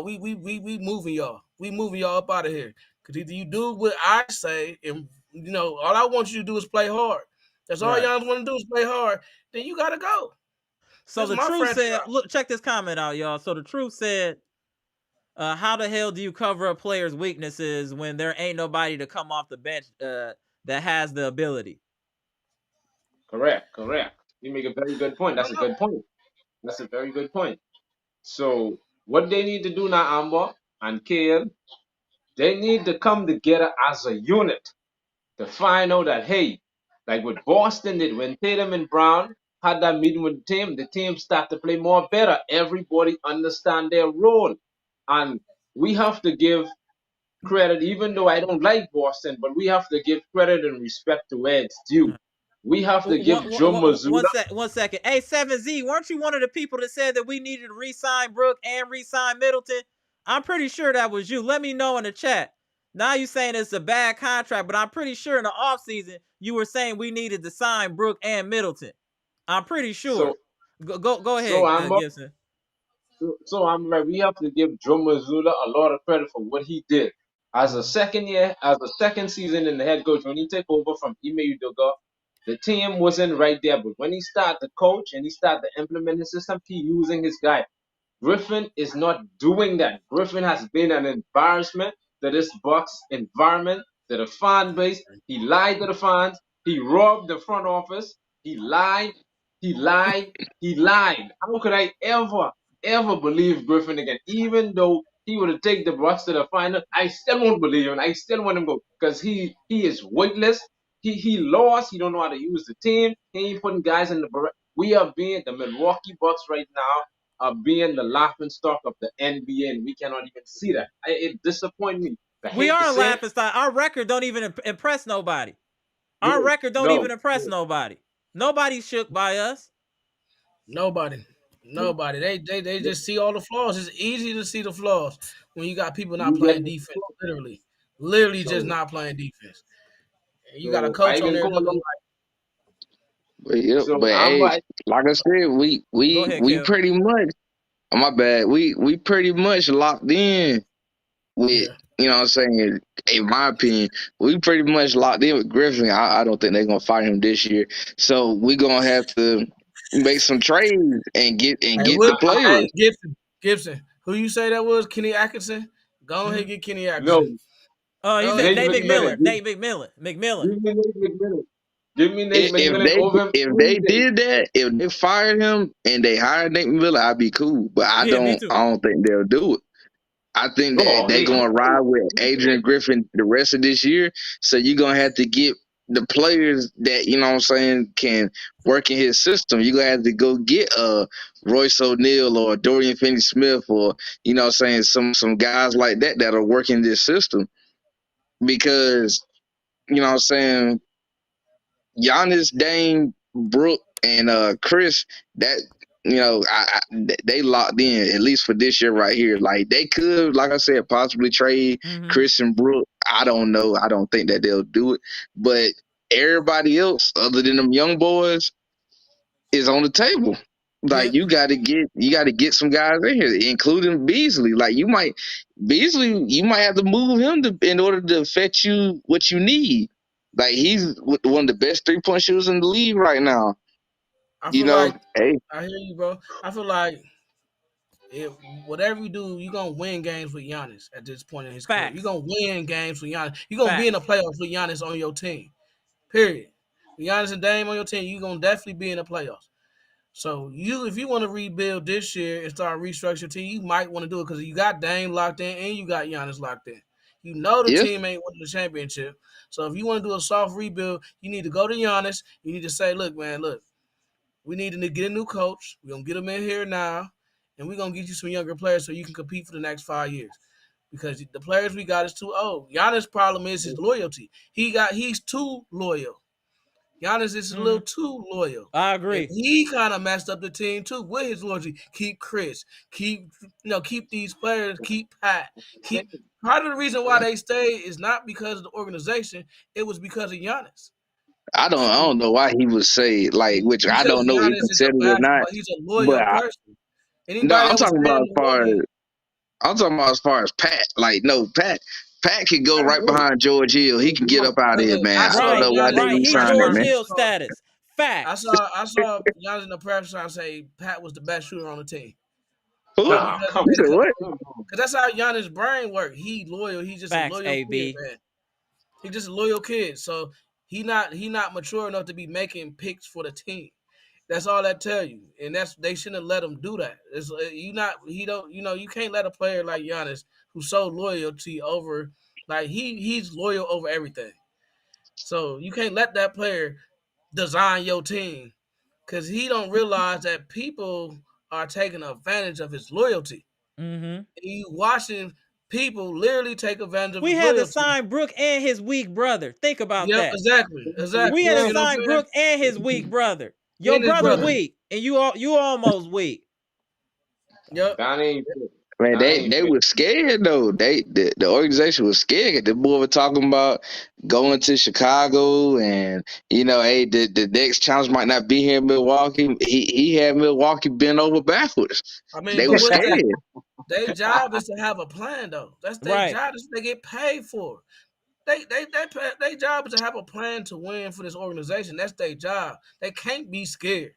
Speaker 8: we moving y'all. We moving y'all up out of here. Because either you do what I say, and all I want you to do is play hard. That's all y'all want to do is play hard. Then you gotta go.
Speaker 1: So the truth said, look, check this comment out, y'all. So the truth said, how the hell do you cover up players' weaknesses when there ain't nobody to come off the bench that has the ability?
Speaker 6: Correct. You make a very good point. That's a good point. That's a very good point. So what they need to do now, Amber and Kale, they need to come together as a unit to find out that, hey, like what Boston did when Tatum and Brown had that meeting with the team start to play more better. Everybody understand their role. And we have to give credit, even though I don't like Boston, but we have to give credit and respect to where it's due. We have to give Joe Mazzulla.
Speaker 1: One second. Hey, 7Z, weren't you one of the people that said that we needed to re-sign Brook and re-sign Middleton? I'm pretty sure that was you. Let me know in the chat. Now you're saying it's a bad contract, but I'm pretty sure in the offseason you were saying we needed to sign Brook and Middleton. I'm pretty sure. So, go ahead, Gibson.
Speaker 6: So I'm right. We have to give Joe Mazzulla a lot of credit for what he did. As a second season in the head coach, when he took over from Ime Udoka, the team wasn't right there. But when he started to coach and he started to implement his system, he using his guy. Griffin is not doing that. Griffin has been an embarrassment to this Bucks environment, to the fan base. He lied to the fans. He robbed the front office. He lied. How could I ever believe Griffin again? Even though he would have taken the Bucks to the final, I still won't believe him. I still want him to go because he is weightless. He lost. He don't know how to use the team. He ain't putting guys in the. We are being the Milwaukee Bucks right now. Are being the laughing stock of the NBA, and we cannot even see that. It disappoints me.
Speaker 1: We are a laughing stock. Our record don't even impress nobody. Our record don't even impress nobody. Nobody's shook by us.
Speaker 8: Nobody. They just see all the flaws. It's easy to see the flaws when you got people not playing defense. Literally just not playing defense. And you got a coach on there looking like.
Speaker 7: But hey, like I said, we pretty much. My bad. We pretty much locked in with, you know what I'm saying, in my opinion, we pretty much locked in with Griffin. I don't think they're going to fire him this year. So we're going to have to make some trades and get the players.
Speaker 8: Gibson, who you say that was? Kenny Atkinson? Go ahead and get Kenny Atkinson.
Speaker 6: No.
Speaker 1: He said Nate McMillan. Nate McMillan.
Speaker 6: Give me Nate McMillan over him.
Speaker 7: If they did that, if they fired him and they hired Nate McMillan, I'd be cool. But I don't think they'll do it. I think that they're gonna ride with Adrian Griffin the rest of this year. So you're gonna have to get the players that, you know what I'm saying, can work in his system. You're gonna have to go get Royce O'Neal or Dorian Finney-Smith or, you know what I'm saying, some guys like that are working this system. Because, you know what I'm saying, Giannis, Dame, Brook, and Khris, that, you know, they locked in, at least for this year right here. Like, they could, like I said, possibly trade Khris and Brook. I don't know. I don't think that they'll do it. But everybody else, other than them young boys, is on the table. Like, you got to get some guys in here, including Beasley. Like, you might have to move him in order to fetch you what you need. Like, he's one of the best 3-point shooters in the league right now.
Speaker 8: I hear you, bro. I feel like whatever you do, you're going to win games with Giannis at this point in his career. You're going to win games with Giannis. You're going to be in the playoffs with Giannis on your team, period. With Giannis and Dame on your team, you're going to definitely be in the playoffs. So if you want to rebuild this year and start restructure your team, you might want to do it because you got Dame locked in and you got Giannis locked in. You know the team ain't winning the championship. So if you want to do a soft rebuild, you need to go to Giannis. You need to say, look, we need to get a new coach. We're going to get him in here now, and we're going to get you some younger players so you can compete for the next 5 years. because the players we got is too old. Giannis' problem is his loyalty. He's too loyal. Giannis is a little too loyal.
Speaker 1: I
Speaker 8: And
Speaker 1: agree.
Speaker 8: he kind of messed up the team too with his loyalty. Keep Khris. Keep these players. Keep Pat. Part of the reason why they stayed is not because of the organization. It was because of Giannis.
Speaker 7: I don't know why he would say like, which I
Speaker 8: Because
Speaker 7: don't know if
Speaker 8: Giannis is
Speaker 7: considered
Speaker 8: a
Speaker 7: or not.
Speaker 8: basketball. He's a
Speaker 7: But
Speaker 8: loyal person.
Speaker 7: no,
Speaker 8: Anybody that was staying in Milwaukee.
Speaker 7: I'm talking about as far as Pat. Like, no, Pat can go right behind George Hill. He can get up out of here, man. I don't know why they
Speaker 1: Right. He's
Speaker 7: re-signed him,
Speaker 1: George
Speaker 7: man.
Speaker 1: Hill status. Facts.
Speaker 8: I saw Giannis in the press trying to say Pat was the best shooter on the team.
Speaker 7: Who?
Speaker 6: Nah,
Speaker 7: You
Speaker 6: come
Speaker 7: said
Speaker 6: on.
Speaker 7: what?
Speaker 8: Because that's how Giannis' brain works. He loyal. He's just
Speaker 1: Facts,
Speaker 8: a loyal
Speaker 1: AB.
Speaker 8: kid, man. He's just a loyal kid. So he not mature enough to be making picks for the team. That's all that tell you. And they shouldn't have let him do that. It's you can't let a player like Giannis who's so loyalty over, like he's loyal over everything. So you can't let that player design your team because he don't realize that people are taking advantage of his loyalty.
Speaker 1: Mm-hmm.
Speaker 8: You watching people literally take advantage of
Speaker 1: We
Speaker 8: his
Speaker 1: had
Speaker 8: loyalty.
Speaker 1: to sign Brook and his weak brother. Think about that.
Speaker 8: Exactly.
Speaker 1: We had to
Speaker 8: You know what
Speaker 1: sign
Speaker 8: I'm
Speaker 1: Brook and his weak brother. Your
Speaker 8: And his
Speaker 1: brother
Speaker 8: brother.
Speaker 1: weak, and you almost weak.
Speaker 8: Yep.
Speaker 6: That ain't good.
Speaker 7: Man, they were scared though. The organization was scared. The boy were talking about going to Chicago, and hey, the next challenge might not be here in Milwaukee. He had Milwaukee bent over backwards.
Speaker 8: I mean,
Speaker 7: They
Speaker 8: but
Speaker 7: were scared.
Speaker 8: their job is to have a plan, though. That's their job. That's what they get paid for. Their job is to have a plan to win for this organization. That's their job. They can't be scared.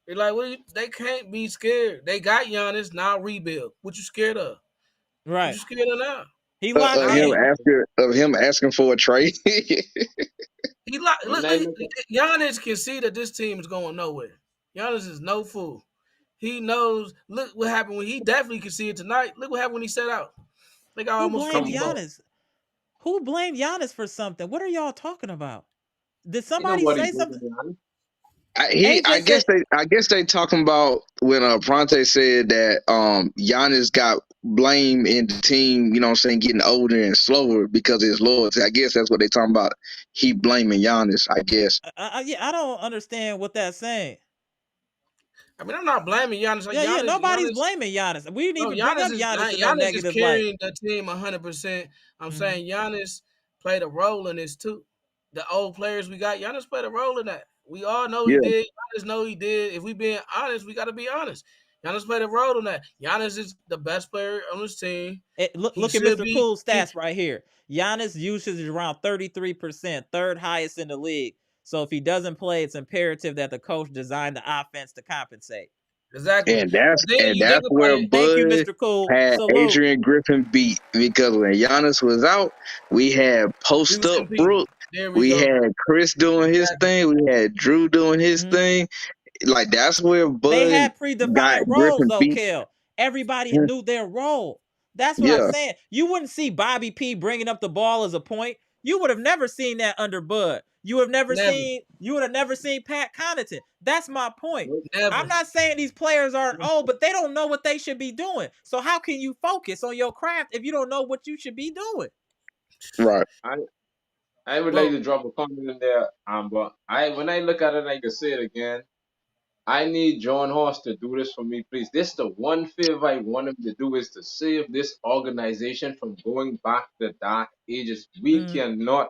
Speaker 8: They're like, they can't be scared. They got Giannis, now rebuild. What you scared of?
Speaker 1: Right.
Speaker 8: What you scared of now?
Speaker 1: He locked
Speaker 7: of him asking for a trade.
Speaker 8: Giannis can see that this team is going nowhere. Giannis is no fool. He knows. Look what happened when he definitely can see it tonight. Look what happened when he set out. They got almost
Speaker 1: blamed Giannis. Who blamed Giannis for something? What are y'all talking about? Did somebody say something?
Speaker 7: I guess they talking about when Pronte said that Giannis got blame in the team, getting older and slower because of his loyalty. I guess that's what they talking about. He blaming Giannis, I guess.
Speaker 1: I don't understand what that's saying.
Speaker 8: I mean, I'm not blaming Giannis.
Speaker 1: Giannis, nobody's blaming Giannis. We didn't even bring up Giannis in no negative
Speaker 8: is carrying the team 100%. I'm saying Giannis played a role in this too. The old players we got, Giannis played a role in that. We all know he did. Giannis know he did. If we being honest, we got to be honest. Giannis played a role in that. Giannis is the best player on this team.
Speaker 1: Look at Mr. Cool's stats right here. Giannis' usage is around 33%, third highest in the league. So if he doesn't play, it's imperative that the coach design the offense to compensate.
Speaker 8: Exactly.
Speaker 7: And that's where Bud had Adrian Griffin beat, because when Giannis was out, we had post up Brook, we had Khris doing his thing, we had Drew doing his thing. Like, that's where Bud
Speaker 1: they had predefined roles
Speaker 7: Griffin
Speaker 1: though,
Speaker 7: beat.
Speaker 1: Kel. Everybody knew their role. That's what I'm saying. You wouldn't see Bobby P bringing up the ball as a point. You would have never seen that under Bud. You would have never seen Pat Connaughton. That's my point. I'm not saying these players aren't old, but they don't know what they should be doing. So how can you focus on your craft if you don't know what you should be doing?
Speaker 7: Right.
Speaker 6: I would like to drop a comment in there, but when I look at it, I can say it again. I need John Horst to do this for me, please. This the one favor I want him to do, is to save this organization from going back to dark ages. We cannot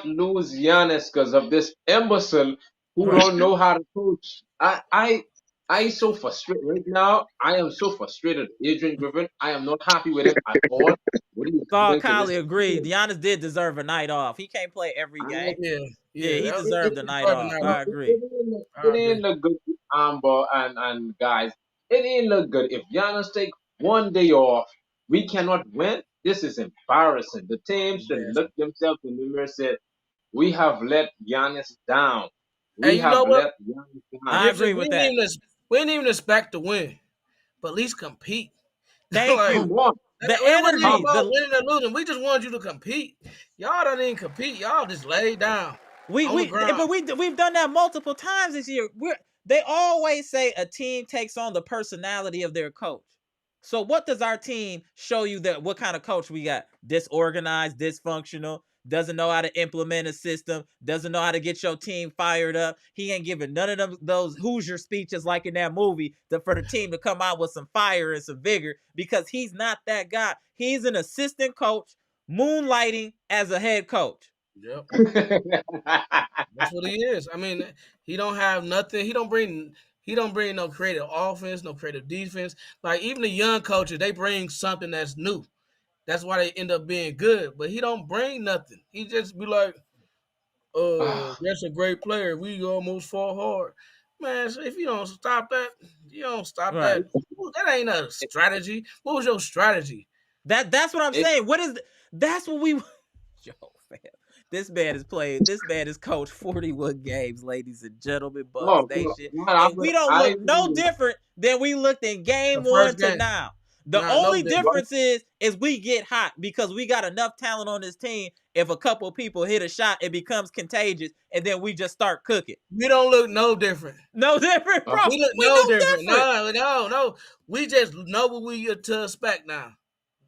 Speaker 6: lose Giannis because of this imbecile who don't know how to coach. I so frustrated right now. I am so frustrated. Adrian Griffin, I am not happy with him at all.
Speaker 1: Saul Kylie agreed. Giannis did deserve a night off. He can't play every game. He deserved a night off. I agree.
Speaker 6: It ain't look good, Amber and guys. It ain't look good. If Giannis take one day off, we cannot win. This is embarrassing. The team should look themselves in the mirror and say, we have let Giannis down. We have let Giannis down.
Speaker 1: I agree with that.
Speaker 8: We didn't even expect to win, but at least compete.
Speaker 1: Thank you.
Speaker 8: The energy, about winning or losing. We just wanted you to compete. Y'all don't even compete. Y'all just lay down.
Speaker 1: We've done that multiple times this year. They always say a team takes on the personality of their coach. So what does our team show you that what kind of coach we got? Disorganized, dysfunctional, doesn't know how to implement a system, doesn't know how to get your team fired up. He ain't giving none of them those Hoosier speeches like in that movie for the team to come out with some fire and some vigor, because he's not that guy. He's an assistant coach moonlighting as a head coach.
Speaker 8: Yep. That's what he is. I mean, he don't have nothing. He don't bring no creative offense, no creative defense. Like even the young coaches, they bring something that's new. That's why they end up being good. But he don't bring nothing. He just be like, that's a great player. We almost fought hard. Man, so if you don't stop that,
Speaker 1: Right.
Speaker 8: That ain't a strategy. What was your strategy?
Speaker 1: That's what I'm saying. That's what we Yo, fam. This man has coached 41 games, ladies and gentlemen, Bucks Nation. And we don't look no different than we looked in game one to now. The only difference is we get hot because we got enough talent on this team. If a couple people hit a shot, it becomes contagious, and then we just start cooking.
Speaker 8: We don't look no different.
Speaker 1: No different, bro.
Speaker 8: We look no different. No. We just know what we to expect now.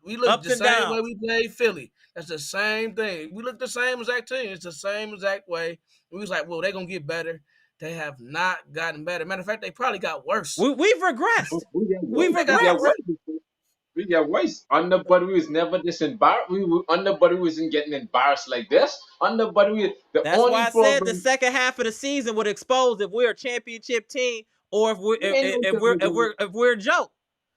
Speaker 8: We look the same way we played Philly. That's the same thing. We look the same exact team. It's the same exact way. We was like, well, they're going to get better. They have not gotten better. Matter of fact, they probably got worse.
Speaker 1: We've regressed.
Speaker 6: We've regressed. We get worse. Under Buddy was never this embarrassed. Under Buddy wasn't getting embarrassed like this. Under Buddy,
Speaker 1: that's why I said the second half of the season would expose if we're a championship team or if we're a joke.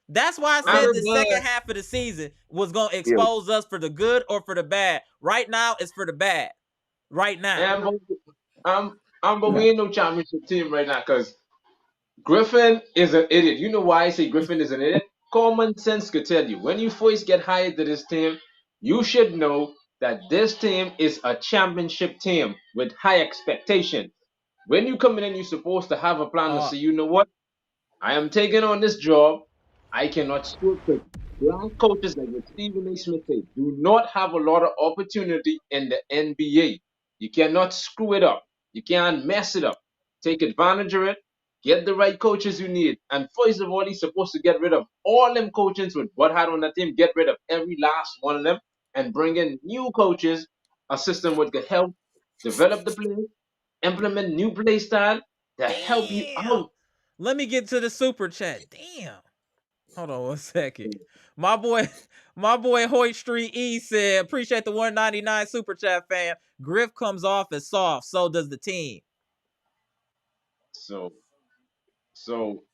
Speaker 1: That's why I said the second half of the season was going to expose us for the good or for the bad. Right now, it's for the bad. Right now.
Speaker 6: But we ain't no championship team right now because Griffin is an idiot. You know why I say Griffin is an idiot? Common sense could tell you. When you first get hired to this team, you should know that this team is a championship team with high expectation. When you come in and you're supposed to have a plan to say, you know what? I am taking on this job. I cannot screw it. Young coaches like what Stephen A. Smith said do not have a lot of opportunity in the NBA. You cannot screw it up. You can't mess it up. Take advantage of it. Get the right coaches you need. And first of all, he's supposed to get rid of all them coaches with what had on the team. Get rid of every last one of them and bring in new coaches. A system would help develop the play, implement new play style to help you out.
Speaker 1: Let me get to the super chat. Damn. Hold on 1 second. My boy Hoyt Street E said, appreciate the 199 super chat, fam. Griff comes off as soft. So does the team.
Speaker 6: So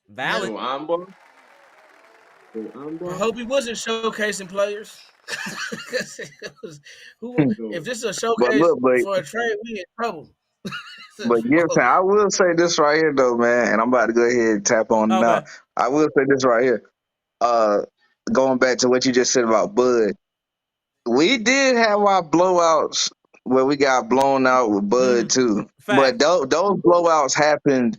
Speaker 1: valid.
Speaker 8: I hope he wasn't showcasing players. If this is a showcase for a trade, we in trouble.
Speaker 7: But Gibson, I will say this right here though, man, and I'm about to go ahead and tap on it now. I will say this right here. Going back to what you just said about Bud, we did have our blowouts where we got blown out with Bud too. But those blowouts happened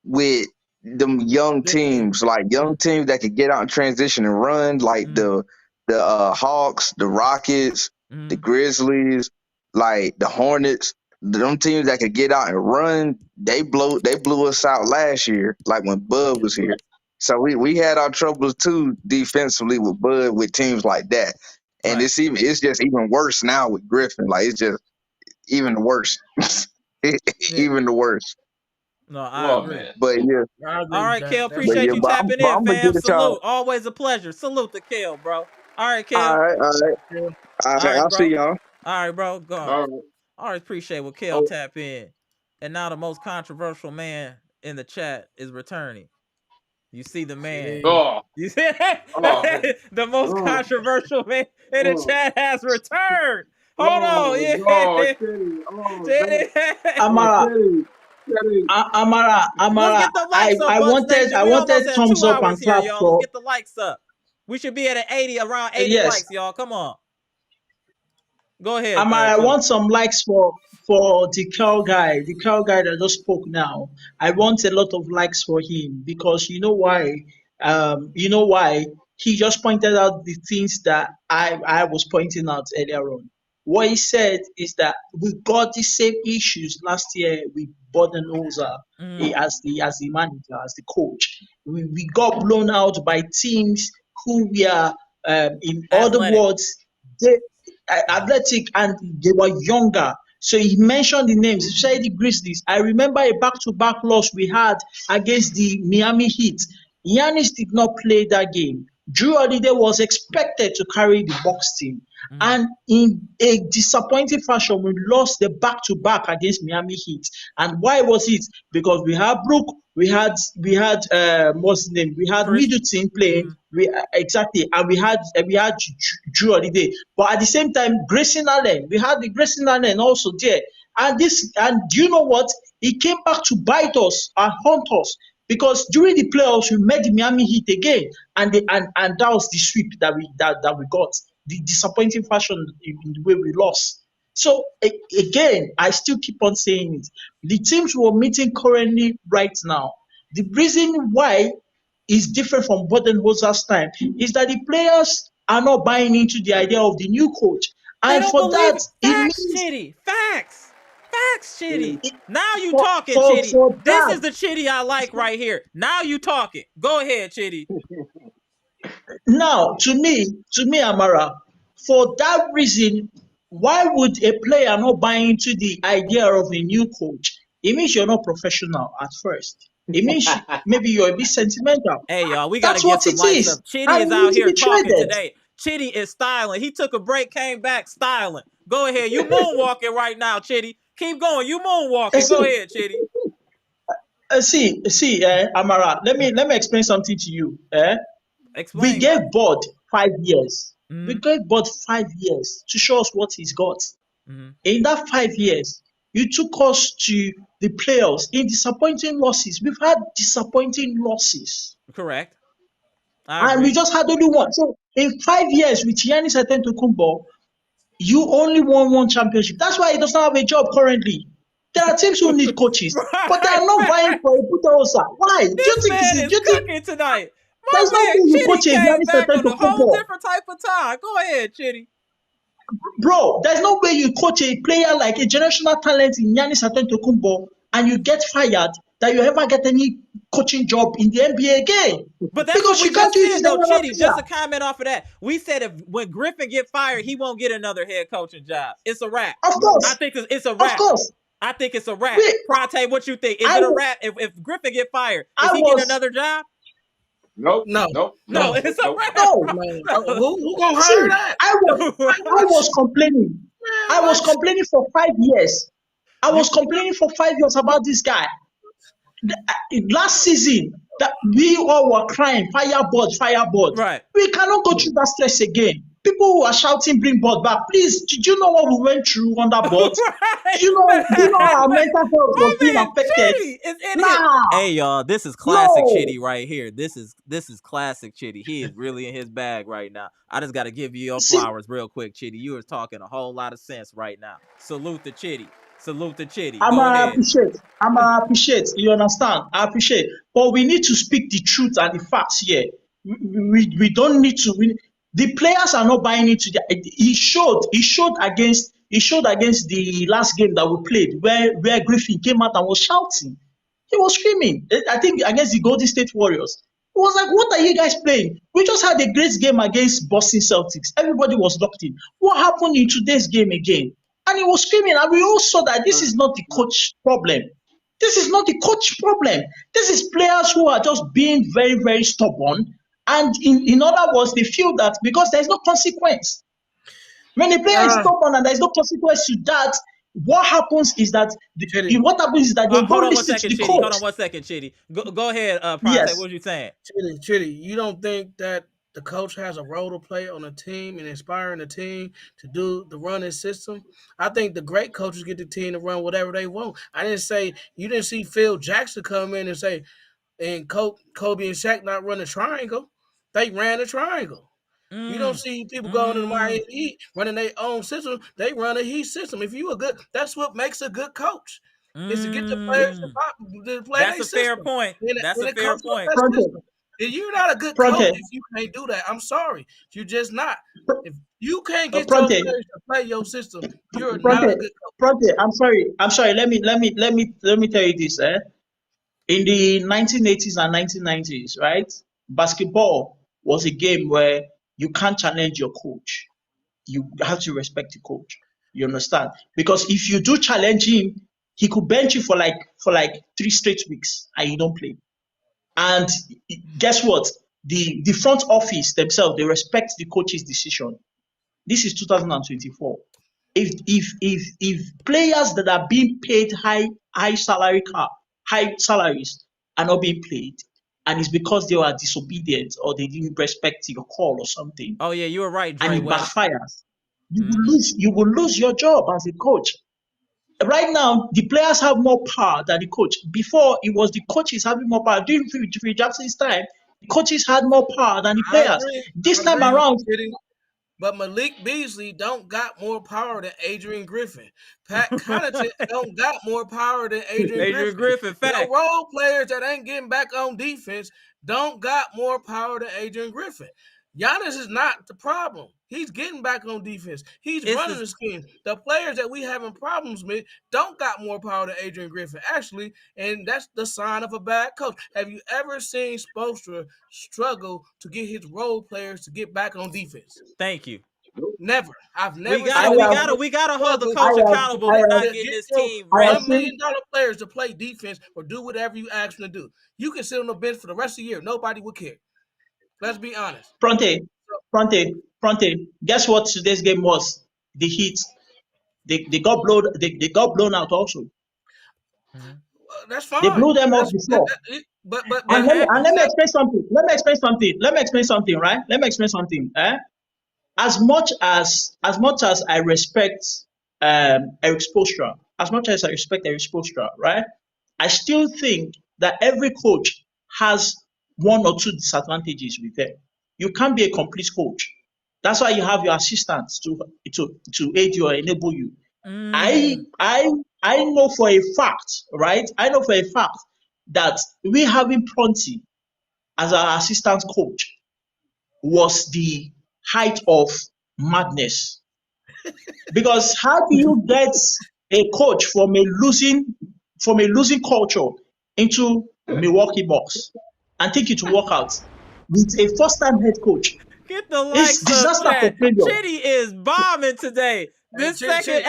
Speaker 7: with them young teams, like young teams that could get out and transition and run, like the Hawks, the Rockets, the Grizzlies, like the Hornets. Them teams that could get out and run, they blew us out last year, like when Bud was here. So we had our troubles too defensively with Bud with teams like that. And it's just even worse now with Griffin. Like it's just even worse. Even the worst.
Speaker 1: No, I agree. Man.
Speaker 7: But yeah.
Speaker 1: All right, Kel, appreciate you tapping in, fam. Salute. Always a pleasure. Salute to Kel, bro. All right, Kel.
Speaker 7: All right. I'll see y'all.
Speaker 1: All right, bro. Go on. I always appreciate what Kel tap in. And now the most controversial man in the chat is returning. You see the man. You see the most controversial man in the chat has returned. Hold on.
Speaker 4: Amara, I wanted thumbs up and clap for.
Speaker 1: Let's get the likes up. We should be at around 80 likes, y'all. Come on. Go ahead.
Speaker 4: Amara, I want some likes for the Cal guy that just spoke now. I want a lot of likes for him because you know why? He just pointed out the things that I was pointing out earlier on. What he said is that we got the same issues last year with Budenholzer as the manager, as the coach. We got blown out by teams who were in other
Speaker 1: Athletic.
Speaker 4: words, they athletic and they were younger. So he mentioned the names, especially the Grizzlies. I remember a back-to-back loss we had against the Miami Heat. Giannis did not play that game. Drew Holiday was expected to carry the Bucks team. And in a disappointing fashion, we lost the back-to-back against Miami Heat. And why was it? Because we had Brook, we had what's his name? We had
Speaker 1: Khris.
Speaker 4: Middleton playing. Exactly, and we had Drew Holiday. But at the same time, Grayson Allen, we had the Grayson Allen also there. And do you know what? He came back to bite us and haunt us. Because during the playoffs, we met the Miami Heat again, and that was the sweep that we got. The disappointing fashion in the way we lost. So again, I still keep on saying it. The teams we're meeting currently right now, the reason why is different from Budenholzer's time is that the players are not buying into the idea of the new coach, and for that,
Speaker 1: Facts, Chitty. Facts, Chitty. Now you talking, Chitty. This is the Chitty I like right here. Now you talking. Go ahead, Chitty.
Speaker 4: Now, to me, Amara, for that reason, why would a player not buy into the idea of a new coach? It means you're not professional at first. It means maybe you're a bit sentimental.
Speaker 1: Hey, y'all, we got to get some lights up. Chitty is out here talking today. Chitty is styling. He took a break, came back styling. Go ahead. You moonwalking right now, Chitty. Keep going. You moonwalking. Go ahead, Chitty.
Speaker 4: See, Amara, let me explain something to you.
Speaker 1: Explain.
Speaker 4: We gave Bud 5 years. We gave Bud 5 years to show us what he's got. In that 5 years, you took us to the playoffs in disappointing losses. We've had disappointing losses.
Speaker 1: Correct.
Speaker 4: And we just had only one. So in 5 years with Giannis Antetokounmpo, you only won one championship. That's why he doesn't have a job currently. There are teams who need coaches, but they are not vying for a Budenholzer. Why?
Speaker 1: Do you think
Speaker 4: this is
Speaker 1: cooking tonight?
Speaker 4: There's nothing you coach
Speaker 1: Chitty
Speaker 4: a
Speaker 1: came
Speaker 4: Giannis
Speaker 1: back on a whole
Speaker 4: Antetokounmpo.
Speaker 1: different type of time. Go ahead, Chitty.
Speaker 4: Bro, there's no way you coach a player like a generational talent in Giannis Antetokounmpo and you get fired that you ever get any coaching job in the NBA again.
Speaker 1: But that's
Speaker 4: because
Speaker 1: what we
Speaker 4: you can't
Speaker 1: just
Speaker 4: do
Speaker 1: said,
Speaker 4: it
Speaker 1: though, Chitty. Just a comment off of that. We said when Griffin get fired, he won't get another head coaching job. It's a wrap.
Speaker 4: Of course.
Speaker 1: I think it's a wrap.
Speaker 4: Of course.
Speaker 1: I think it's a wrap. Prate, what you think? Is it a wrap? If Griffin get fired, is he getting another job?
Speaker 6: No,
Speaker 1: it's a wrap.
Speaker 4: No.
Speaker 8: Who gonna hire that?
Speaker 4: I was complaining. I was complaining for 5 years. I was complaining for 5 years about this guy. Last season, that we all were crying, fireboard.
Speaker 1: Right.
Speaker 4: We cannot go through that stress again. People who are shouting, bring board back. Please, did you know what we went through on that board?
Speaker 1: Right.
Speaker 4: Do you know our mental health was being affected?
Speaker 1: Hey, y'all, this is classic Chitty right here. This is classic Chitty. He is really in his bag right now. I just got to give you your flowers real quick, Chitty. You are talking a whole lot of sense right now. Salute the Chitty. Salute the Chitty.
Speaker 4: I appreciate. You understand? I appreciate. But we need to speak the truth and the facts here. We don't need to. The players are not buying into that. He showed against the last game that we played where Griffin came out and was shouting. He was screaming. I think against the Golden State Warriors. It was like, what are you guys playing? We just had a great game against Boston Celtics. Everybody was locked in. What happened in today's game again? And he was screaming, and we all saw that this is not the coach problem. This is not the coach problem. This is players who are just being very, very stubborn. And in other words, they feel that because there's no consequence. When a player is stubborn and there's no consequence to that, what happens is that they don't listen to the coach.
Speaker 1: Hold on 1 second, Chitty. Go ahead, Prate.
Speaker 4: Yes.
Speaker 1: What you saying?
Speaker 8: Chitty, you don't think that the coach has a role to play on a team and inspiring the team to do the running system? I think the great coaches get the team to run whatever they want. You didn't see Phil Jackson come in and say, and Kobe and Shaq not run a triangle. They ran a triangle. You don't see people going to the Miami Heat running their own system. They run a Heat system. If you that's what makes a good coach. Is to get the players to play.
Speaker 1: That's a fair point. That's a fair point.
Speaker 8: If you're not a good coach, if you can't do that, I'm sorry. You're just not. If you can't get your players to play your system, you're not a good coach.
Speaker 4: I'm sorry. Let me tell you this. In the 1980s and 1990s, right? Basketball, was a game where you can't challenge your coach. You have to respect the coach. You understand? Because if you do challenge him, he could bench you for like 3 straight weeks and you don't play. And guess what? The front office themselves, they respect the coach's decision. This is 2024. If players that are being paid high salaries are not being played, and it's because they were disobedient or they didn't respect your call or something,
Speaker 1: Oh yeah, you were right,
Speaker 4: and
Speaker 1: Dre
Speaker 4: it
Speaker 1: West.
Speaker 4: backfires, you will lose your job as a coach. Right now, the players have more power than the coach. Before, it was the coaches having more power. During Phil Jackson's time, the coaches had more power than the
Speaker 8: I
Speaker 4: players.
Speaker 8: agree.
Speaker 4: This
Speaker 8: I
Speaker 4: time
Speaker 8: agree with
Speaker 4: around,
Speaker 8: you, Kitty. But Malik Beasley don't got more power than Adrian Griffin. Pat Connaughton don't got more power than Adrian
Speaker 1: Adrian
Speaker 8: Griffin.
Speaker 1: Griffin,
Speaker 8: Your
Speaker 1: fact.
Speaker 8: role players that ain't getting back on defense don't got more power than Adrian Griffin. Giannis is not the problem. He's getting back on defense. He's running the scheme. The players that we having problems with don't got more power than Adrian Griffin, actually, and that's the sign of a bad coach. Have you ever seen Spoelstra struggle to get his role players to get back on defense?
Speaker 1: Thank you.
Speaker 8: Never. I've never
Speaker 1: We gotta hold the coach accountable for not getting this team ready.
Speaker 8: $1 million players to play defense or do whatever you ask them to do. You can sit on the bench for the rest of the year. Nobody would care. Let's be honest.
Speaker 4: Fronte. Guess what today's game was? The Heat. They got blown out also.
Speaker 8: That's fine.
Speaker 4: They blew them off before.
Speaker 8: But
Speaker 4: let me explain something. Let me explain something. Right? Let me explain something. As much as I respect Eric Spoelstra, right? I still think that every coach has one or two disadvantages with them. You can't be a complete coach. That's why you have your assistants to aid you or enable you. I know for a fact, right? I know for a fact that we having Prunty as our assistant coach was the height of madness. Because how do you get a coach from a losing culture into Milwaukee Bucks and think it will work out with a first-time head coach?
Speaker 1: Get the likes
Speaker 4: It's disaster
Speaker 1: up,
Speaker 4: for
Speaker 1: chat.
Speaker 4: failure.
Speaker 1: Chitty is bombing today. This second,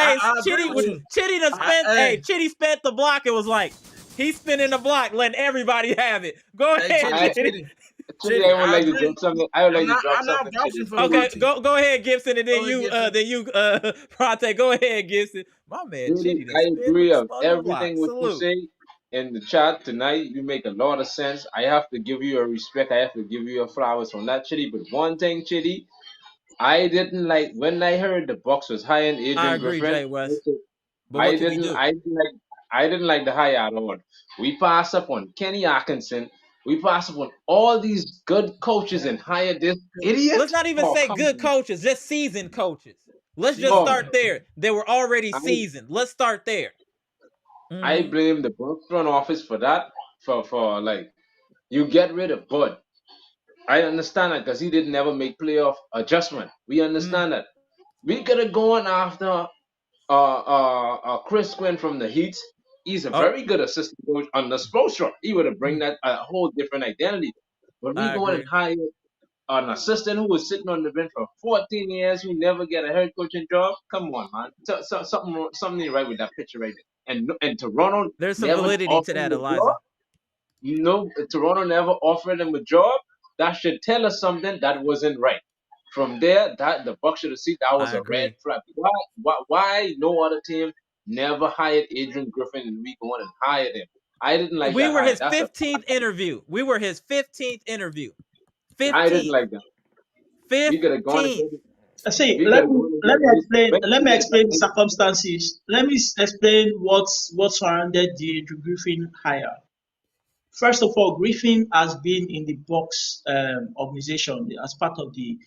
Speaker 1: Chitty spent the block. It was like he's spinning the block, letting everybody have it. Go ahead, Chitty.
Speaker 6: I would like to drop something. I would like to drop something.
Speaker 1: Okay, go ahead, Gibson, and then you, Pronte. Go ahead, Gibson. My man, Chitty.
Speaker 6: I agree of everything what you say in the chat tonight. You make a lot of sense. I have to give you a respect. I have to give you a flowers on that, Chitty. But one thing, Chitty, I didn't like when I heard the Bucks was hiring Adrian
Speaker 1: I agree,
Speaker 6: Griffin.
Speaker 1: Jay West. But what can we do?
Speaker 6: I didn't like the hire at all. We passed up on Kenny Atkinson. We passed up on all these good coaches and hired this idiot.
Speaker 1: Let's not even say good coaches, just seasoned coaches. Let's just start there. They were already seasoned. Let's start there.
Speaker 6: I blame the Bucks front office for that. For like, you get rid of Bud. I understand that because he didn't ever make playoff adjustment. We understand that. We could have gone after Khris Quinn from the Heat. He's a very good assistant coach on the Spoelstra. He would have bring that a whole different identity. But we going and hire an assistant who was sitting on the bench for 14 years who never get a head coaching job. Come on, man. Something ain't right with that picture right there. And Toronto,
Speaker 1: there's some validity to that, Eliza.
Speaker 6: Toronto never offered him a job. That should tell us something that wasn't right. From there, that the Bucks should have seen that was a red flag. Why no other team never hired Adrian Griffin and we go on and hired him? I didn't like that.
Speaker 1: We were his 15th interview. 15th.
Speaker 6: I didn't like that.
Speaker 1: 15th.
Speaker 6: We could have gone.
Speaker 4: See, let me explain the circumstances. Let me explain what surrounded the Andrew Griffin hire. First of all, Griffin has been in the Bucks organization as part of the.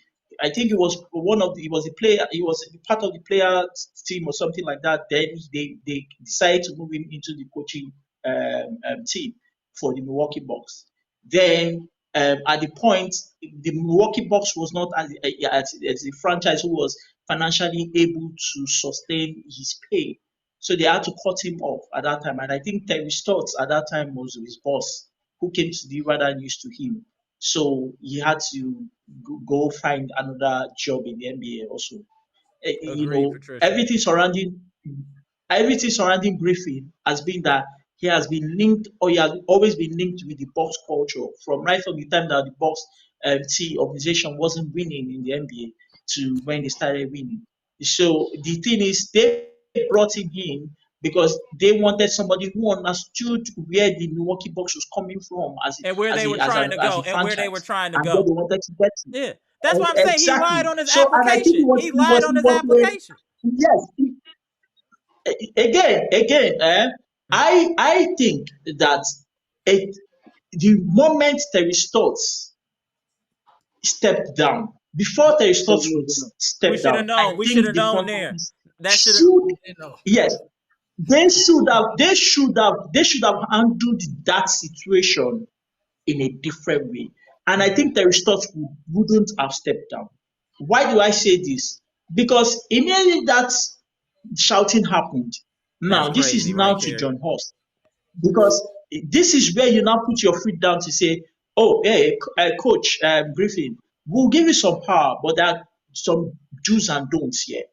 Speaker 4: I think it was a player. He was part of the player team or something like that. Then they decided to move him into the coaching team for the Milwaukee Bucks. Then at the point, the Milwaukee Bucks was not as a franchise who was financially able to sustain his pay. So they had to cut him off at that time. And I think Terry Stotts at that time was his boss who came to the rather news to him. so he had to go find another job in the NBA also. You
Speaker 1: Agreed,
Speaker 4: know,
Speaker 1: Patricia.
Speaker 4: everything surrounding Griffin has been that he has been linked, or he has always been linked with the Bucks culture from right from the time that the Bucks organization wasn't winning in the NBA to when they started winning. So the thing is, they brought him in because they wanted somebody who understood where the Milwaukee Bucks was coming from
Speaker 1: And where they were
Speaker 4: as
Speaker 1: trying to go,
Speaker 4: a
Speaker 1: and where they were
Speaker 4: franchise,
Speaker 1: trying to
Speaker 4: and where
Speaker 1: go.
Speaker 4: they wanted to get to.
Speaker 1: Yeah, that's what I'm saying. He lied
Speaker 4: Exactly.
Speaker 1: on his
Speaker 4: So, and I think
Speaker 1: application. He lied on his application.
Speaker 4: yes. Again, I think that the moment Terry Stotts stepped down, before Terry Stotts would
Speaker 1: We
Speaker 4: step
Speaker 1: should have
Speaker 4: down, I
Speaker 1: known. We should
Speaker 4: think
Speaker 1: have
Speaker 4: the
Speaker 1: known
Speaker 4: front
Speaker 1: there.
Speaker 4: office
Speaker 1: That should have.
Speaker 4: should, yes, they should have handled that situation in a different way. And I think Terry Stotts wouldn't have stepped down. Why do I say this? Because immediately that shouting happened,
Speaker 1: That's
Speaker 4: now this is
Speaker 1: crazy, right
Speaker 4: now to
Speaker 1: there.
Speaker 4: John Hurst. Because this is where you now put your feet down to say, oh, hey, coach Griffin, we'll give you some power, but there are some do's and don'ts here.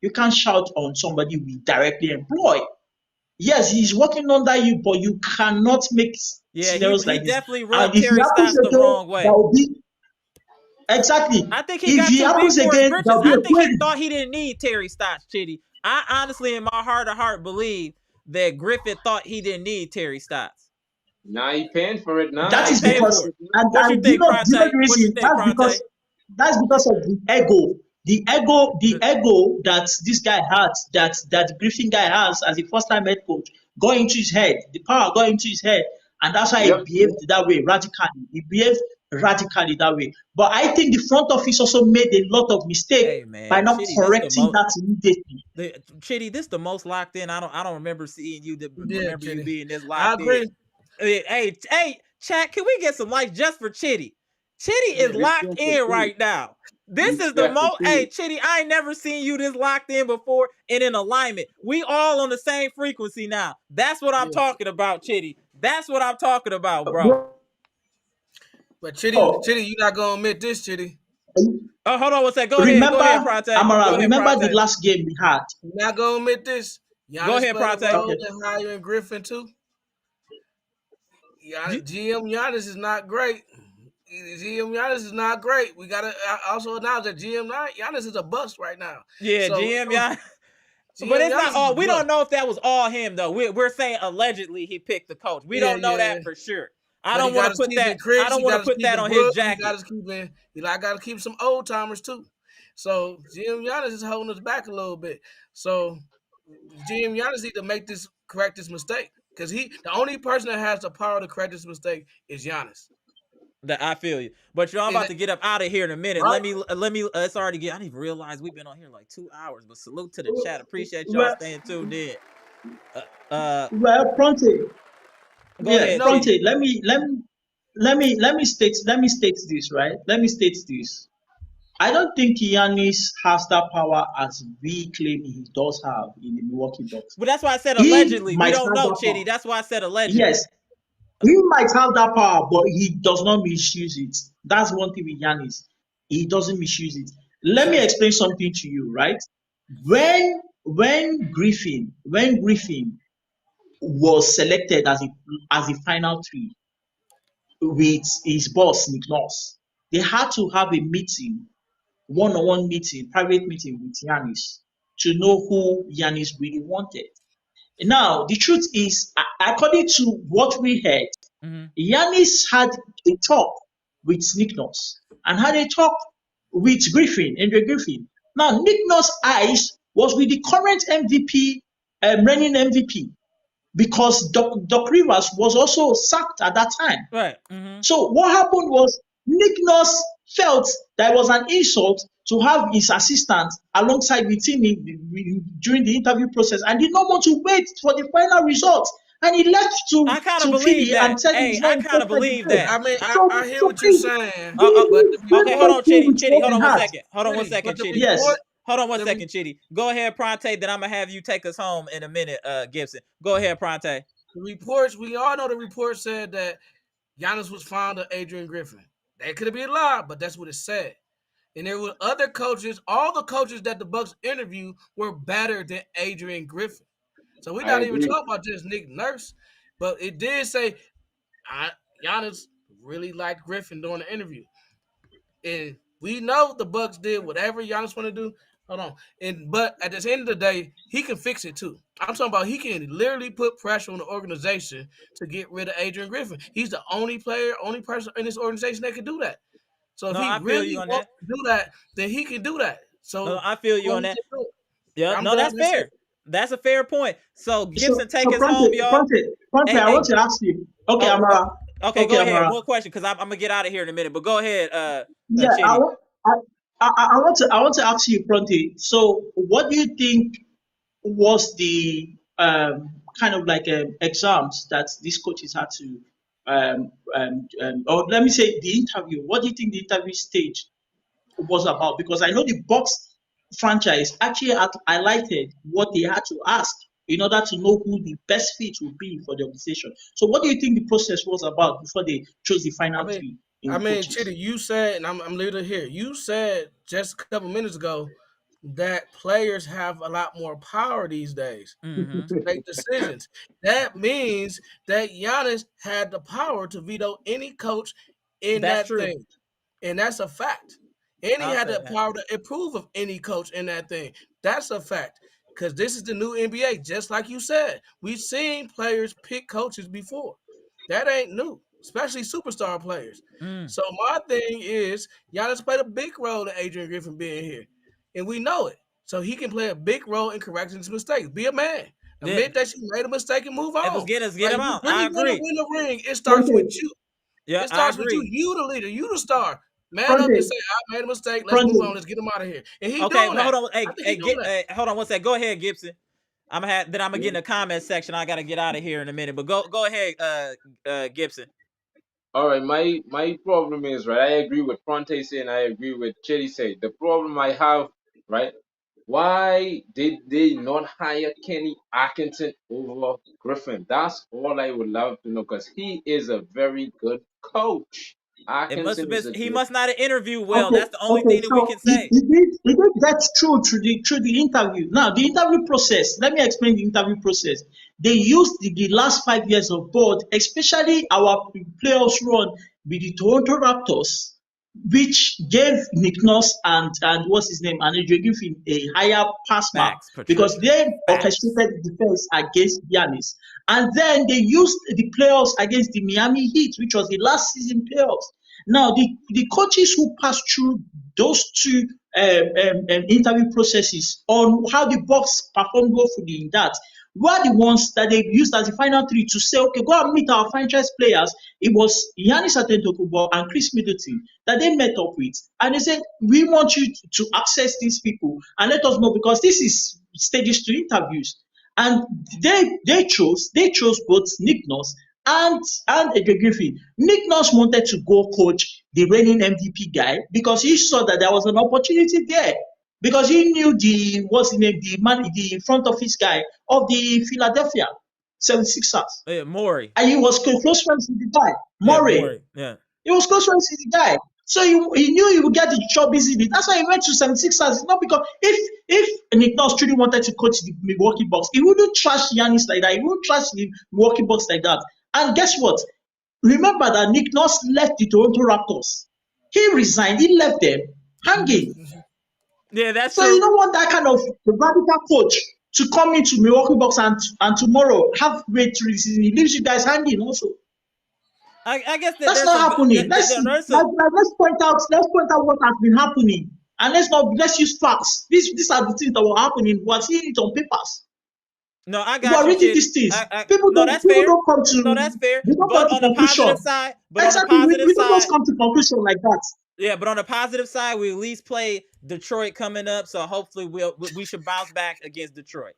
Speaker 4: You can't shout on somebody we directly employ. Yes, he's working under you, but you cannot make
Speaker 1: Yeah,
Speaker 4: scenarios
Speaker 1: he
Speaker 4: like this.
Speaker 1: definitely
Speaker 4: And
Speaker 1: rubbed
Speaker 4: if he
Speaker 1: Terry
Speaker 4: happens
Speaker 1: Stotts the
Speaker 4: again,
Speaker 1: wrong
Speaker 4: that
Speaker 1: way.
Speaker 4: will be exactly.
Speaker 1: I think he
Speaker 4: If
Speaker 1: got
Speaker 4: he
Speaker 1: too big
Speaker 4: happens
Speaker 1: for his
Speaker 4: again,
Speaker 1: britches.
Speaker 4: there'll be
Speaker 1: I
Speaker 4: a
Speaker 1: think he
Speaker 4: query.
Speaker 1: thought he didn't need Terry Stotts, Chitty. I honestly, in my heart of heart, believe that Griffin thought he didn't need Terry Stotts.
Speaker 6: Now he paying for it now.
Speaker 4: That
Speaker 1: He
Speaker 4: is
Speaker 1: paid
Speaker 4: because,
Speaker 1: for it.
Speaker 4: and,
Speaker 1: What you
Speaker 4: and do you
Speaker 1: think,
Speaker 4: know the
Speaker 1: Pronte? What you
Speaker 4: reason?
Speaker 1: think, Pronte?
Speaker 4: That's because of the ego. The ego that this guy had, that Griffin guy has as a first-time head coach, got into his head. The power got into his head, and that's why he behaved that way radically. He behaved radically that way. But I think the front office also made a lot of mistake
Speaker 1: Hey man,
Speaker 4: by not
Speaker 1: Chitty,
Speaker 4: correcting that immediately.
Speaker 1: Chitty, this the most locked in. I don't remember seeing you. Remember you
Speaker 8: Chitty.
Speaker 1: being this
Speaker 8: I
Speaker 1: locked
Speaker 8: agree.
Speaker 1: in. Hey, chat. Can we get some likes just for Chitty? Chitty is locked in right now. This is the most. Hey, Chitty, I ain't never seen you this locked in before and in alignment. We all on the same frequency now. That's what I'm talking about, Chitty. That's what I'm talking about, bro.
Speaker 8: But Chitty, you're not gonna admit this, Chitty.
Speaker 1: Oh, hold on one second. Go ahead, Pronte.
Speaker 4: Amara, remember the last game we had.
Speaker 8: You're not gonna admit this. Giannis
Speaker 1: Go ahead, Pronte.
Speaker 8: In hiring Griffin too. GM Giannis is not great. GM Giannis is not great. We gotta also announce that GM Giannis is a bust right now.
Speaker 1: Yeah, so, GM Giannis. But it's not all. We don't know if that was all him though. We're saying allegedly he picked the coach. We don't know that for sure. I don't want to put that. I don't want to put that on his jacket.
Speaker 8: I got to keep some old timers too. So GM Giannis is holding us back a little bit. So GM Giannis need to correct this mistake, because the only person that has the power to correct this mistake is Giannis.
Speaker 1: That I feel you, but y'all about to get up out of here in a minute. Right? Let me. It's already I didn't even realize we've been on here like 2 hours. But salute to the chat. Appreciate y'all staying tuned in.
Speaker 4: Well, Pronte.
Speaker 1: Go ahead,
Speaker 4: Pronte. Let me state this, right. Let me state this. I don't think Giannis has that power as we claim he does have in the Milwaukee Bucks.
Speaker 1: But that's why I said allegedly. We don't know, Chitty. That's why I said allegedly.
Speaker 4: Yes. He might have that power, but he does not misuse it. That's one thing with Giannis. He doesn't misuse it. Let me explain something to you, right? When Griffin was selected as a final three with his boss Nick Nurse, they had to have a meeting, one-on-one meeting, private meeting with Giannis to know who Giannis really wanted. Now, the truth is, according to what we heard, Giannis had a talk with Nick Nurse and had a talk with Andrew Griffin. Now, Nick Nurse's eyes was with the current MVP, reigning MVP, because Doc Rivers was also sacked at that time.
Speaker 1: Right.
Speaker 4: So what happened was Nick Nurse felt that it was an insult to have his assistant alongside with him during the interview process, and did not want to wait for the final results. And he left to
Speaker 1: I kind of believe that. I kind of believe that.
Speaker 8: I mean, I hear what you're saying.
Speaker 1: Okay, hold on, Chitty. Hold on 1 second. Hold on 1 second, Chitty.
Speaker 4: Yes.
Speaker 1: Hold on 1 second, Chitty. Go ahead, Pronte. Then I'm gonna have you take us home in a minute, Gibson. Go ahead, Pronte.
Speaker 8: The reports, we all know the report said that Giannis was fond of Adrian Griffin. That could be a lie, but that's what it said. And there were other coaches. All the coaches that the Bucks interviewed were better than Adrian Griffin. So we're
Speaker 6: I
Speaker 8: not even
Speaker 6: agree.
Speaker 8: talking about just Nick Nurse, but it did say Giannis really liked Griffin during the interview. And we know the Bucks did whatever Giannis want to do. Hold on. But at the end of the day, he can fix it too. I'm talking about he can literally put pressure on the organization to get rid of Adrian Griffin. He's the only person in this organization that can do that. So if he really wants to do that, then he can do that. So
Speaker 1: I feel you on that. Yeah, no, that's fair. That's a fair point. So Gibson, take us home, y'all.
Speaker 4: Fronte, I want to ask you. Okay, Amara.
Speaker 1: Okay, go ahead. One question, because I'm gonna get out of here in a minute. But go ahead.
Speaker 4: Yeah, I want to ask you, Fronte. So, what do you think was the kind of like exams that these coaches had to, or let me say the interview? What do you think the interview stage was about? Because I know the Bucks franchise actually highlighted what they had to ask in order to know who the best fit would be for the organization. So what do you think the process was about before they chose the final three?
Speaker 8: Chitty, you said, and I'm literally here, you said just a couple minutes ago that players have a lot more power these days to make decisions. That means that Giannis had the power to veto any coach in that thing. And that's a fact. And he had the power to approve of any coach in that thing. That's a fact. Because this is the new NBA, just like you said. We've seen players pick coaches before. That ain't new, especially superstar players. So my thing is, Giannis played a big role in Adrian Griffin being here. And we know it. So he can play a big role in correcting his mistakes. Be a man. Admit that you made a mistake and move on.
Speaker 1: Let's get him out. I agree.
Speaker 8: Win the ring, it starts with you. Yeah, it starts with you. You the leader. You the star. Man up and say, I made a mistake. Let's move on. Let's get him out of here. And he doing that.
Speaker 1: Hold on. Hey, hold on one second. Go ahead, Gibson. I'm gonna get in the comment section. I gotta get out of here in a minute. But go ahead, Gibson.
Speaker 6: All right, my problem is, right, I agree with Fronte saying, I agree with Chitty saying. The problem I have, right, why did they not hire Kenny Atkinson over Griffin? That's all I would love to know, because he is a very good coach.
Speaker 1: He must not have interviewed well. That's the only thing that we can say.
Speaker 4: He did get through the interview. Now, the interview process, let me explain the interview process. They used the last 5 years of board, especially our playoffs run with the Toronto Raptors, which gave Nick Nurse and what's his name, and Adrian Griffin a higher pass mark because they orchestrated the defense against Giannis. And then they used the playoffs against the Miami Heat, which was the last season playoffs. Now, the coaches who passed through those two interview processes on how the Bucks performed woefully in that were the ones that they used as the final three to say, okay, go and meet our franchise players. It was Giannis Antetokounmpo and Khris Middleton that they met up with. And they said, we want you to access these people and let us know, because this is stages to interviews. And they chose both Nick Nurse and Adrian Griffin. Nick Nurse wanted to go coach the reigning MVP guy because he saw that there was an opportunity there. Because he knew the front office guy of the Philadelphia 76ers.
Speaker 1: Yeah, Morey.
Speaker 4: And he was close friends with the guy. Morey.
Speaker 1: Yeah.
Speaker 4: He was close friends with the guy. So he knew he would get the job easily. That's why he went to 76ers. It's not because if Nick Nurse truly wanted to coach the Milwaukee Bucks, he wouldn't trash Giannis like that. He wouldn't trash the Milwaukee Bucks like that. And guess what? Remember that Nick Nurse left the Toronto Raptors. He resigned. He left them hanging.
Speaker 1: Yeah, that's
Speaker 4: so
Speaker 1: true.
Speaker 4: You don't want that kind of radical coach to come into Milwaukee Bucks and tomorrow halfway through the season he leaves you guys hanging also.
Speaker 1: I guess
Speaker 4: that's not happening. Let's point out what has been happening, and let's use facts. These are the things that were happening. We're seeing it on papers.
Speaker 1: No, I got
Speaker 4: you. Reading these things. People don't come to.
Speaker 1: No, that's fair.
Speaker 4: But on the positive side, we don't come to conclusion like that.
Speaker 1: Yeah, but on the positive side, we at least play Detroit coming up, so hopefully we should bounce back against Detroit.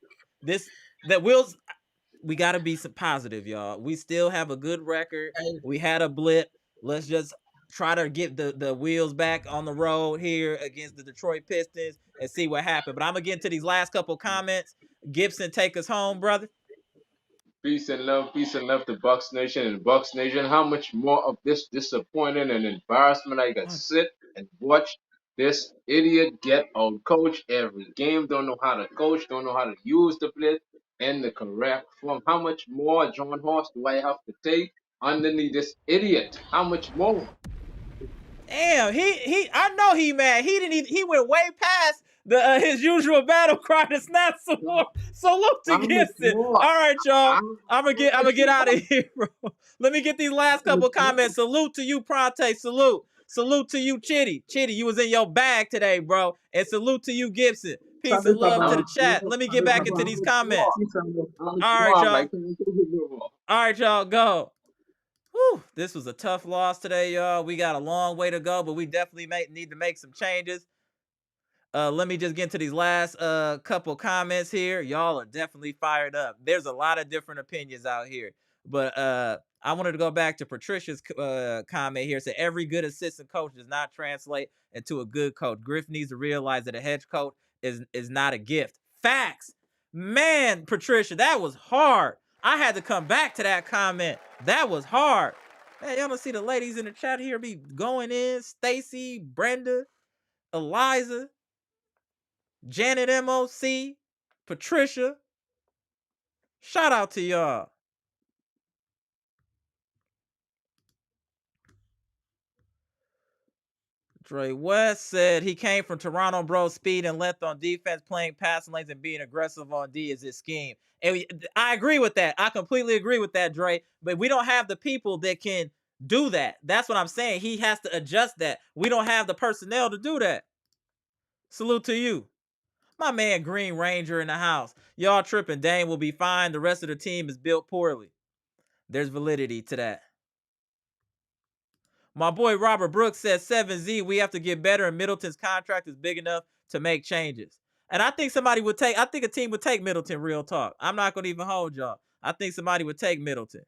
Speaker 1: We got to be some positive, y'all. We still have a good record. We had a blip. Let's just try to get the wheels back on the road here against the Detroit Pistons and see what happens. But I'm going to get into these last couple comments. Gibson, take us home, brother.
Speaker 6: Peace and love to Bucks Nation and Bucks Nation. How much more of this disappointing and embarrassment I got sit and watch this idiot get out coach every game, don't know how to coach, don't know how to use the play in the correct form. How much more John Horst do I have to take underneath this idiot? How much more?
Speaker 1: Damn, I know he mad. He went way past the his usual battle cry to snap some more. Salute to Gibson. All right, y'all. I'm gonna get out of here, bro. Let me get these last couple comments. Salute to you, Pronte. Salute to you, Chitty. Chitty, you was in your bag today, bro. And salute to you, Gibson. Peace and love to the chat. Let me get back into these comments. All right, y'all. All right, y'all, go. Whew, this was a tough loss today, y'all. We got a long way to go, but we definitely need to make some changes. Let me just get into these last couple comments here. Y'all are definitely fired up. There's a lot of different opinions out here, but I wanted to go back to Patricia's comment here. Said every good assistant coach does not translate into a good coach. Griffin needs to realize that a head coach is not a gift. Facts, man. Patricia, that was hard. I had to come back to that comment. That was hard. Man, y'all don't see the ladies in the chat here be going in. Stacy, Brenda, Eliza, Janet MOC, Patricia. Shout out to y'all. Dre West said he came from Toronto, bro. Speed and length on defense, playing passing lanes and being aggressive on D is his scheme. And I agree with that. I completely agree with that, Dre. But we don't have the people that can do that. That's what I'm saying. He has to adjust that. We don't have the personnel to do that. Salute to you. My man Green Ranger in the house. Y'all tripping. Dame will be fine. The rest of the team is built poorly. There's validity to that. My boy Robert Brooks says 7Z, we have to get better, and Middleton's contract is big enough to make changes. And I think a team would take Middleton, real talk. I'm not going to even hold y'all. I think somebody would take Middleton.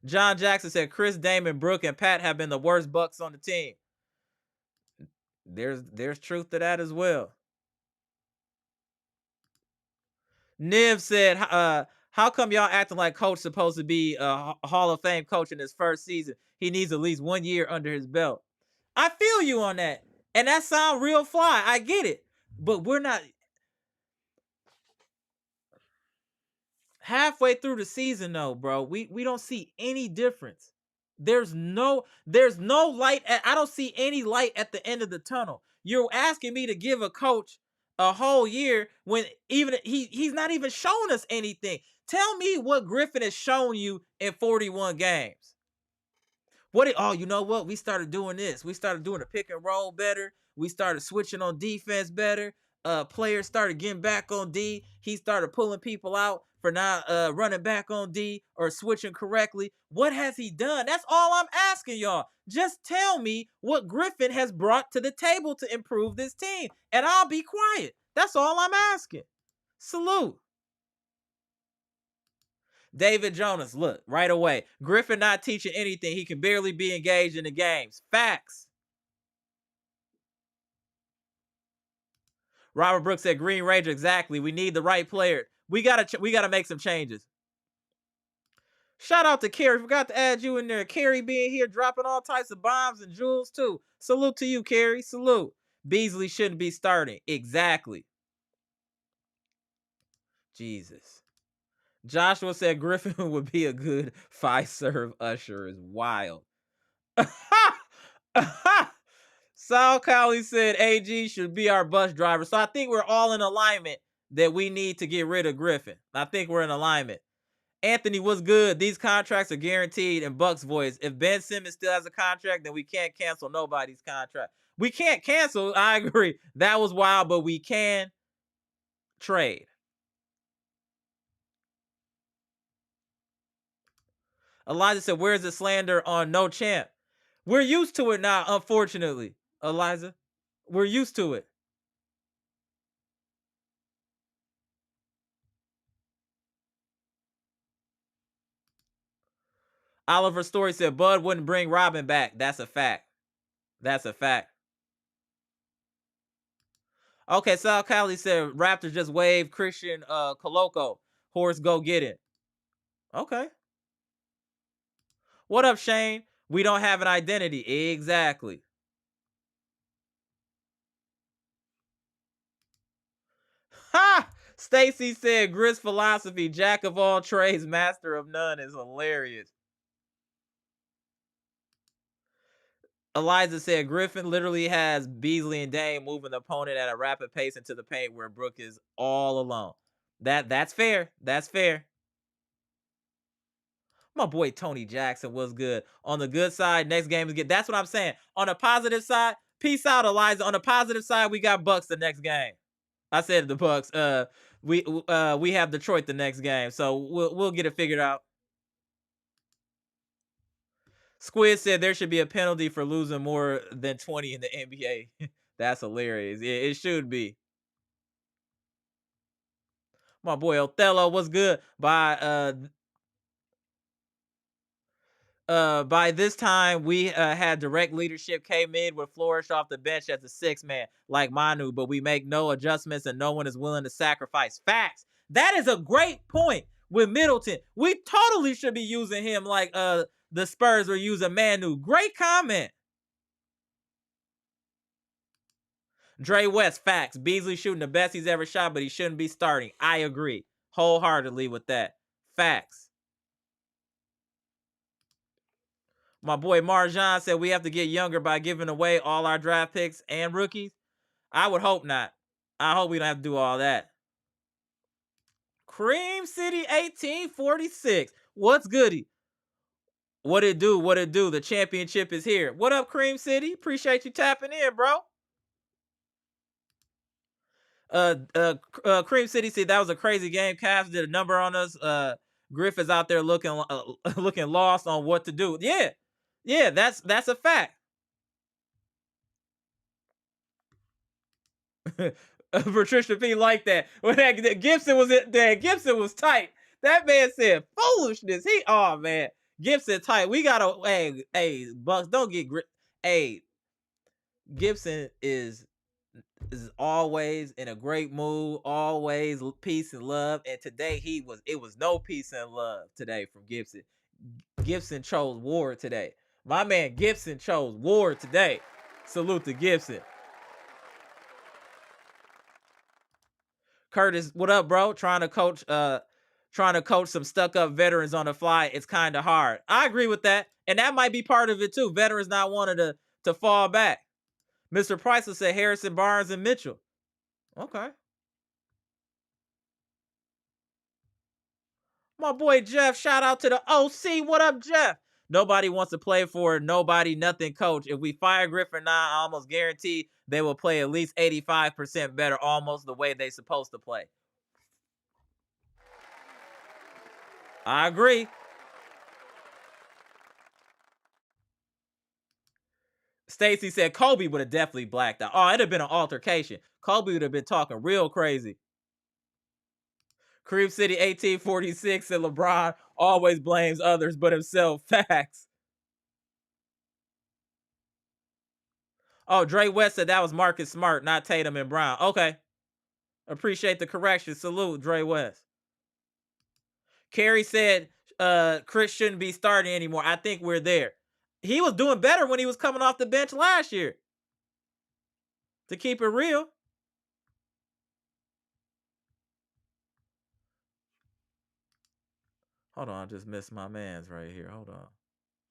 Speaker 1: John Jackson said Khris, Damian, Brooke, and Pat have been the worst Bucks on the team. There's truth to that as well. Niv said, how come y'all acting like coach supposed to be a Hall of Fame coach in his first season? He needs at least 1 year under his belt. I feel you on that. And that sound real fly. I get it. But we're not halfway through the season though, bro. We don't see any difference. There's no light. I don't see any light at the end of the tunnel. You're asking me to give a coach a whole year when even he's not even showing us anything. Tell me what Griffin has shown you in 41 games. You know what? We started doing this. We started doing the pick and roll better. We started switching on defense better. Players started getting back on D. He started pulling people out for not running back on D or switching correctly. What has he done? That's all I'm asking y'all. Just tell me what Griffin has brought to the table to improve this team, and I'll be quiet. That's all I'm asking. Salute. David Jonas, look, right away. Griffin not teaching anything. He can barely be engaged in the games. Facts. Robert Brooks said, Green Ranger, exactly. We need the right player. We gotta make some changes. Shout out to Kerry. Forgot to add you in there. Kerry being here, dropping all types of bombs and jewels too. Salute to you, Kerry. Salute. Beasley shouldn't be starting. Exactly. Jesus. Joshua said Griffin would be a good 5-serve usher. Is wild. Sal Cowley said AG should be our bus driver. So I think we're all in alignment that we need to get rid of Griffin. I think we're in alignment. Anthony, what's good? These contracts are guaranteed in Bucks voice. If Ben Simmons still has a contract, then we can't cancel nobody's contract. We can't cancel. I agree. That was wild, but we can trade. Eliza said, where's the slander on no champ? We're used to it now, unfortunately, Eliza. We're used to it. Oliver Story said, Bud wouldn't bring Robin back. That's a fact. That's a fact. Okay, Sal Cali said, Raptors just waived Christian Coloco. Horse, go get it. Okay. What up, Shane? We don't have an identity. Exactly. Ha! Stacy said, Gris philosophy, jack of all trades, master of none, is hilarious. Eliza said, Griffin literally has Beasley and Dame moving the opponent at a rapid pace into the paint where Brook is all alone. That's fair. That's fair. My boy Tony Jackson was good. On the good side, next game is good. That's what I'm saying. On the positive side, peace out, Eliza. On the positive side, we got Bucks the next game. I said the Bucks. We have Detroit the next game, so we'll get it figured out. Squid said there should be a penalty for losing more than 20 in the NBA. That's hilarious. It should be. My boy Othello was good. By this time, we had direct leadership. K-Mid would flourish off the bench as a sixth man like Manu, but we make no adjustments and no one is willing to sacrifice. Facts. That is a great point with Middleton. We totally should be using him like the Spurs were using Manu. Great comment. Dre West, facts. Beasley shooting the best he's ever shot, but he shouldn't be starting. I agree wholeheartedly with that. Facts. My boy Marjan said we have to get younger by giving away all our draft picks and rookies. I would hope not. I hope we don't have to do all that. Cream City 1846. What's goody? What it do? What it do? The championship is here. What up, Cream City? Appreciate you tapping in, bro. Cream City said that was a crazy game. Cavs did a number on us. Griff is out there looking lost on what to do. Yeah, that's a fact. Patricia P liked that. When that Gibson was there, Gibson was tight. That man said foolishness. Oh man, Gibson tight. We gotta hey Bucks, don't get Gibson is always in a great mood, always peace and love. And today it was no peace and love today from Gibson. Gibson chose war today. My man Gibson chose war today. Salute to Gibson. Curtis, what up, bro? Trying to coach some stuck-up veterans on the fly. It's kind of hard. I agree with that. And that might be part of it too. Veterans not wanting to fall back. Mr. Priceless said Harrison, Barnes, and Mitchell. Okay. My boy Jeff, shout out to the OC. What up, Jeff? Nobody wants to play for nobody, nothing coach. If we fire Griffin now, I almost guarantee they will play at least 85% better, almost the way they supposed to play. I agree. Stacy said Kobe would have definitely blacked out. Oh, it'd have been an altercation. Kobe would have been talking real crazy. Creep City 1846 and LeBron always blames others but himself. Facts. Oh, Dre West said that was Marcus Smart, not Tatum and Brown. Okay. Appreciate the correction. Salute, Dre West. Kerry said Khris shouldn't be starting anymore. I think we're there. He was doing better when he was coming off the bench last year. To keep it real. Hold on, I just missed my man's right here. Hold on.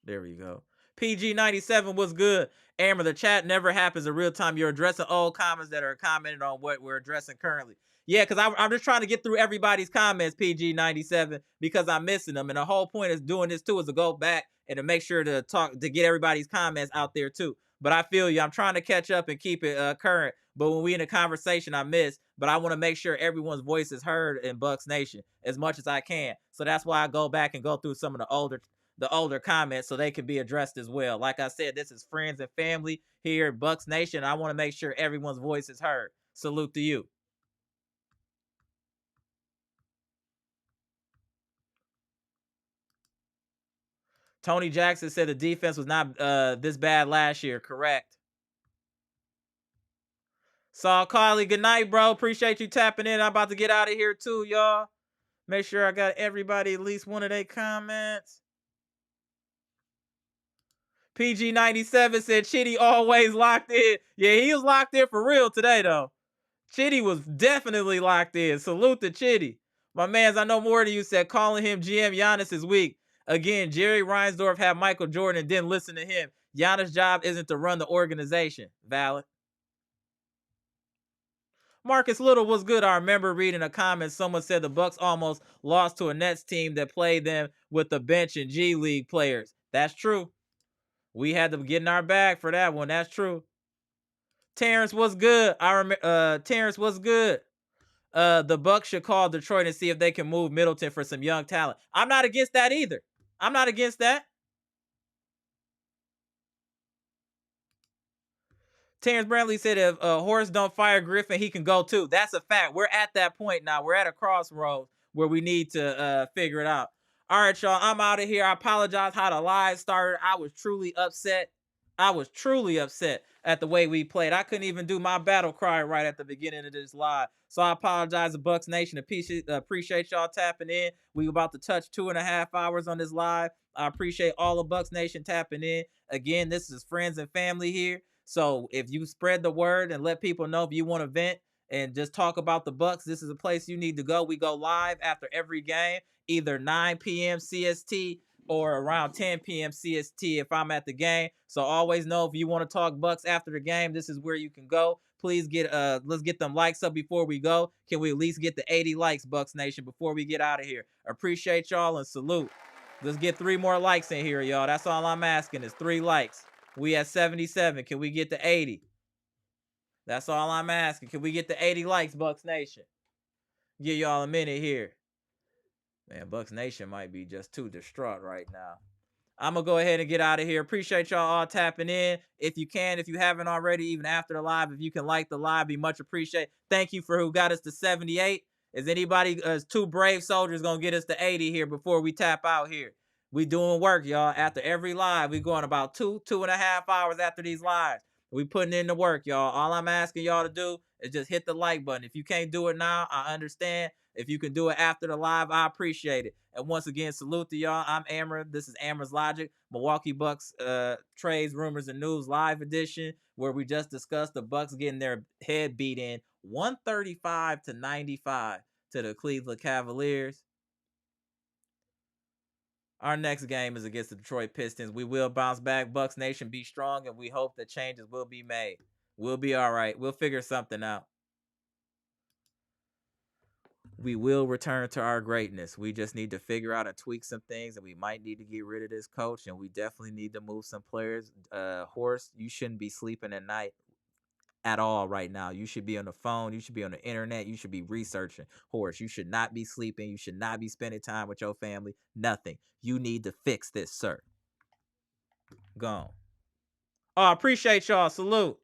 Speaker 1: There we go. PG97 was good. Amber, the chat never happens in real time. You're addressing old comments that are commented on what we're addressing currently. Yeah, because I'm just trying to get through everybody's comments, PG97, because I'm missing them. And the whole point is doing this too is to go back and to make sure to get everybody's comments out there too. But I feel you. I'm trying to catch up and keep it current. But when we in a conversation, I miss. But I want to make sure everyone's voice is heard in Bucks Nation as much as I can. So that's why I go back and go through some of the older comments so they can be addressed as well. Like I said, this is friends and family here at Bucks Nation. I want to make sure everyone's voice is heard. Salute to you. Tony Jackson said the defense was not this bad last year. Correct. Saul Carly, good night, bro. Appreciate you tapping in. I'm about to get out of here too, y'all. Make sure I got everybody at least one of their comments. PG97 said Chitty always locked in. Yeah, he was locked in for real today, though. Chitty was definitely locked in. Salute to Chitty. My mans, I know more than you said calling him GM Giannis is weak. Again, Jerry Reinsdorf had Michael Jordan and didn't listen to him. Giannis' job isn't to run the organization. Valid. Marcus Little was good. I remember reading a comment. Someone said the Bucks almost lost to a Nets team that played them with the bench and G League players. That's true. We had to get in our bag for that one. That's true. Terrence was good. I remember. Terrence was good. The Bucks should call Detroit and see if they can move Middleton for some young talent. I'm not against that either. I'm not against that. Terrence Brantley said if Horace don't fire Griffin, he can go too. That's a fact. We're at that point now. We're at a crossroads where we need to figure it out. All right, y'all. I'm out of here. I apologize how the live started. I was truly upset. At the way we played. I couldn't even do my battle cry right at the beginning of this live. So I apologize to Bucks Nation. Appreciate y'all tapping in. We about to touch 2.5 hours on this live. I appreciate all of Bucks Nation tapping in. Again, this is friends and family here. So if you spread the word and let people know if you want to vent and just talk about the Bucks, this is a place you need to go. We go live after every game, either 9 p.m. CST or around 10 p.m. CST if I'm at the game. So always know if you want to talk Bucks after the game, this is where you can go. Please let's get them likes up before we go. Can we at least get the 80 likes, Bucks Nation, before we get out of here? Appreciate y'all and salute. Let's get 3 more likes in here, y'all. That's all I'm asking is 3 likes. We at 77. Can we get to 80? That's all I'm asking. Can we get to 80 likes, Bucks Nation? Give y'all a minute here. Man, Bucks Nation might be just too distraught right now. I'm going to go ahead and get out of here. Appreciate y'all all tapping in. If you can, if you haven't already, even after the live, if you can like the live, be much appreciated. Thank you for who got us to 78. Is anybody, 2 brave soldiers going to get us to 80 here before we tap out here? We doing work, y'all. After every live, we going about 2.5 hours after these lives. We putting in the work, y'all. All I'm asking y'all to do is just hit the like button. If you can't do it now, I understand. If you can do it after the live, I appreciate it. And once again, salute to y'all. I'm Amar. This is Amar's Logic, Milwaukee Bucks trades, rumors, and news live edition, where we just discussed the Bucks getting their head beat in 135-95 to the Cleveland Cavaliers. Our next game is against the Detroit Pistons. We will bounce back. Bucks Nation, be strong, and we hope that changes will be made. We'll be all right. We'll figure something out. We will return to our greatness. We just need to figure out and tweak some things, and we might need to get rid of this coach, and we definitely need to move some players. Horace, you shouldn't be sleeping at night at all right now. You should be on the phone. You should be on the internet. You should be researching. Horace, you should not be sleeping. You should not be spending time with your family. Nothing. You need to fix this, sir. Gone. Oh, I appreciate y'all. Salute.